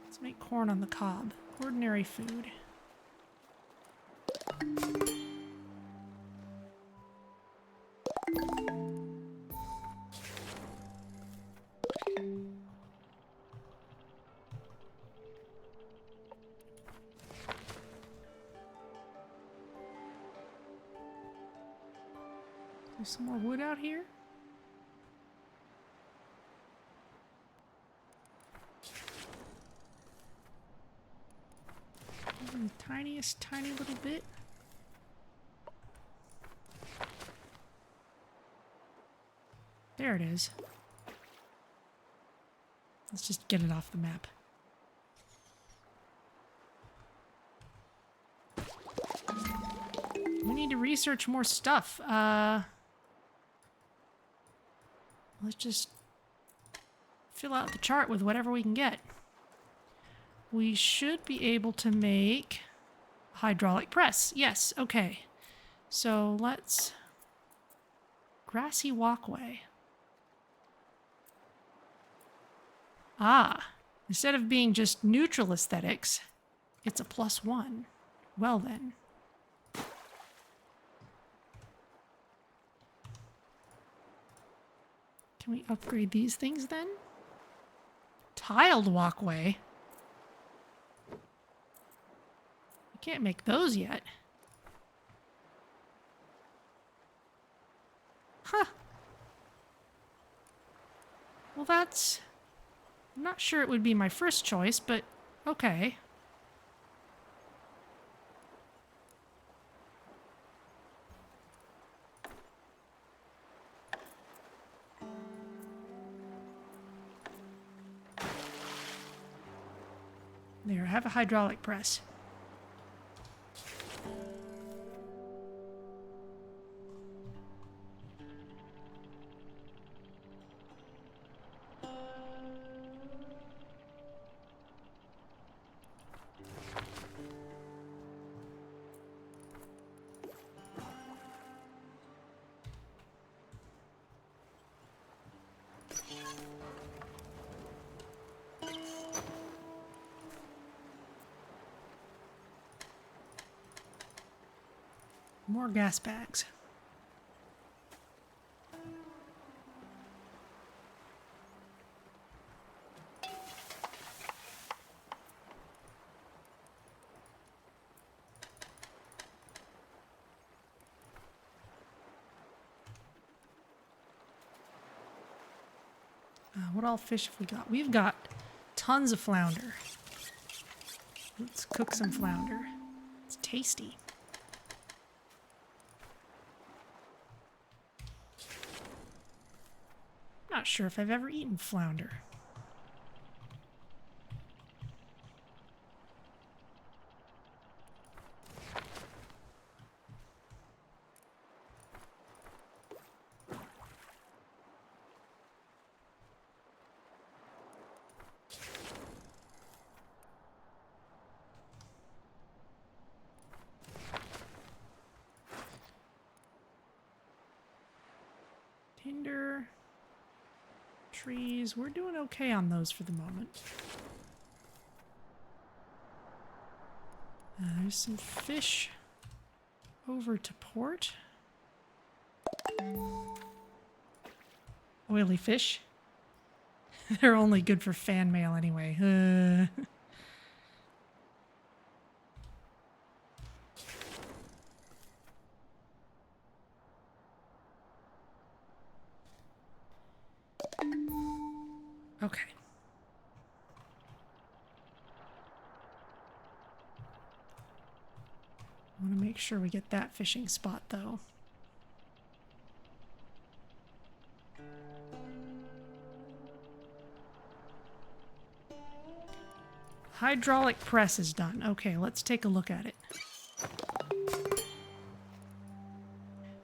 Let's make corn on the cob. Ordinary food. There's some more wood out here. The tiniest, tiny little bit. There it is. Let's just get it off the map. We need to research more stuff. Let's just fill out the chart with whatever we can get. We should be able to make a hydraulic press. Yes, okay. So let's... Grassy walkway. Ah, instead of being just neutral aesthetics, it's a +1. Well then. Can we upgrade these things then? Tiled walkway? We can't make those yet. Huh. Well, that's... I'm not sure it would be my first choice, but okay. There, I have a hydraulic press. More gas bags. What all fish have we got? We've got tons of flounder. Let's cook some flounder. It's tasty. Not sure if I've ever eaten flounder. Tinder. Trees, we're doing okay on those for the moment. There's some fish over to port. Oily fish. They're only good for fan mail anyway. Okay. I want to make sure we get that fishing spot, though. Hydraulic press is done. Okay, let's take a look at it.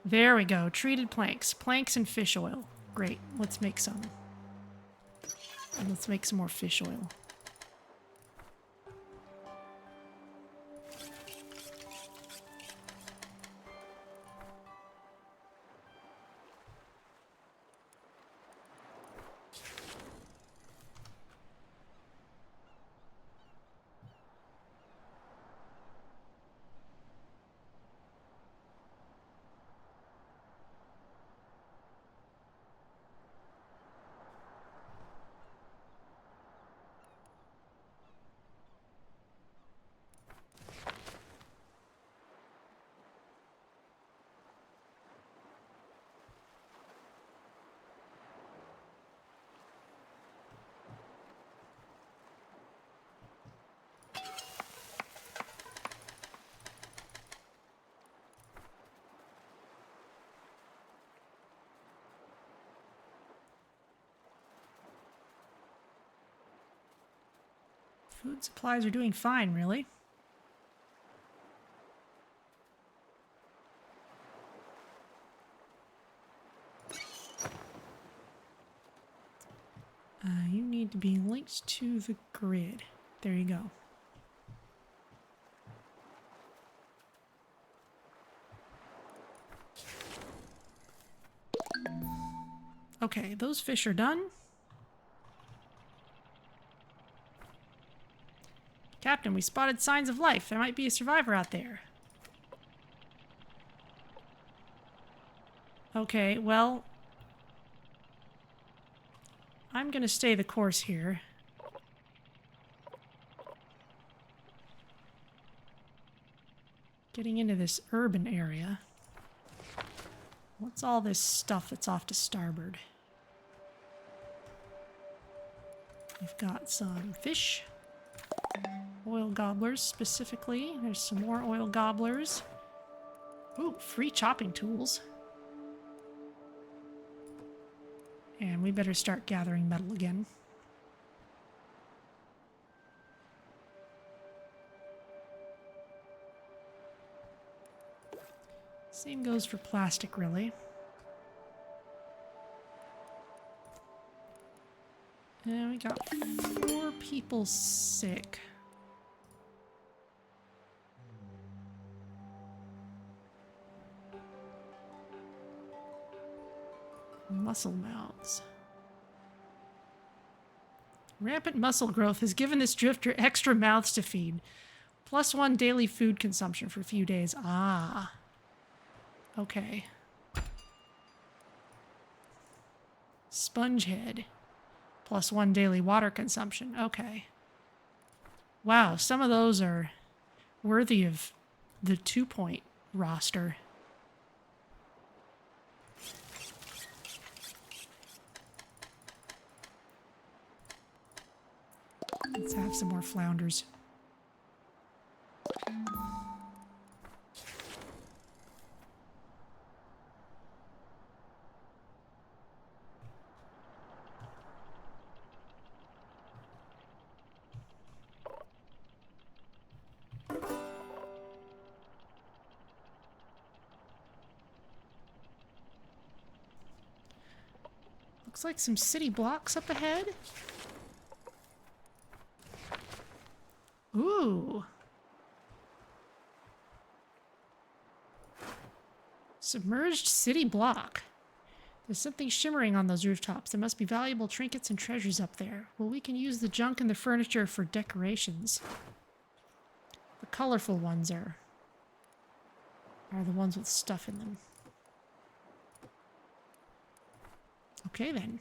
There we go. Treated planks. Planks and fish oil. Great. Let's make some. And let's make some more fish oil. Food supplies are doing fine, really. You need to be linked to the grid. There you go. Okay, those fish are done. Captain, we spotted signs of life. There might be a survivor out there. Okay, well, I'm gonna stay the course here. Getting into this urban area. What's all this stuff that's off to starboard? We've got some fish. Oil gobblers specifically. There's some more oil gobblers. Ooh, free chopping tools. And we better start gathering metal again. Same goes for plastic, really. And we got 4 people sick. Muscle mouths. Rampant muscle growth has given this drifter extra mouths to feed. +1 daily food consumption for a few days. Ah. Okay. Spongehead. +1 daily water consumption. Okay. Wow, some of those are worthy of the 2-point roster. Let's have some more flounders. Looks like some city blocks up ahead. Ooh. Submerged city block. There's something shimmering on those rooftops. There must be valuable trinkets and treasures up there. Well, we can use the junk and the furniture for decorations. The colorful ones are the ones with stuff in them. Okay, then.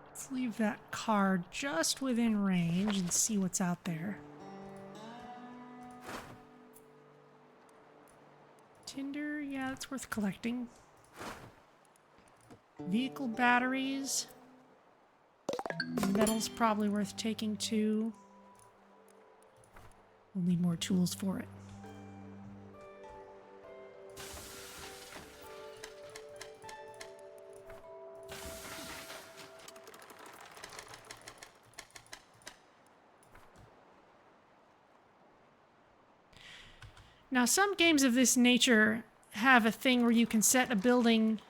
Let's leave that car just within range and see what's out there. Tinder, yeah, that's worth collecting. Vehicle batteries. Metal's probably worth taking too. We'll need more tools for it. Now, some games of this nature have a thing where you can set a building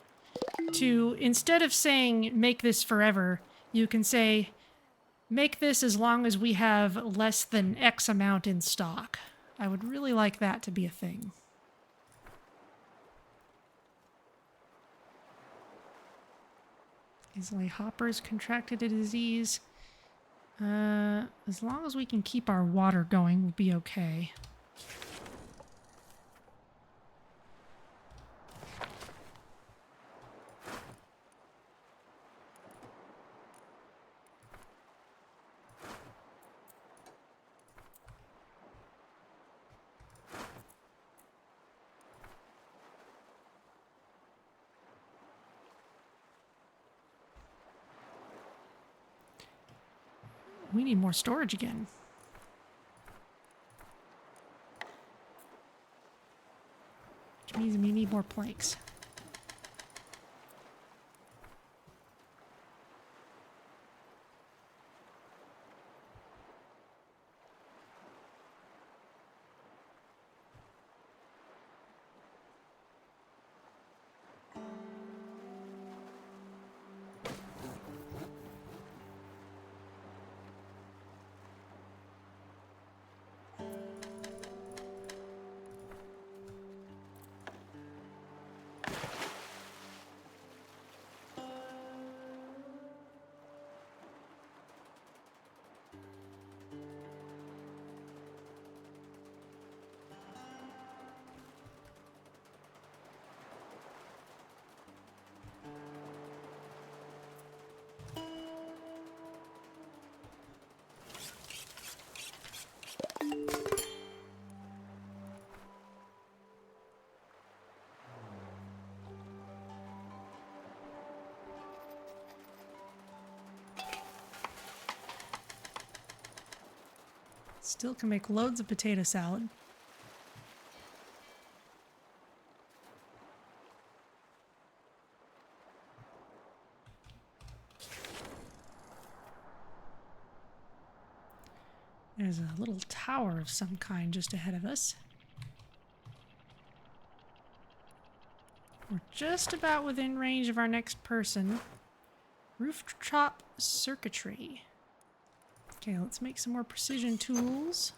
to, instead of saying, make this forever, you can say, make this as long as we have less than X amount in stock. I would really like that to be a thing. Easily hoppers contracted a disease. As long as we can keep our water going, we'll be okay. We need more storage again. Which means we need more planks. Still can make loads of potato salad. There's a little tower of some kind just ahead of us. We're just about within range of our next person. Rooftop circuitry. Okay, let's make some more precision tools.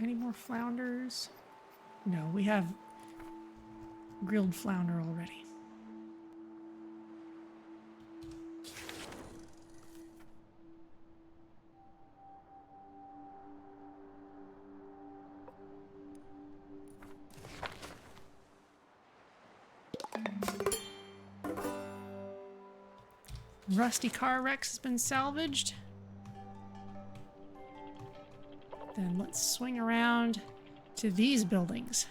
Any more flounders? No, we have grilled flounder already. Rusty car Rex has been salvaged. Then let's swing around to these buildings.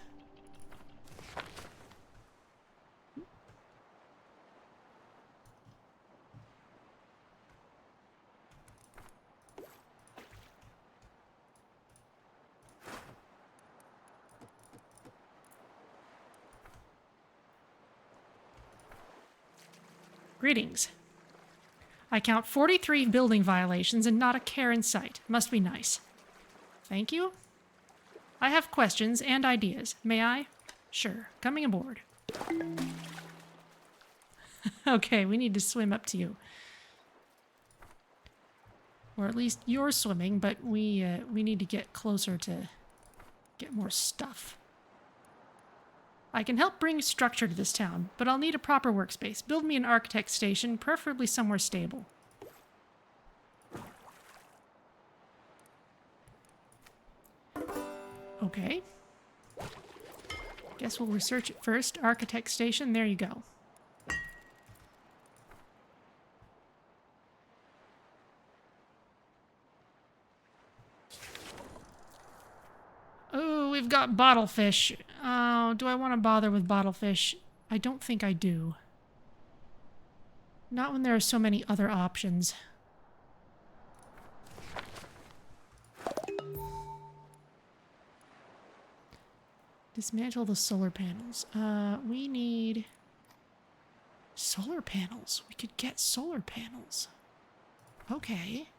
Greetings. I count 43 building violations and not a care in sight. Must be nice. Thank you. I have questions and ideas. May I? Sure. Coming aboard. Okay, we need to swim up to you. Or at least you're swimming, but we need to get closer to get more stuff. I can help bring structure to this town, but I'll need a proper workspace. Build me an architect station, preferably somewhere stable. Okay. Guess we'll research it first. Architect station, there you go. Oh, we've got bottlefish. Oh, do I want to bother with bottlefish? I don't think I do. Not when there are so many other options. Dismantle the solar panels. We need solar panels. We could get solar panels. Okay.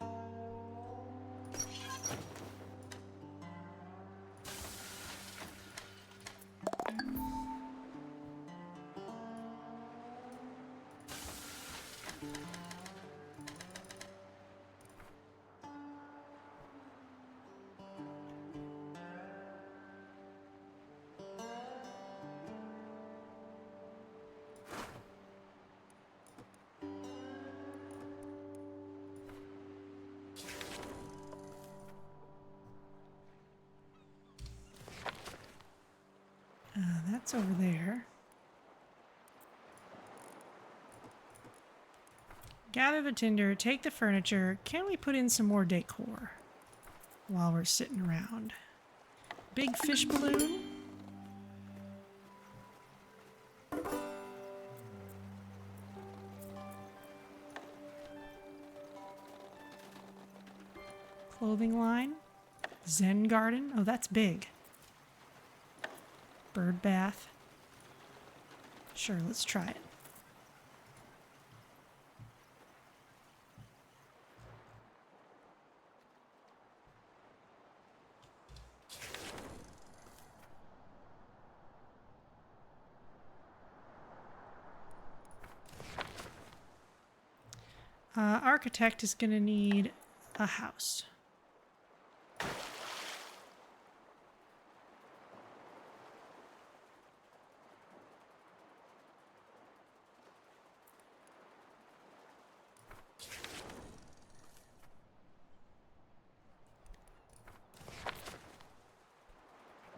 That's over there. Gather the tinder, take the furniture. Can we put in some more decor while we're sitting around? Big fish balloon. Clothing line. Zen garden. Oh, that's big. Bird bath. Sure, let's try it. Architect is going to need a house.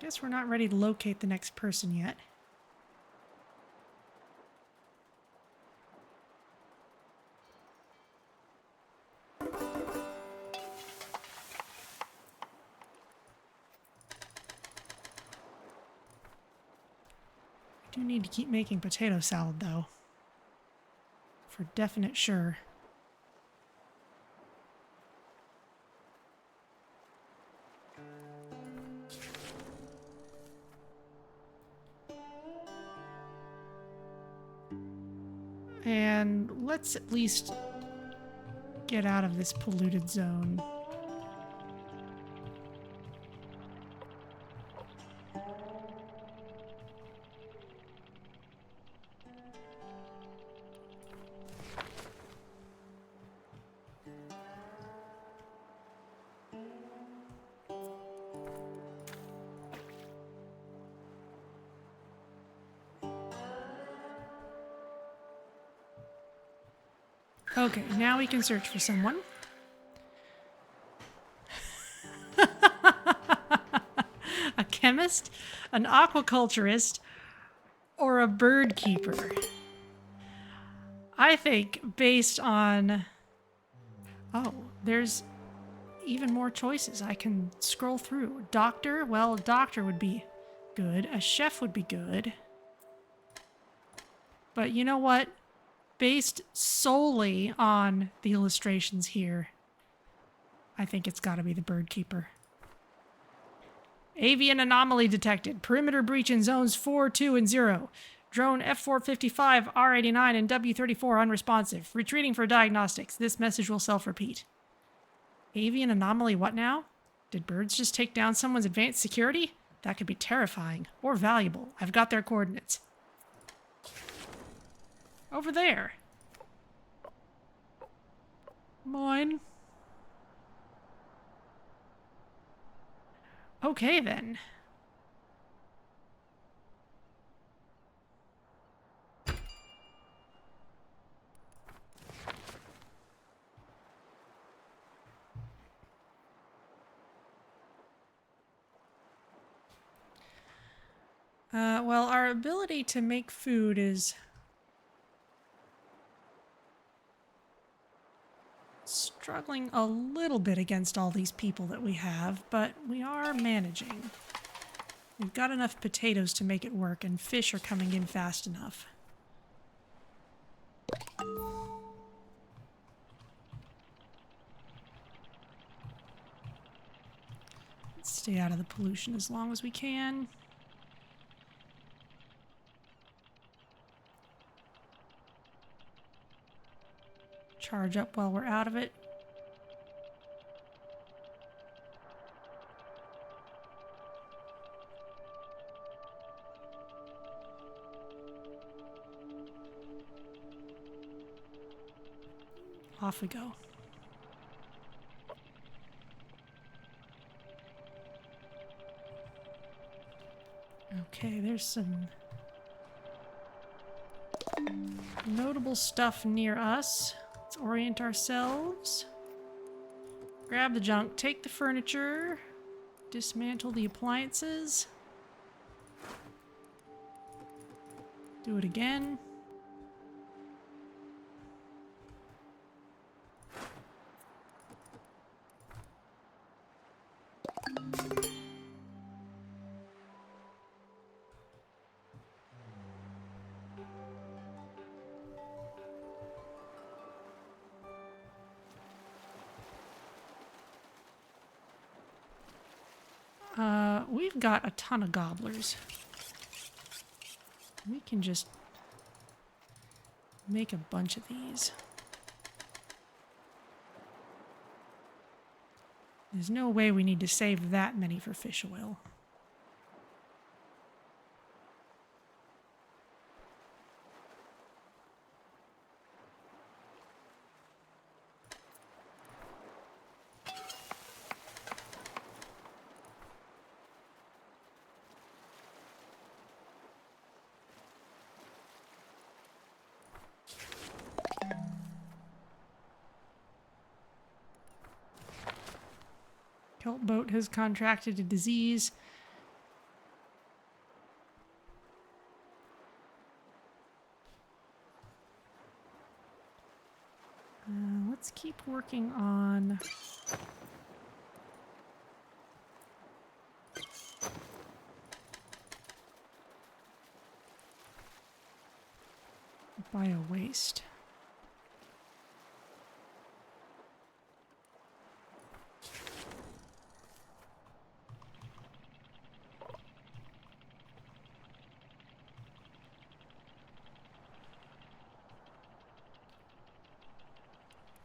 Guess we're not ready to locate the next person yet. I do need to keep making potato salad, though. For definite sure. And let's at least get out of this polluted zone. Okay, now we can search for someone. A chemist, an aquaculturist, or a bird keeper. I think based on... Oh, there's even more choices. I can scroll through. Doctor? Well, a doctor would be good. A chef would be good. But you know what? Based solely on the illustrations here, I think it's got to be the bird keeper. Avian anomaly detected. Perimeter breach in zones 4, 2, and 0. Drone F455, R89, and W34 unresponsive. Retreating for diagnostics. This message will self-repeat. Avian anomaly what now? Did birds just take down someone's advanced security? That could be terrifying. Or valuable. I've got their coordinates. Over there. Moin. Okay, then. Well, our ability to make food is struggling a little bit against all these people that we have, but we are managing. We've got enough potatoes to make it work, and fish are coming in fast enough. Let's stay out of the pollution as long as we can. Charge up while we're out of it. Off we go. Okay, there's some notable stuff near us. Let's orient ourselves. Grab the junk, take the furniture, dismantle the appliances. Do it again. We've got a ton of gobblers. We can just make a bunch of these. There's no way we need to save that many for fish oil. Kelp boat has contracted a disease. Let's keep working on bio waste.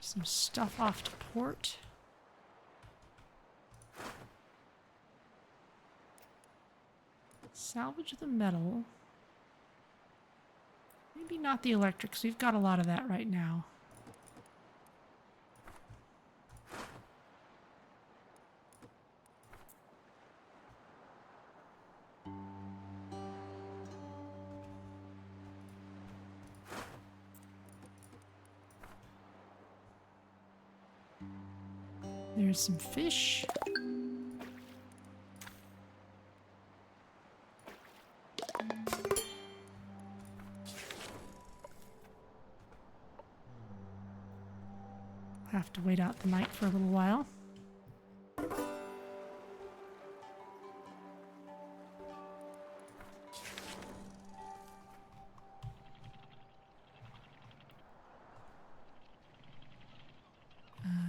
Some stuff off to port. Salvage the metal. Maybe not the electrics. We've got a lot of that right now. There's some fish. Have to wait out the night for a little while.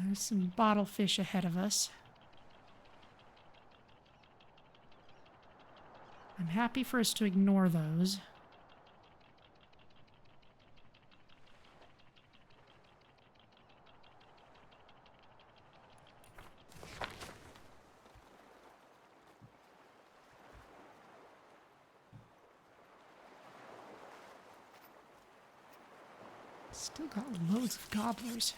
There's some bottle fish ahead of us. I'm happy for us to ignore those. Still got loads of gobblers.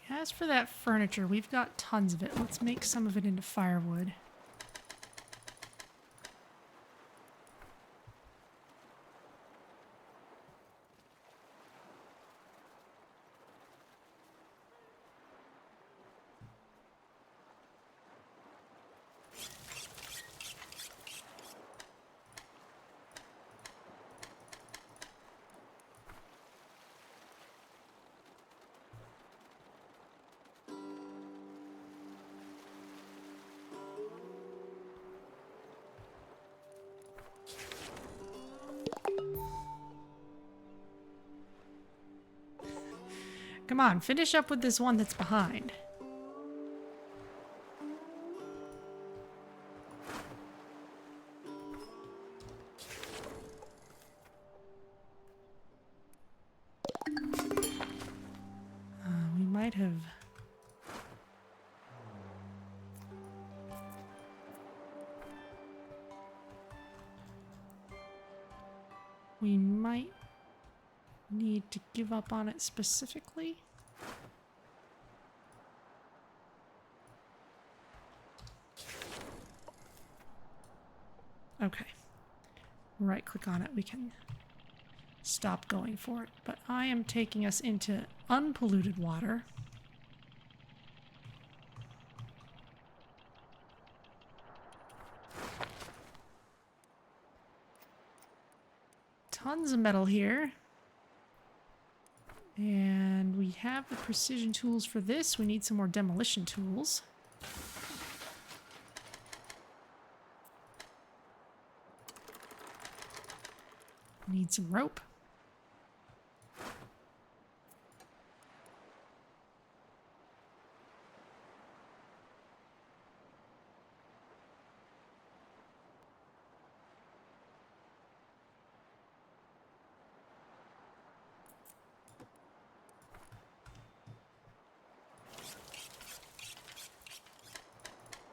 As for that furniture, we've got tons of it. Let's make some of it into firewood. Come on, finish up with this one that's behind. We might have... We might need to give up on it specifically. Okay. Right click on it, we can stop going for it. But I am taking us into unpolluted water. Tons of metal here. And we have the precision tools for this. We need some more demolition tools. Need some rope.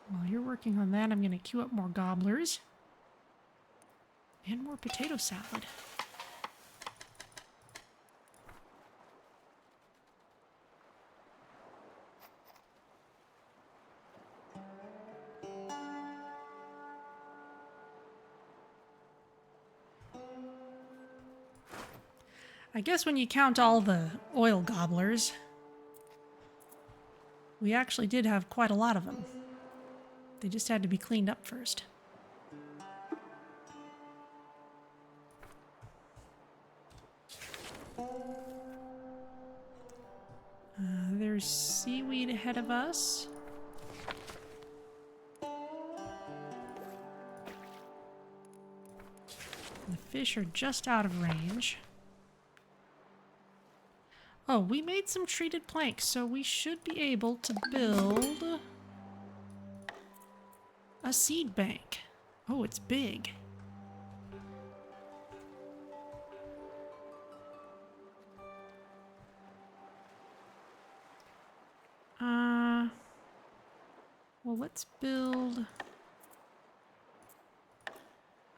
While you're working on that, I'm going to queue up more gobblers. And more potato salad. I guess when you count all the oil gobblers, we actually did have quite a lot of them. They just had to be cleaned up first. There's seaweed ahead of us. The fish are just out of range. Oh, we made some treated planks, so we should be able to build a seed bank. Oh, it's big. Well, let's build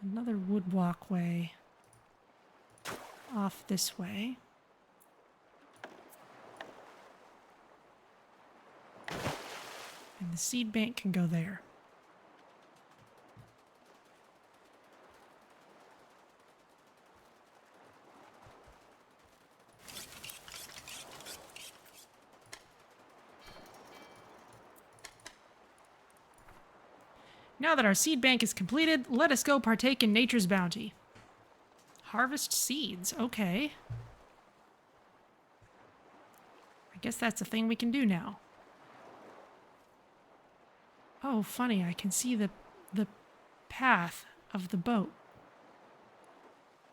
another wood walkway off this way. And the seed bank can go there. Now that our seed bank is completed, let us go partake in nature's bounty. Harvest seeds, okay. I guess that's a thing we can do now. Oh, funny, I can see the path of the boat.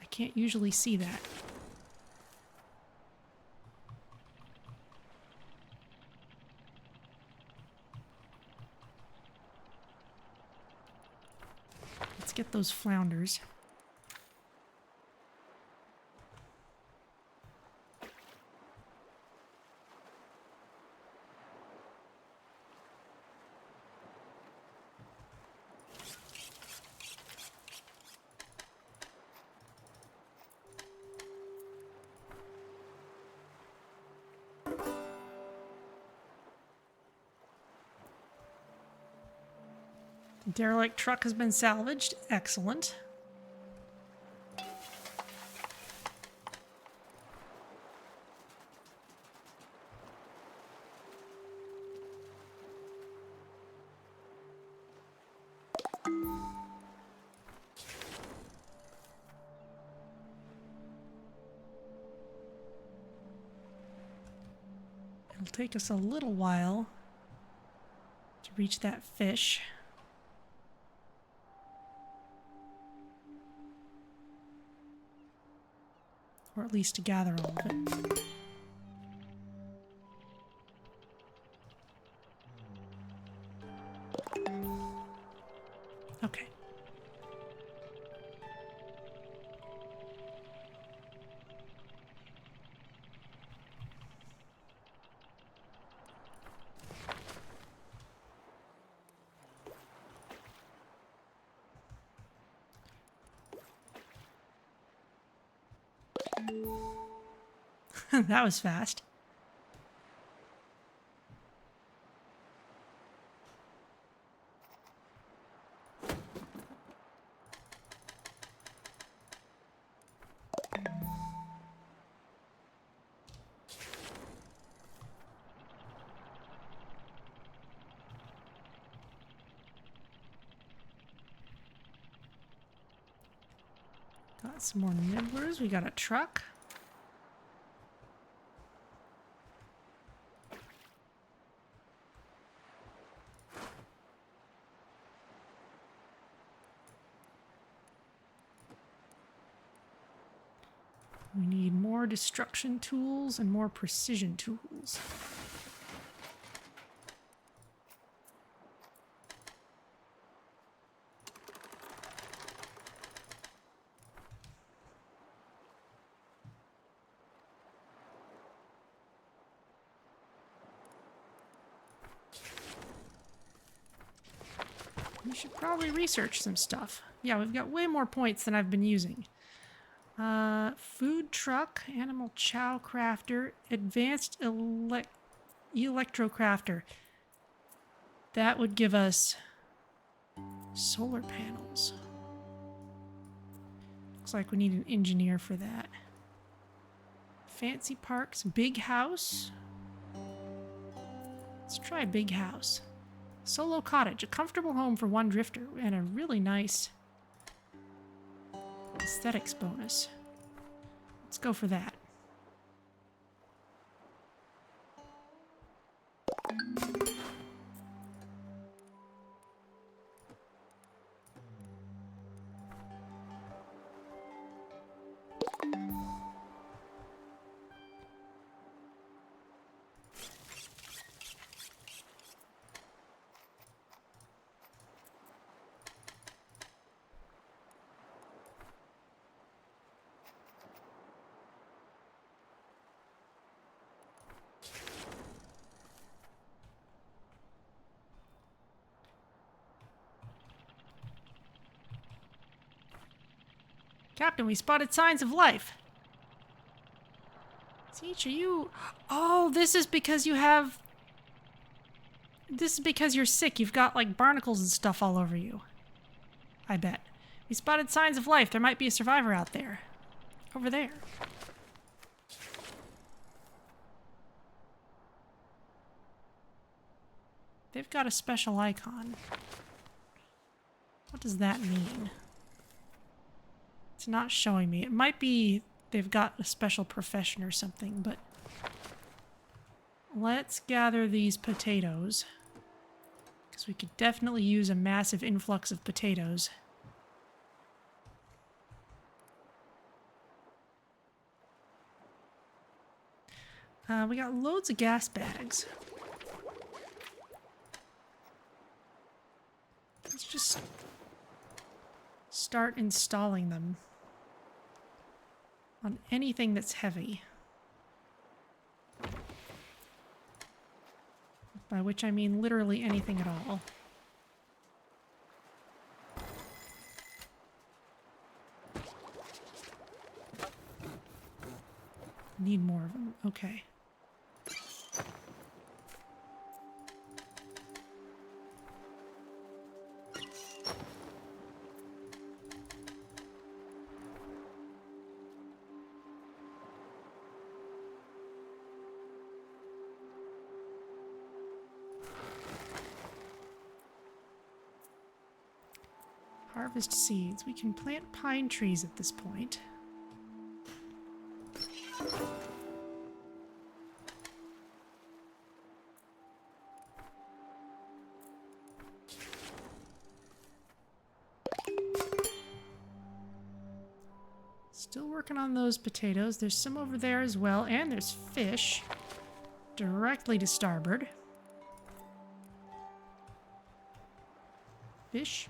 I can't usually see that. Let's get those flounders. The derelict truck has been salvaged. Excellent. It'll take us a little while to reach that fish. Or at least to gather all of it. Okay. That was fast. Got some more nibblers. We got a truck. We need more destruction tools and more precision tools. We should probably research some stuff. Yeah, we've got way more points than I've been using. Food truck, animal chow crafter, advanced electro crafter. That would give us solar panels. Looks like we need an engineer for that. Fancy parks, big house. Let's try big house. Solo cottage, a comfortable home for one drifter, and a really nice aesthetics bonus. Let's go for that. Captain, we spotted signs of life. Teach, are you... Oh, this is because you have... This is because you're sick. You've got, like, barnacles and stuff all over you. I bet. We spotted signs of life. There might be a survivor out there. Over there. They've got a special icon. What does that mean? It's not showing me. It might be they've got a special profession or something, but... Let's gather these potatoes. Because we could definitely use a massive influx of potatoes. We got loads of gas bags. Let's just start installing them on anything that's heavy. By which I mean literally anything at all. Need more of them. Okay. Harvest seeds. We can plant pine trees at this point. Still working on those potatoes. There's some over there as well, and there's fish directly to starboard. Fish.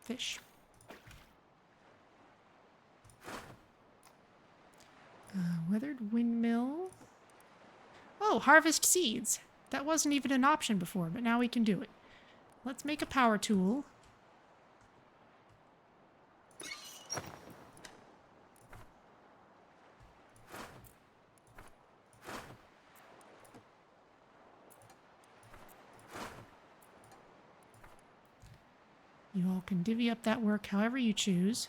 Fish. Weathered windmill. Oh, harvest seeds. That wasn't even an option before, but now we can do it. Let's make a power tool. You all can divvy up that work however you choose.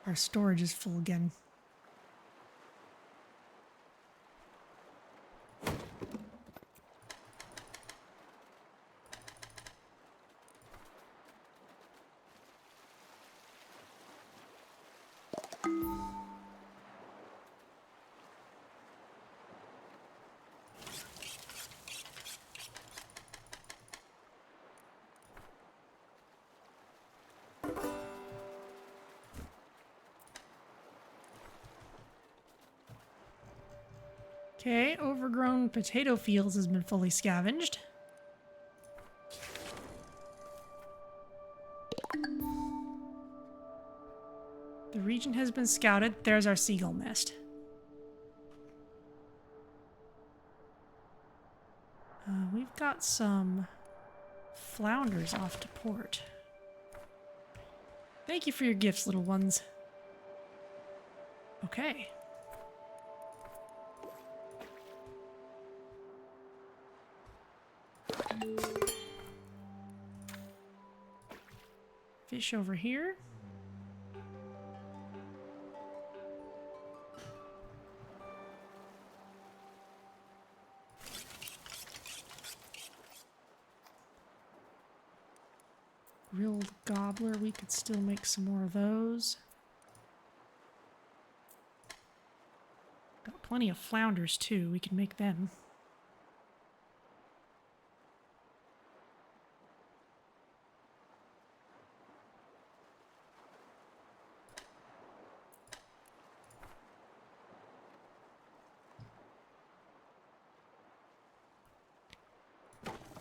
Our storage is full again. Okay, overgrown potato fields has been fully scavenged. The region has been scouted. There's our seagull nest. We've got some flounders off to port. Thank you for your gifts, little ones. Okay. Fish over here. Grilled gobbler, we could still make some more of those. Got plenty of flounders too, we can make them.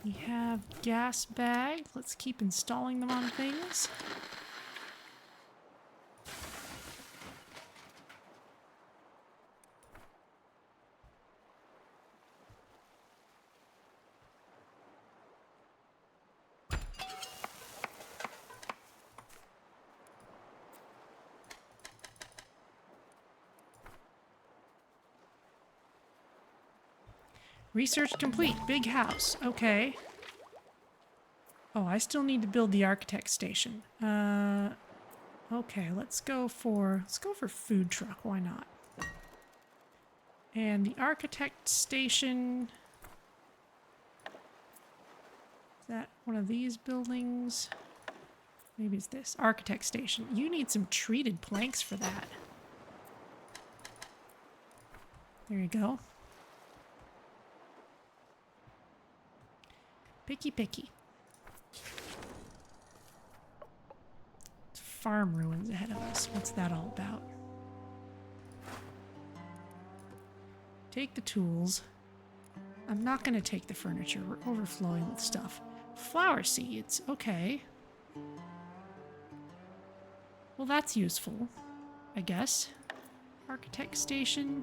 We have gas bags. Let's keep installing them on things. Research complete. Big house. Okay. Oh, I still need to build the architect station. Okay, let's go for food truck. Why not? And the architect station. Is that one of these buildings? Maybe it's this. Architect station. You need some treated planks for that. There you go. Picky, picky. Farm ruins ahead of us. What's that all about? Take the tools. I'm not going to take the furniture. We're overflowing with stuff. Flower seeds. Okay. Well, that's useful, I guess. Architect station.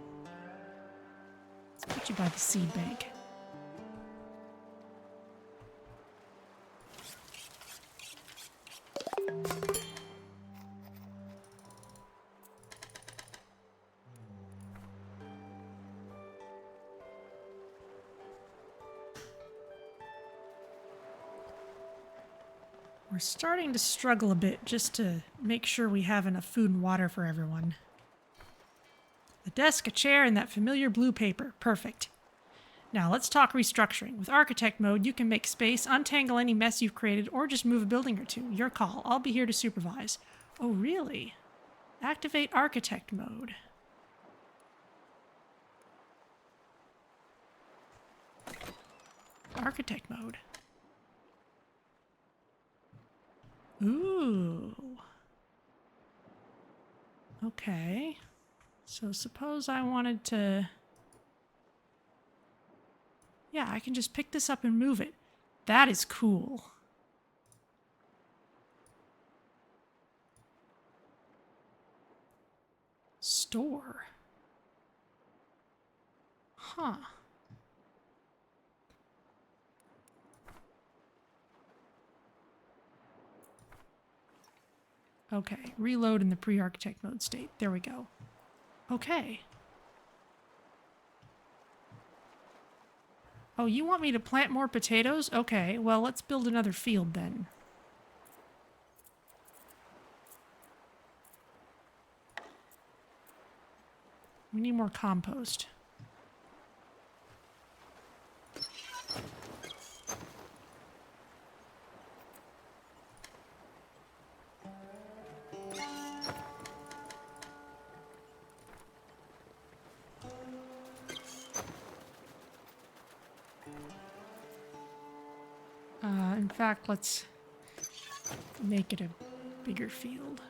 Let's put you by the seed bank. We're starting to struggle a bit just to make sure we have enough food and water for everyone. A desk, a chair, and that familiar blue paper. Perfect. Now let's talk restructuring. With architect mode, you can make space, untangle any mess you've created, or just move a building or two. Your call. I'll be here to supervise. Oh, really? Activate architect mode. Architect mode. Ooh. Okay. So suppose I wanted to... Yeah, I can just pick this up and move it. That is cool. Store. Huh. Okay, reload in the pre-architect mode state. There we go. Okay. Oh, you want me to plant more potatoes? Okay, well, let's build another field then. We need more compost. In fact, let's make it a bigger field.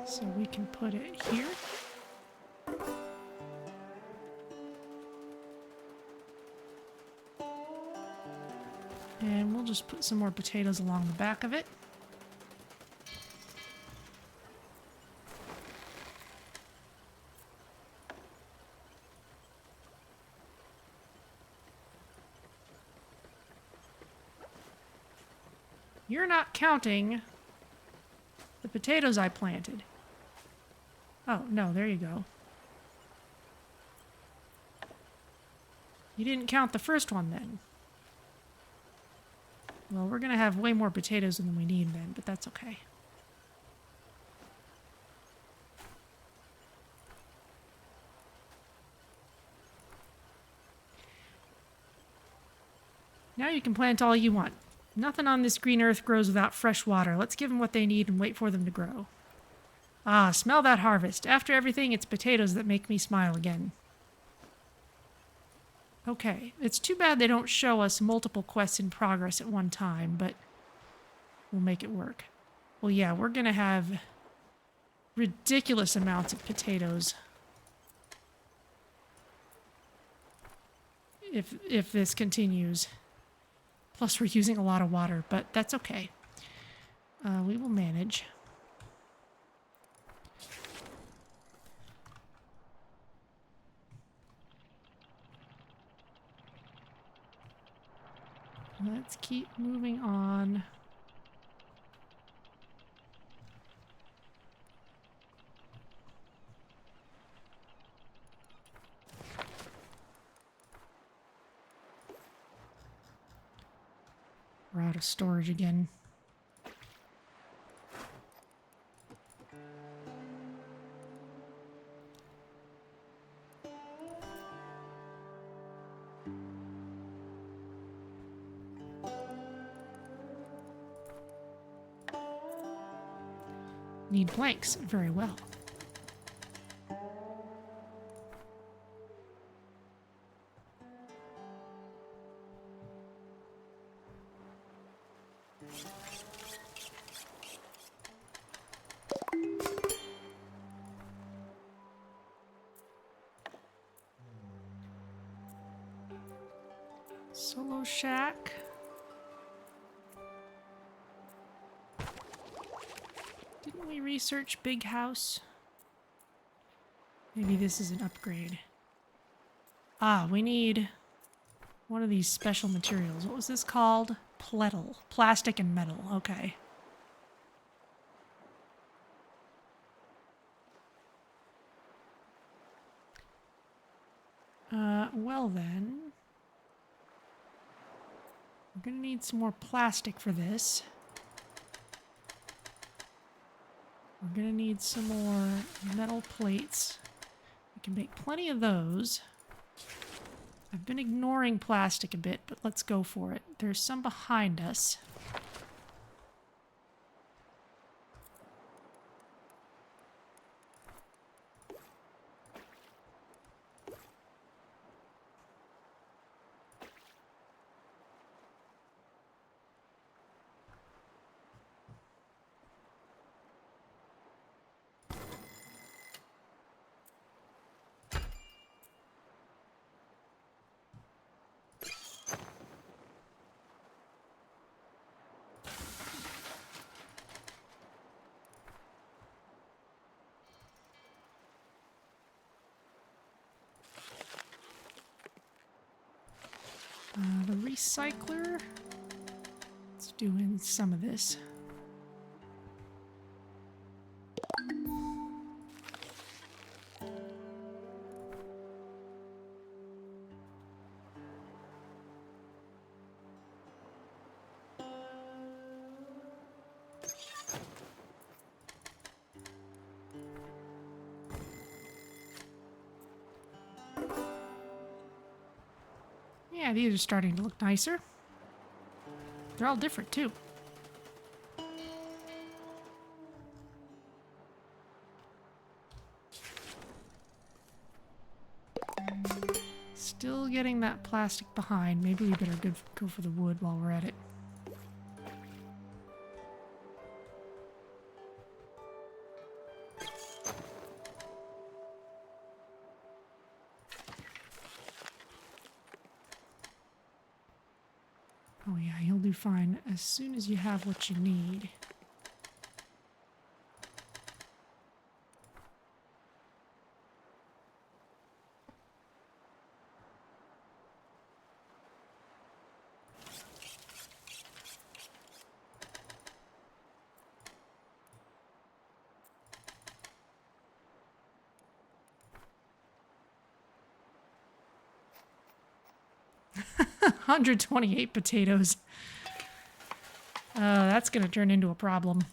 So we can put it here. And we'll just put some more potatoes along the back of it. You're not counting the potatoes I planted. Oh, no, there you go. You didn't count the first one then. Well, we're going to have way more potatoes than we need then, but that's okay. Now you can plant all you want. Nothing on this green earth grows without fresh water. Let's give them what they need and wait for them to grow. Ah, smell that harvest. After everything, it's potatoes that make me smile again. Okay, it's too bad they don't show us multiple quests in progress at one time, but we'll make it work. Well, yeah, we're going to have ridiculous amounts of potatoes. If this continues. Plus we're using a lot of water, but that's okay. We will manage. Let's keep moving on. We're out of storage again. Need planks. Very well. Solo shack. Didn't we research big house? Maybe this is an upgrade. Ah, we need one of these special materials. What was this called? Plettle. Plastic and metal. Okay. Well then. We're gonna need some more plastic for this. We're gonna need some more metal plates. We can make plenty of those. I've been ignoring plastic a bit, but let's go for it. There's some behind us. The recycler. Let's do in some of this. Yeah, these are starting to look nicer. They're all different, too. Still getting that plastic behind. Maybe we better go for the wood while we're at it. Oh yeah, you'll do fine as soon as you have what you need. $128 potatoes. That's gonna turn into a problem.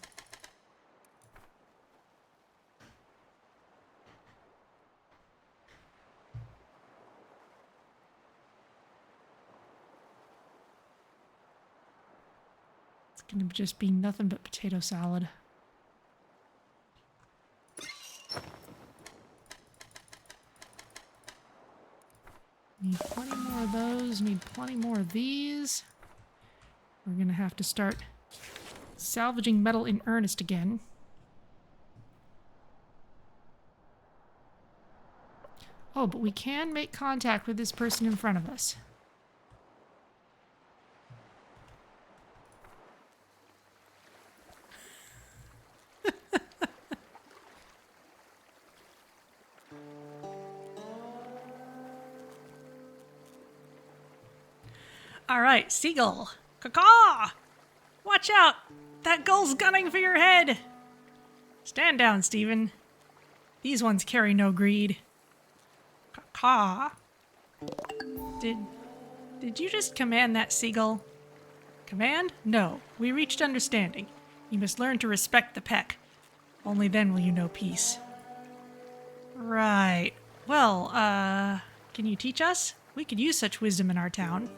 It's gonna just be nothing but potato salad. Need plenty more of those, need plenty more of these. We're gonna have to start salvaging metal in earnest again. Oh, but we can make contact with this person in front of us. All right, seagull. Caw-caw! Watch out! That gull's gunning for your head! Stand down, Stephen. These ones carry no greed. Caw-caw. Did you just command that seagull? Command? No. We reached understanding. You must learn to respect the peck. Only then will you know peace. Right. Well, can you teach us? We could use such wisdom in our town.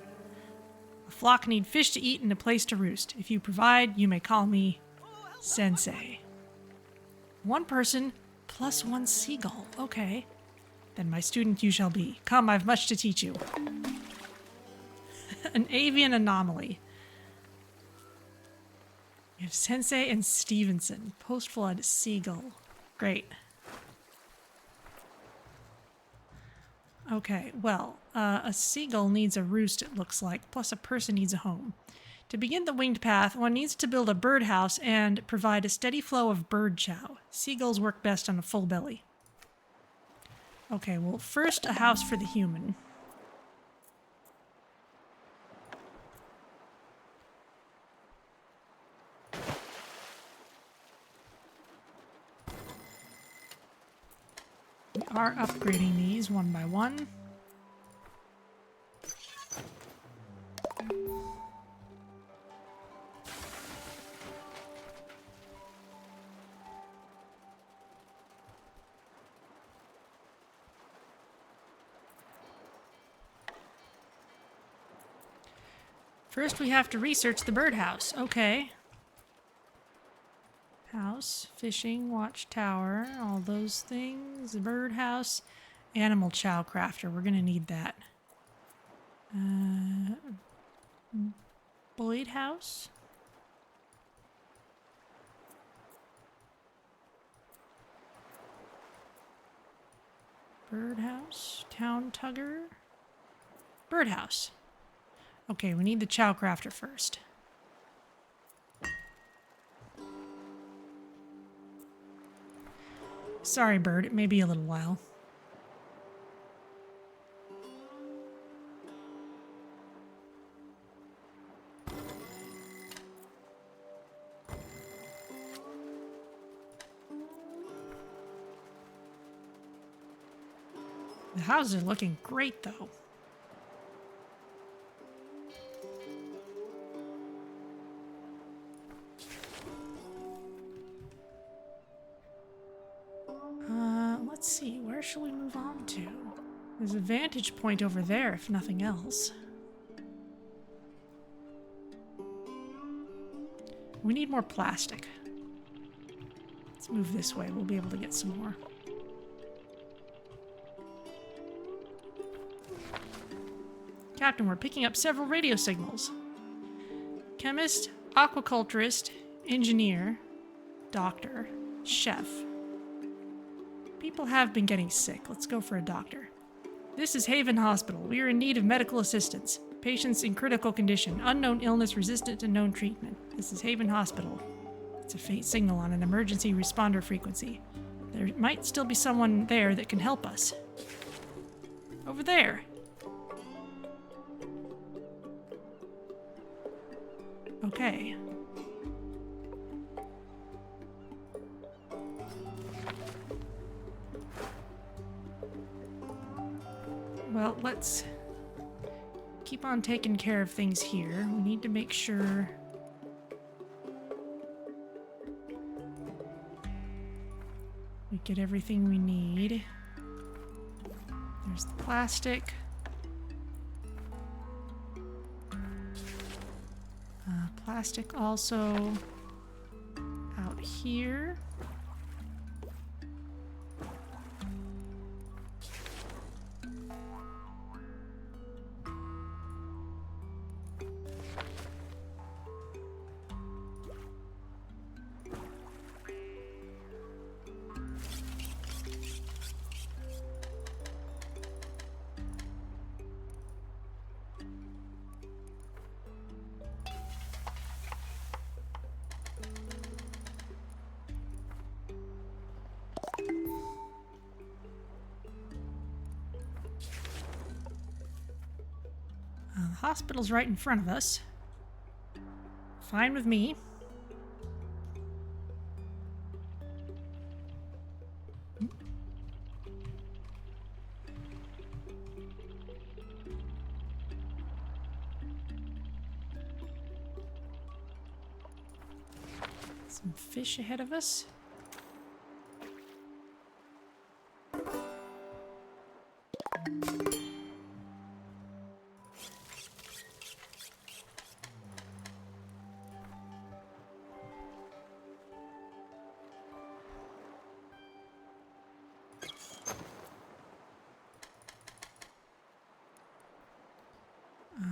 A flock need fish to eat and a place to roost. If you provide, you may call me Sensei. One person plus one seagull. Okay. Then my student you shall be. Come, I've much to teach you. An avian anomaly. We have Sensei and Stevenson. Post-flood seagull. Great. Okay, well, a seagull needs a roost, it looks like, plus a person needs a home. To begin the winged path, one needs to build a birdhouse and provide a steady flow of bird chow. Seagulls work best on a full belly. Okay, well, first a house for the human. We are upgrading these one by one. First, we have to research the birdhouse. Okay. House, fishing, watchtower, all those things. The birdhouse, animal chow crafter. We're gonna need that. Boyd house. Birdhouse, town tugger. Birdhouse. Okay, we need the chow crafter first. Sorry, bird. It may be a little while. The houses are looking great, though. Let's see, where shall we move on to? There's a vantage point over there, if nothing else. We need more plastic. Let's move this way, we'll be able to get some more. Captain, we're picking up several radio signals. Chemist, aquaculturist, engineer, doctor, chef. People have been getting sick. Let's go for a doctor. This is Haven Hospital. We are in need of medical assistance. Patients in critical condition. Unknown illness resistant to known treatment. This is Haven Hospital. It's a faint signal on an emergency responder frequency. There might still be someone there that can help us. Over there. Okay. Well, let's keep on taking care of things here. We need to make sure we get everything we need. There's the plastic. Plastic also out here. hospital's right in front of us. Fine with me. Some fish ahead of us.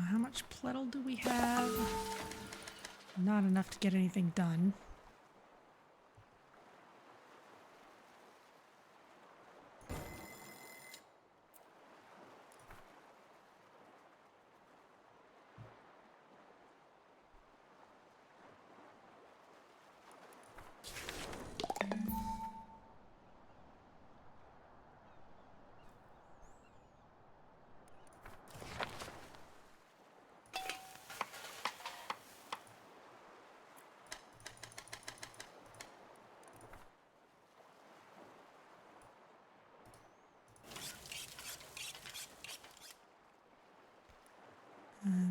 How much pletal do we have? Not enough to get anything done.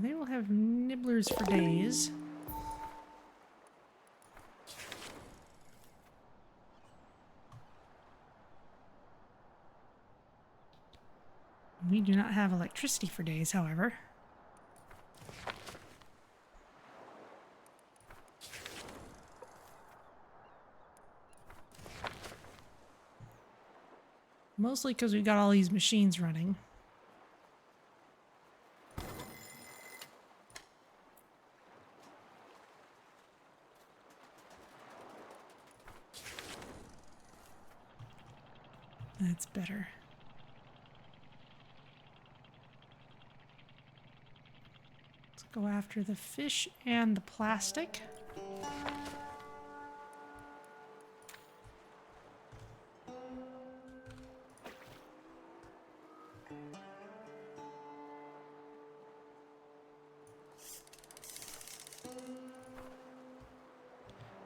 They will have nibblers for days. We do not have electricity for days, however. Mostly because we've got all these machines running. That's better. Let's go after the fish and the plastic.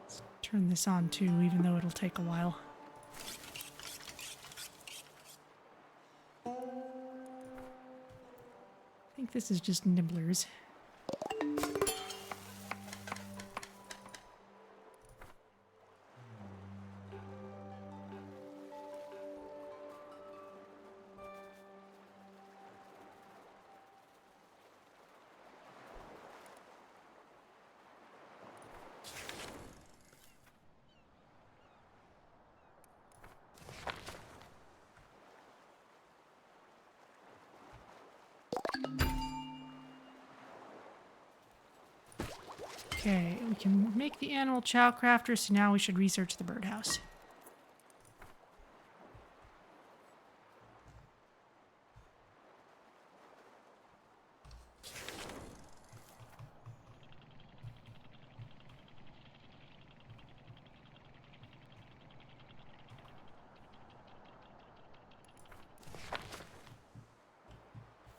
Let's turn this on too, even though it'll take a while. I think this is just nibblers. Okay, we can make the animal chow crafter, so now we should research the birdhouse.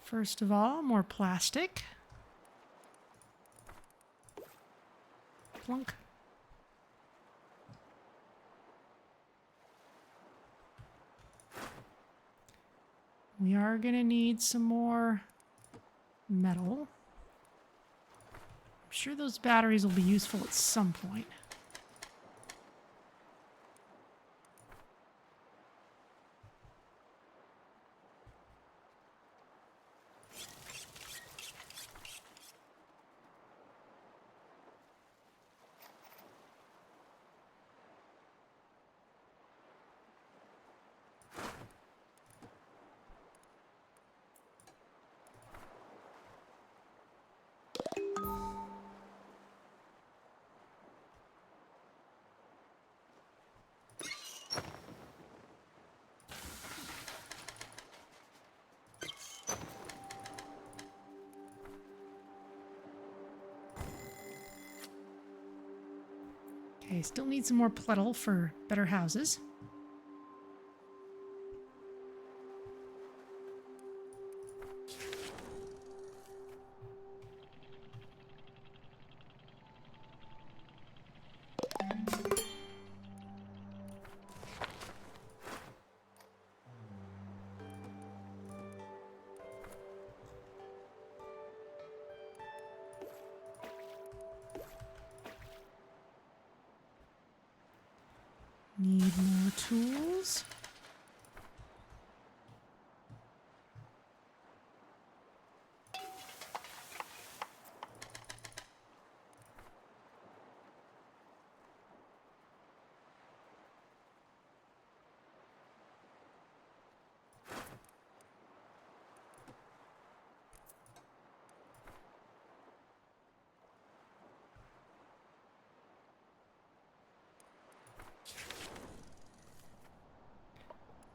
First of all, more plastic. Plunk. We are going to need some more metal. I'm sure those batteries will be useful at some point. Okay, still need some more pletal for better houses. Need more tools.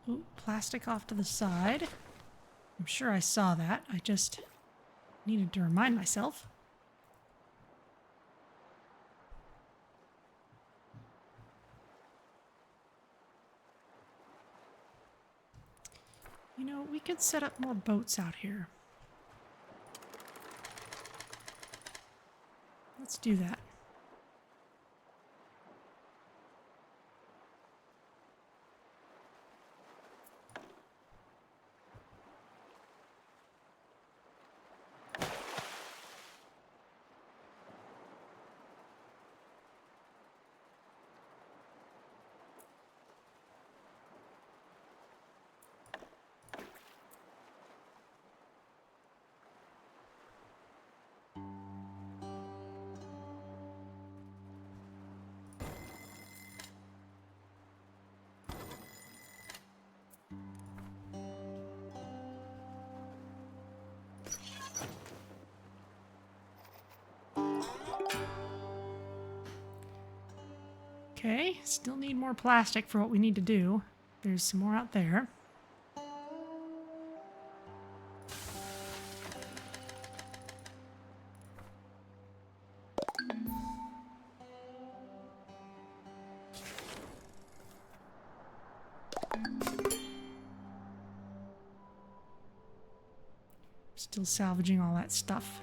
Ooh, plastic off to the side. I'm sure I saw that. I just needed to remind myself. You know, we could set up more boats out here. Let's do that. Okay, still need more plastic for what we need to do. There's some more out there. Still salvaging all that stuff.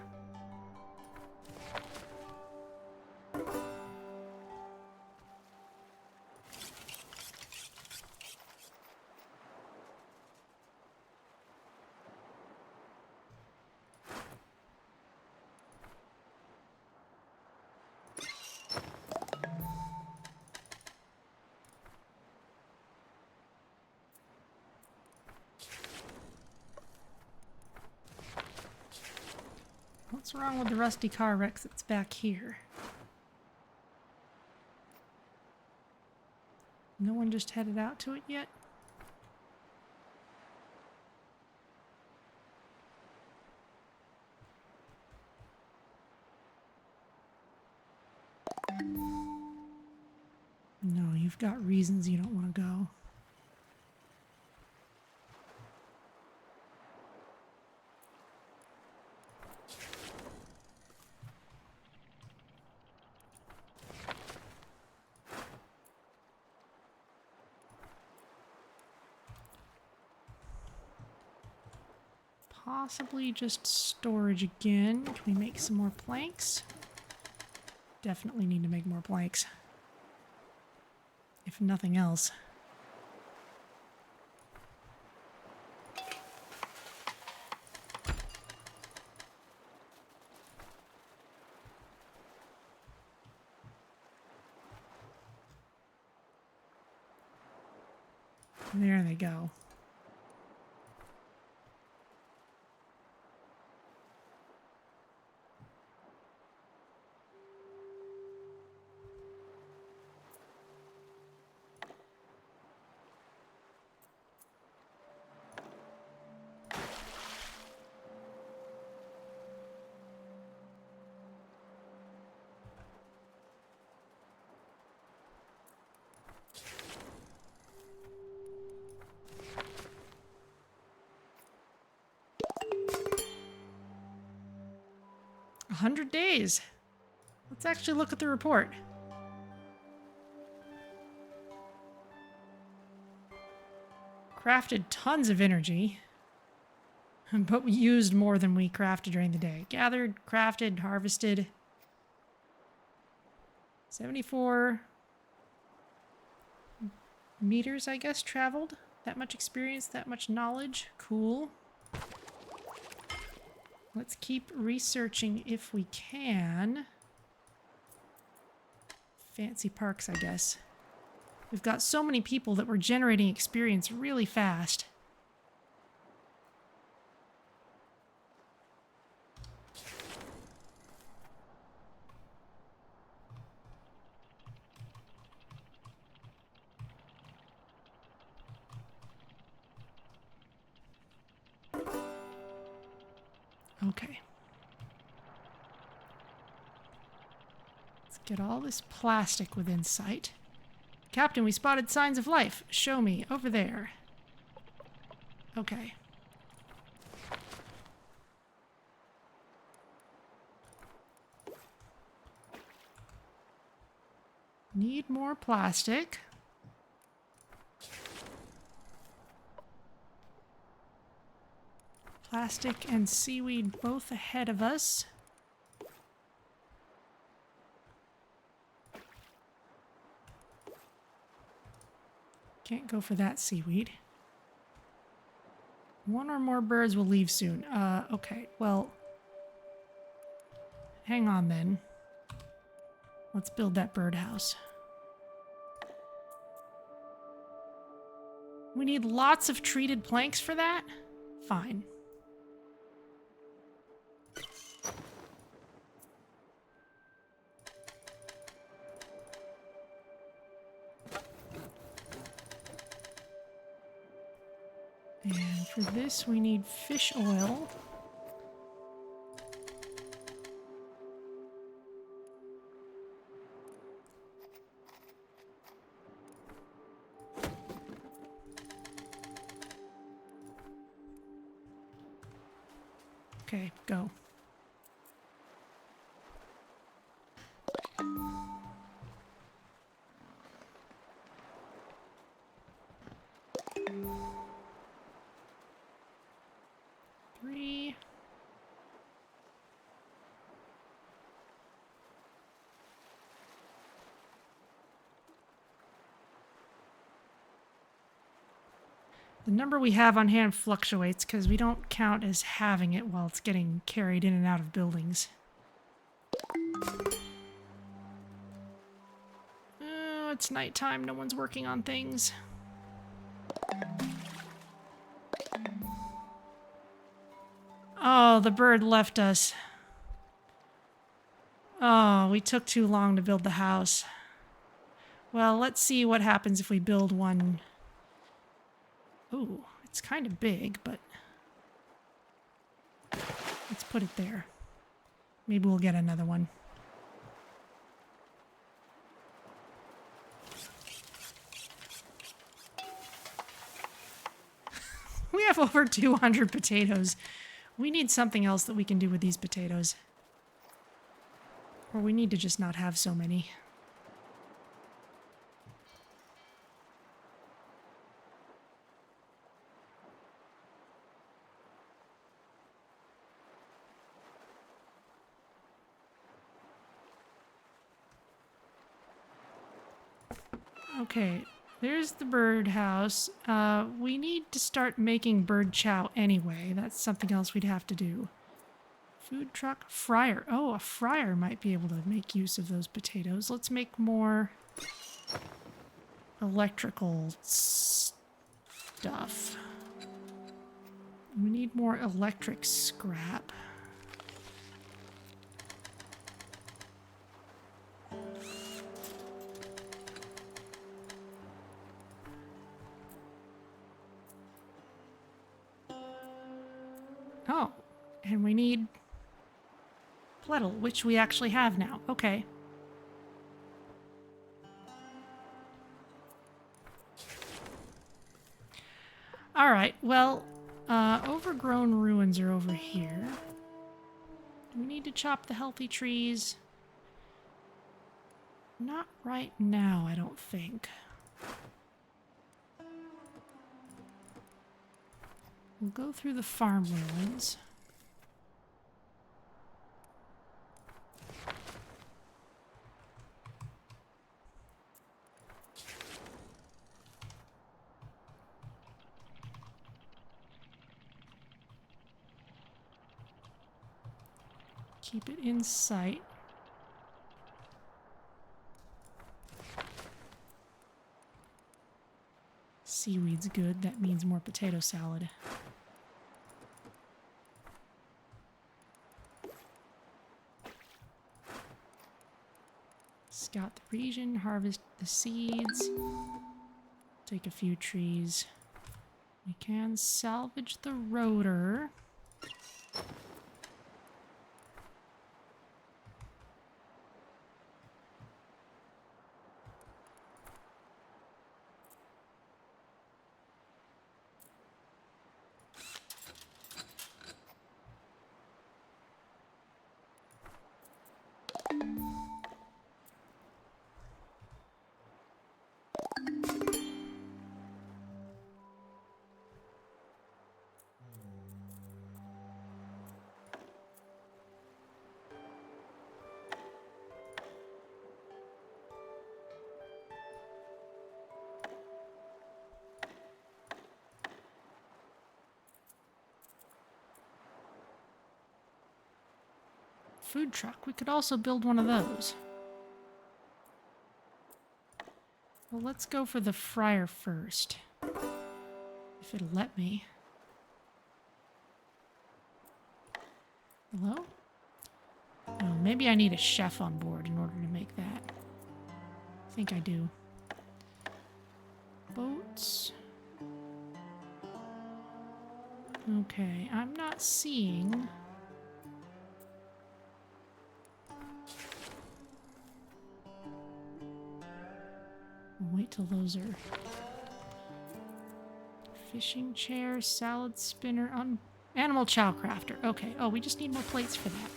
What's wrong with the rusty car wreck that's back here? No one just headed out to it yet? No, you've got reasons you don't want to go. Possibly just storage again. Can we make some more planks? Definitely need to make more planks. If nothing else. There they go. "100 days. Let's actually look at the report. Crafted tons of energy, but we used more than we crafted during the day. Gathered, crafted, harvested. 74 meters, I guess, traveled. That much experience, that much knowledge. Cool. Let's keep researching if we can. Fancy parks, I guess. We've got so many people that we're generating experience really fast. Okay. Let's get all this plastic within sight. Captain, we spotted signs of life. Show me. Over there. Okay. Need more plastic. Plastic and seaweed both ahead of us. Can't go for that seaweed. One or more birds will leave soon. Okay, well... hang on then. Let's build that birdhouse. We need lots of treated planks for that? Fine. And for this, we need fish oil. Okay, go. Three. The number we have on hand fluctuates because we don't count as having it while it's getting carried in and out of buildings. Oh, it's nighttime. No one's working on things. Oh, the bird left us. Oh, we took too long to build the house. Well, let's see what happens if we build one. Ooh, it's kind of big, but let's put it there. Maybe we'll get another one. We have over 200 potatoes. We need something else that we can do with these potatoes. Or we need to just not have so many. Okay, there's the birdhouse. We need to start making bird chow anyway. That's something else we'd have to do. Food truck, fryer. Oh, a fryer might be able to make use of those potatoes. Let's make more electrical stuff. We need more electric scrap. Oh, and we need Plettle, which we actually have now. Okay. All right, well, overgrown ruins are over here. Do we need to chop the healthy trees? Not right now, I don't think. We'll go through the farm ruins. Keep it in sight. Seaweed's good. That means more potato salad. Scout the region, harvest the seeds, take a few trees. We can salvage the rotor. Food truck. We could also build one of those. Well, let's go for the fryer first. If it'll let me. Hello? Oh, maybe I need a chef on board in order to make that. I think I do. Boats. Okay, I'm not seeing... Wait till those are... Fishing chair, salad spinner, animal chow crafter. Okay, oh, we just need more plates for that.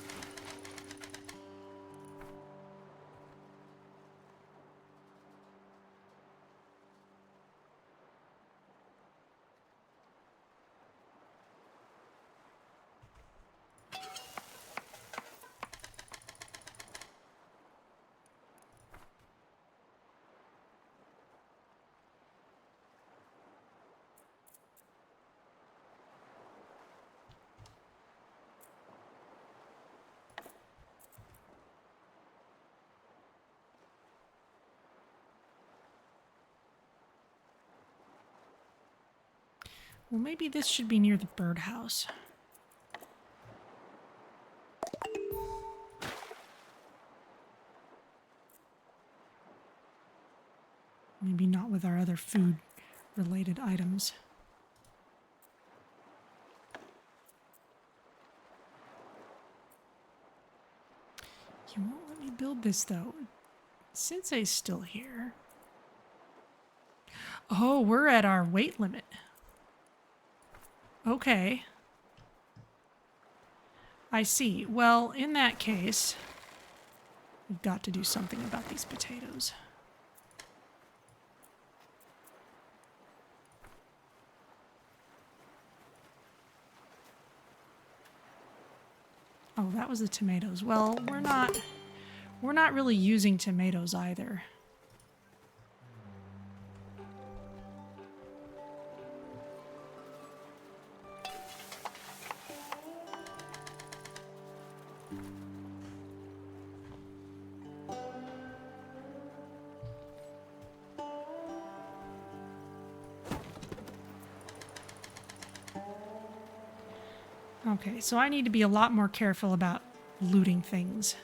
Well, maybe this should be near the birdhouse. Maybe not with our other food-related items. You won't let me build this, though. Sensei's still here. Oh, we're at our weight limit. Okay. I see. Well, in that case, we've got to do something about these potatoes. Oh, that was the tomatoes. Well, we're not really using tomatoes either. Okay, so I need to be a lot more careful about looting things.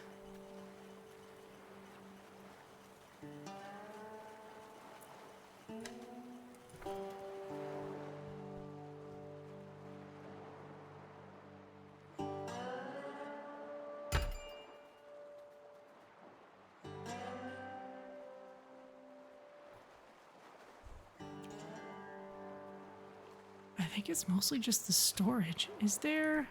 I think it's mostly just the storage. Is there...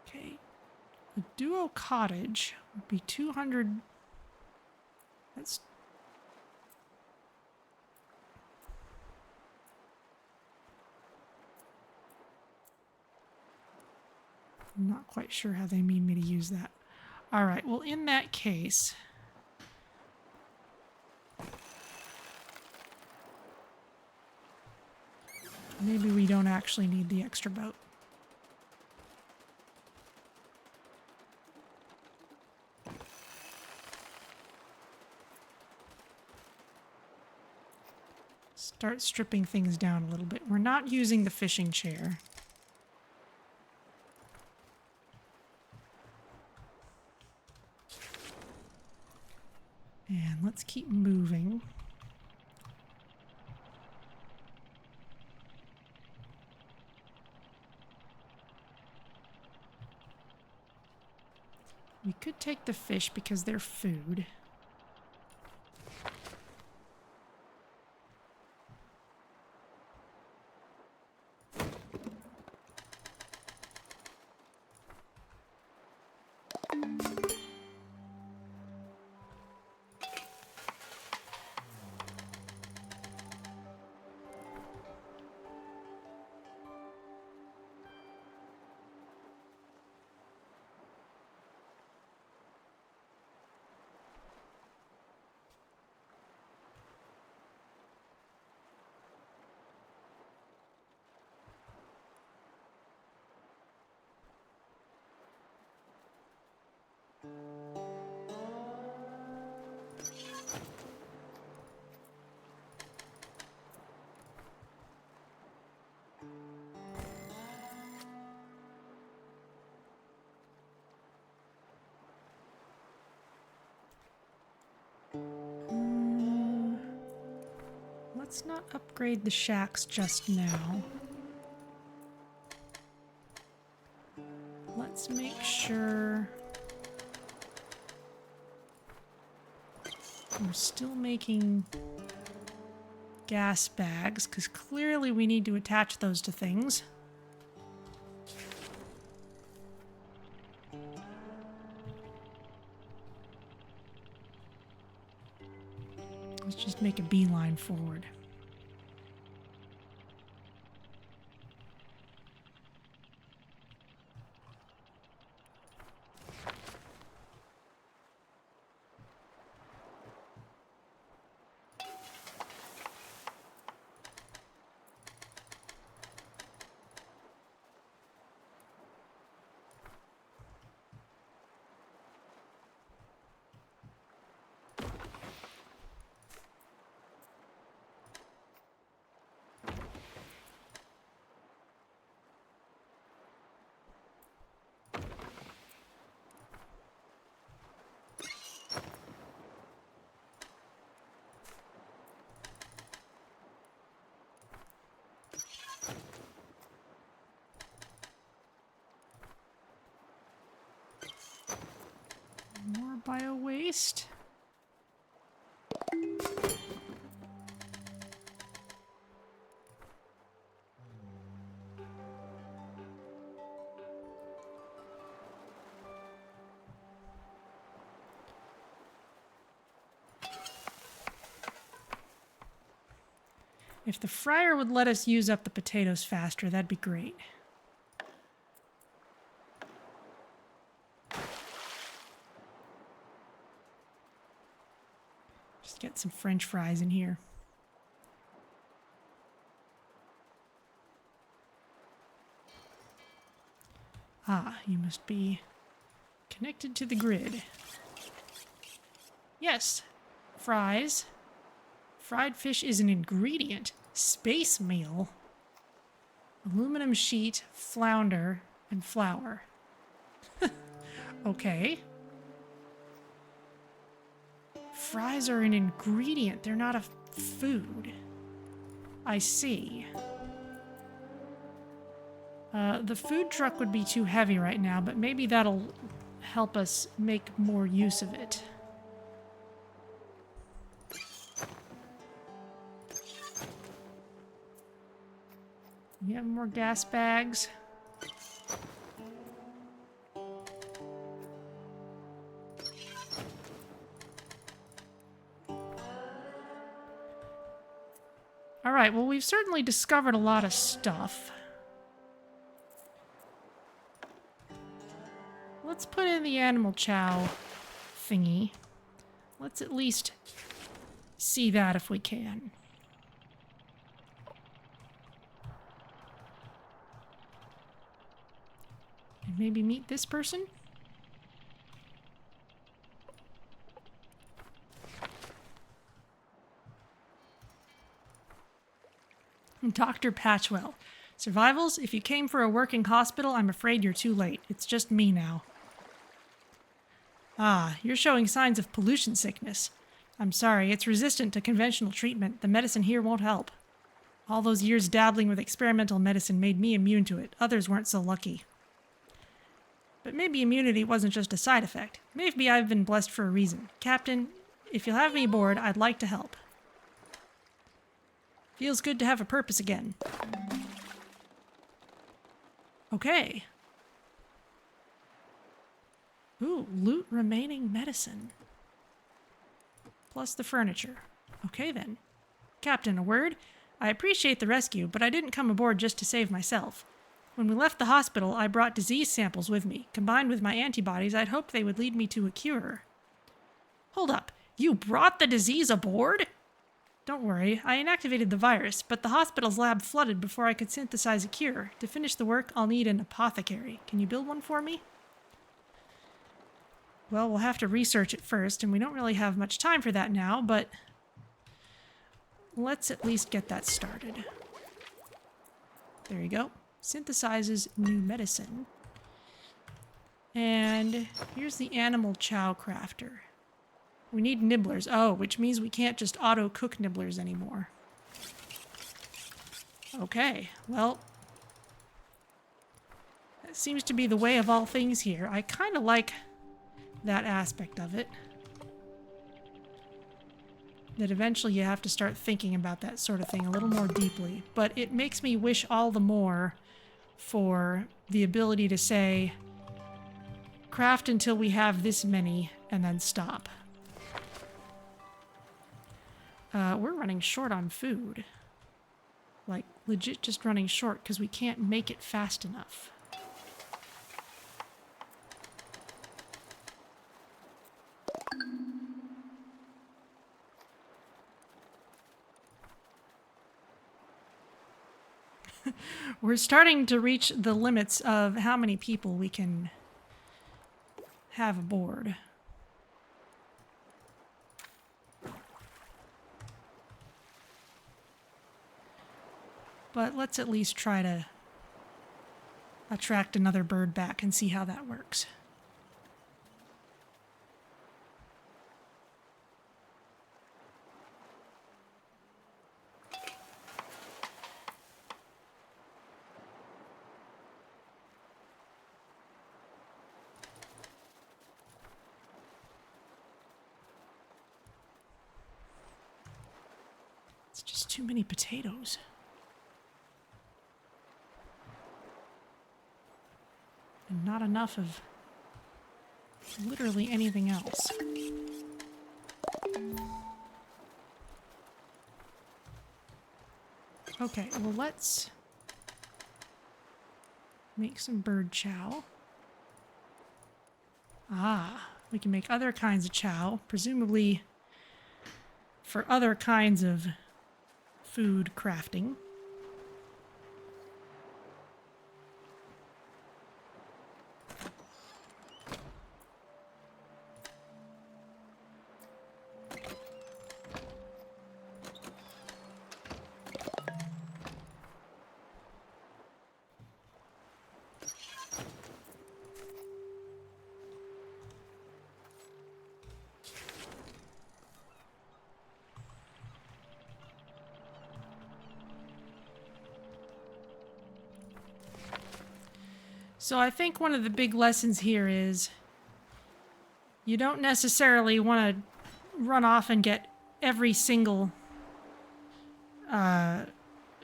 Okay. A duo cottage would be 200... That's... I'm not quite sure how they mean me to use that. All right, well, in that case... Maybe we don't actually need the extra boat. start stripping things down a little bit. We're not using the fishing chair. And let's keep moving. We could take the fish because they're food. Let's not upgrade the shacks just now. Let's make sure we're still making gas bags, because clearly we need to attach those to things. Let's just make a beeline forward. More bio-waste. If the fryer would let us use up the potatoes faster, that'd be great. Just get some French fries in here. Ah, you must be connected to the grid. Yes, fries. Fried fish is an ingredient. Space meal. Aluminum sheet, flounder, and flour. Okay. Fries are an ingredient. They're not a food. I see. The food truck would be too heavy right now, but maybe that'll help us make more use of it. You have more gas bags? Alright, well, we've certainly discovered a lot of stuff. Let's put in the animal chow thingy. Let's at least see that if we can. And maybe meet this person? Dr. Patchwell. Survivals, if you came for a working hospital, I'm afraid you're too late. It's just me now. Ah, you're showing signs of pollution sickness. I'm sorry, it's resistant to conventional treatment. The medicine here won't help. All those years dabbling with experimental medicine made me immune to it. Others weren't so lucky. But maybe immunity wasn't just a side effect. Maybe I've been blessed for a reason. Captain, if you'll have me aboard, I'd like to help. Feels good to have a purpose again. Okay. Ooh, loot remaining medicine. Plus the furniture. Okay then. Captain, a word? I appreciate the rescue, but I didn't come aboard just to save myself. When we left the hospital, I brought disease samples with me. Combined with my antibodies, I'd hoped they would lead me to a cure. Hold up. You brought the disease aboard? Don't worry, I inactivated the virus, but the hospital's lab flooded before I could synthesize a cure. To finish the work, I'll need an apothecary. Can you build one for me? Well, we'll have to research it first, and we don't really have much time for that now, but let's at least get that started. There you go. Synthesizes new medicine. And here's the animal chow crafter. We need nibblers. Oh, which means we can't just auto-cook nibblers anymore. Okay, well, that seems to be the way of all things here. I kind of like that aspect of it. That eventually you have to start thinking about that sort of thing a little more deeply. But it makes me wish all the more for the ability to say, craft until we have this many, and then stop. We're running short on food. Like, legit just running short because we can't make it fast enough. We're starting to reach the limits of how many people we can have aboard. But let's at least try to attract another bird back and see how that works. It's just too many potatoes. And not enough of literally anything else. Okay, well, let's make some bird chow. Ah, we can make other kinds of chow, presumably for other kinds of food crafting. So I think one of the big lessons here is you don't necessarily want to run off and get every single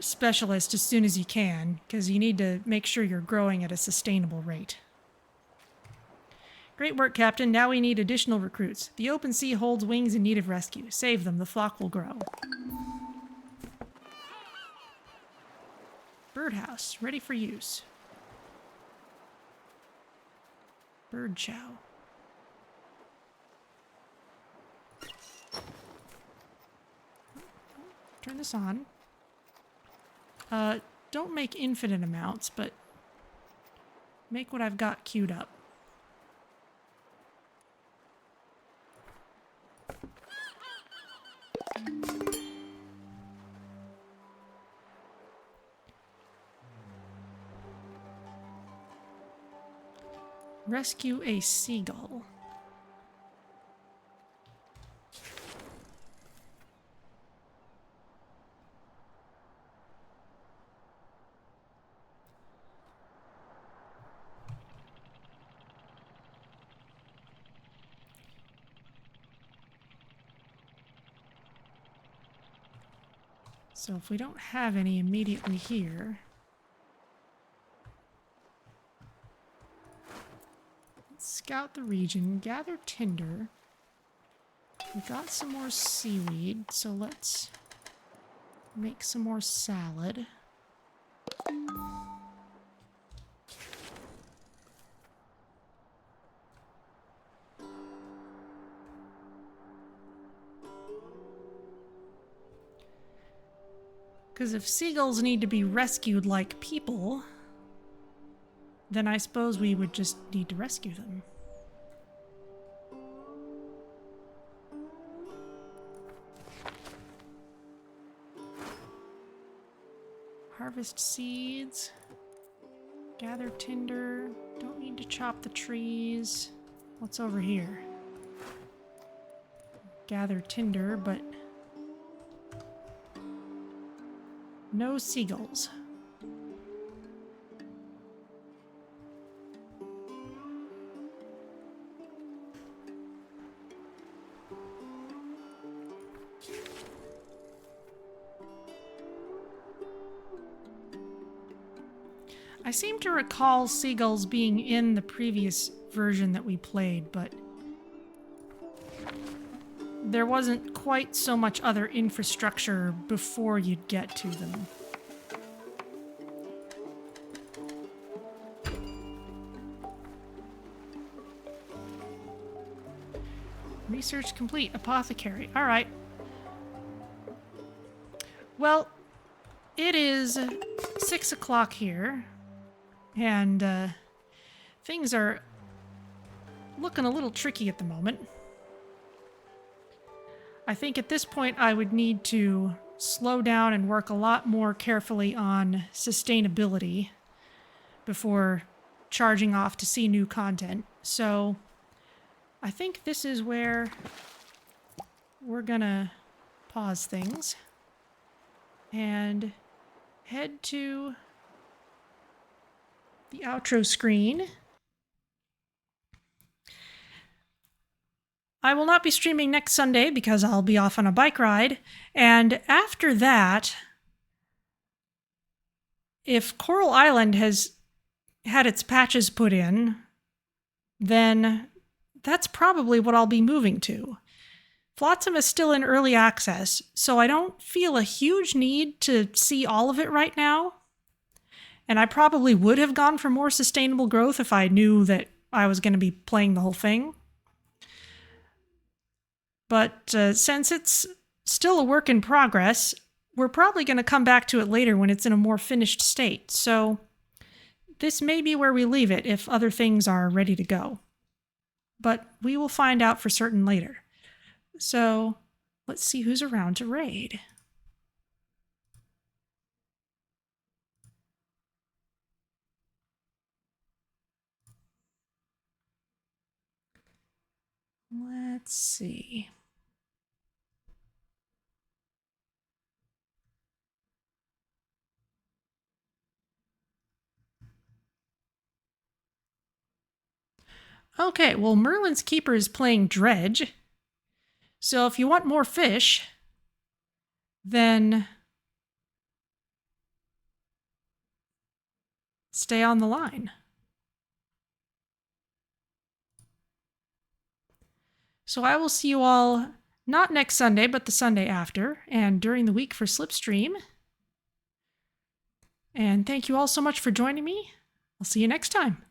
specialist as soon as you can, because you need to make sure you're growing at a sustainable rate. Great work, Captain. Now we need additional recruits. The open sea holds wings in need of rescue. Save them, the flock will grow. Birdhouse, ready for use. Bird chow. Turn this on. Don't make infinite amounts, but make what I've got queued up. Rescue a seagull. So if we don't have any immediately here, let's scout the region, gather tinder. We got some more seaweed, so let's make some more salad. Because if seagulls need to be rescued like people, then I suppose we would just need to rescue them. Harvest seeds. Gather tinder. Don't need to chop the trees. What's over here? Gather tinder, but no seagulls. I seem to recall seagulls being in the previous version that we played, but there wasn't quite so much other infrastructure before you'd get to them. Research complete. Apothecary. All right. Well, it is 6 o'clock here, and things are looking a little tricky at the moment. I think at this point I would need to slow down and work a lot more carefully on sustainability before charging off to see new content. So I think this is where we're gonna pause things and head to the outro screen. I will not be streaming next Sunday because I'll be off on a bike ride. And after that, if Coral Island has had its patches put in, then that's probably what I'll be moving to. Flotsam is still in early access, so I don't feel a huge need to see all of it right now. And I probably would have gone for more sustainable growth if I knew that I was going to be playing the whole thing. But since it's still a work in progress, we're probably going to come back to it later when it's in a more finished state. So this may be where we leave it if other things are ready to go. But we will find out for certain later. So let's see who's around to raid. Let's see. Okay, well, Merlin's Keeper is playing Dredge. So if you want more fish, then stay on the line. So I will see you all not next Sunday, but the Sunday after, and during the week for Slipstream. And thank you all so much for joining me. I'll see you next time.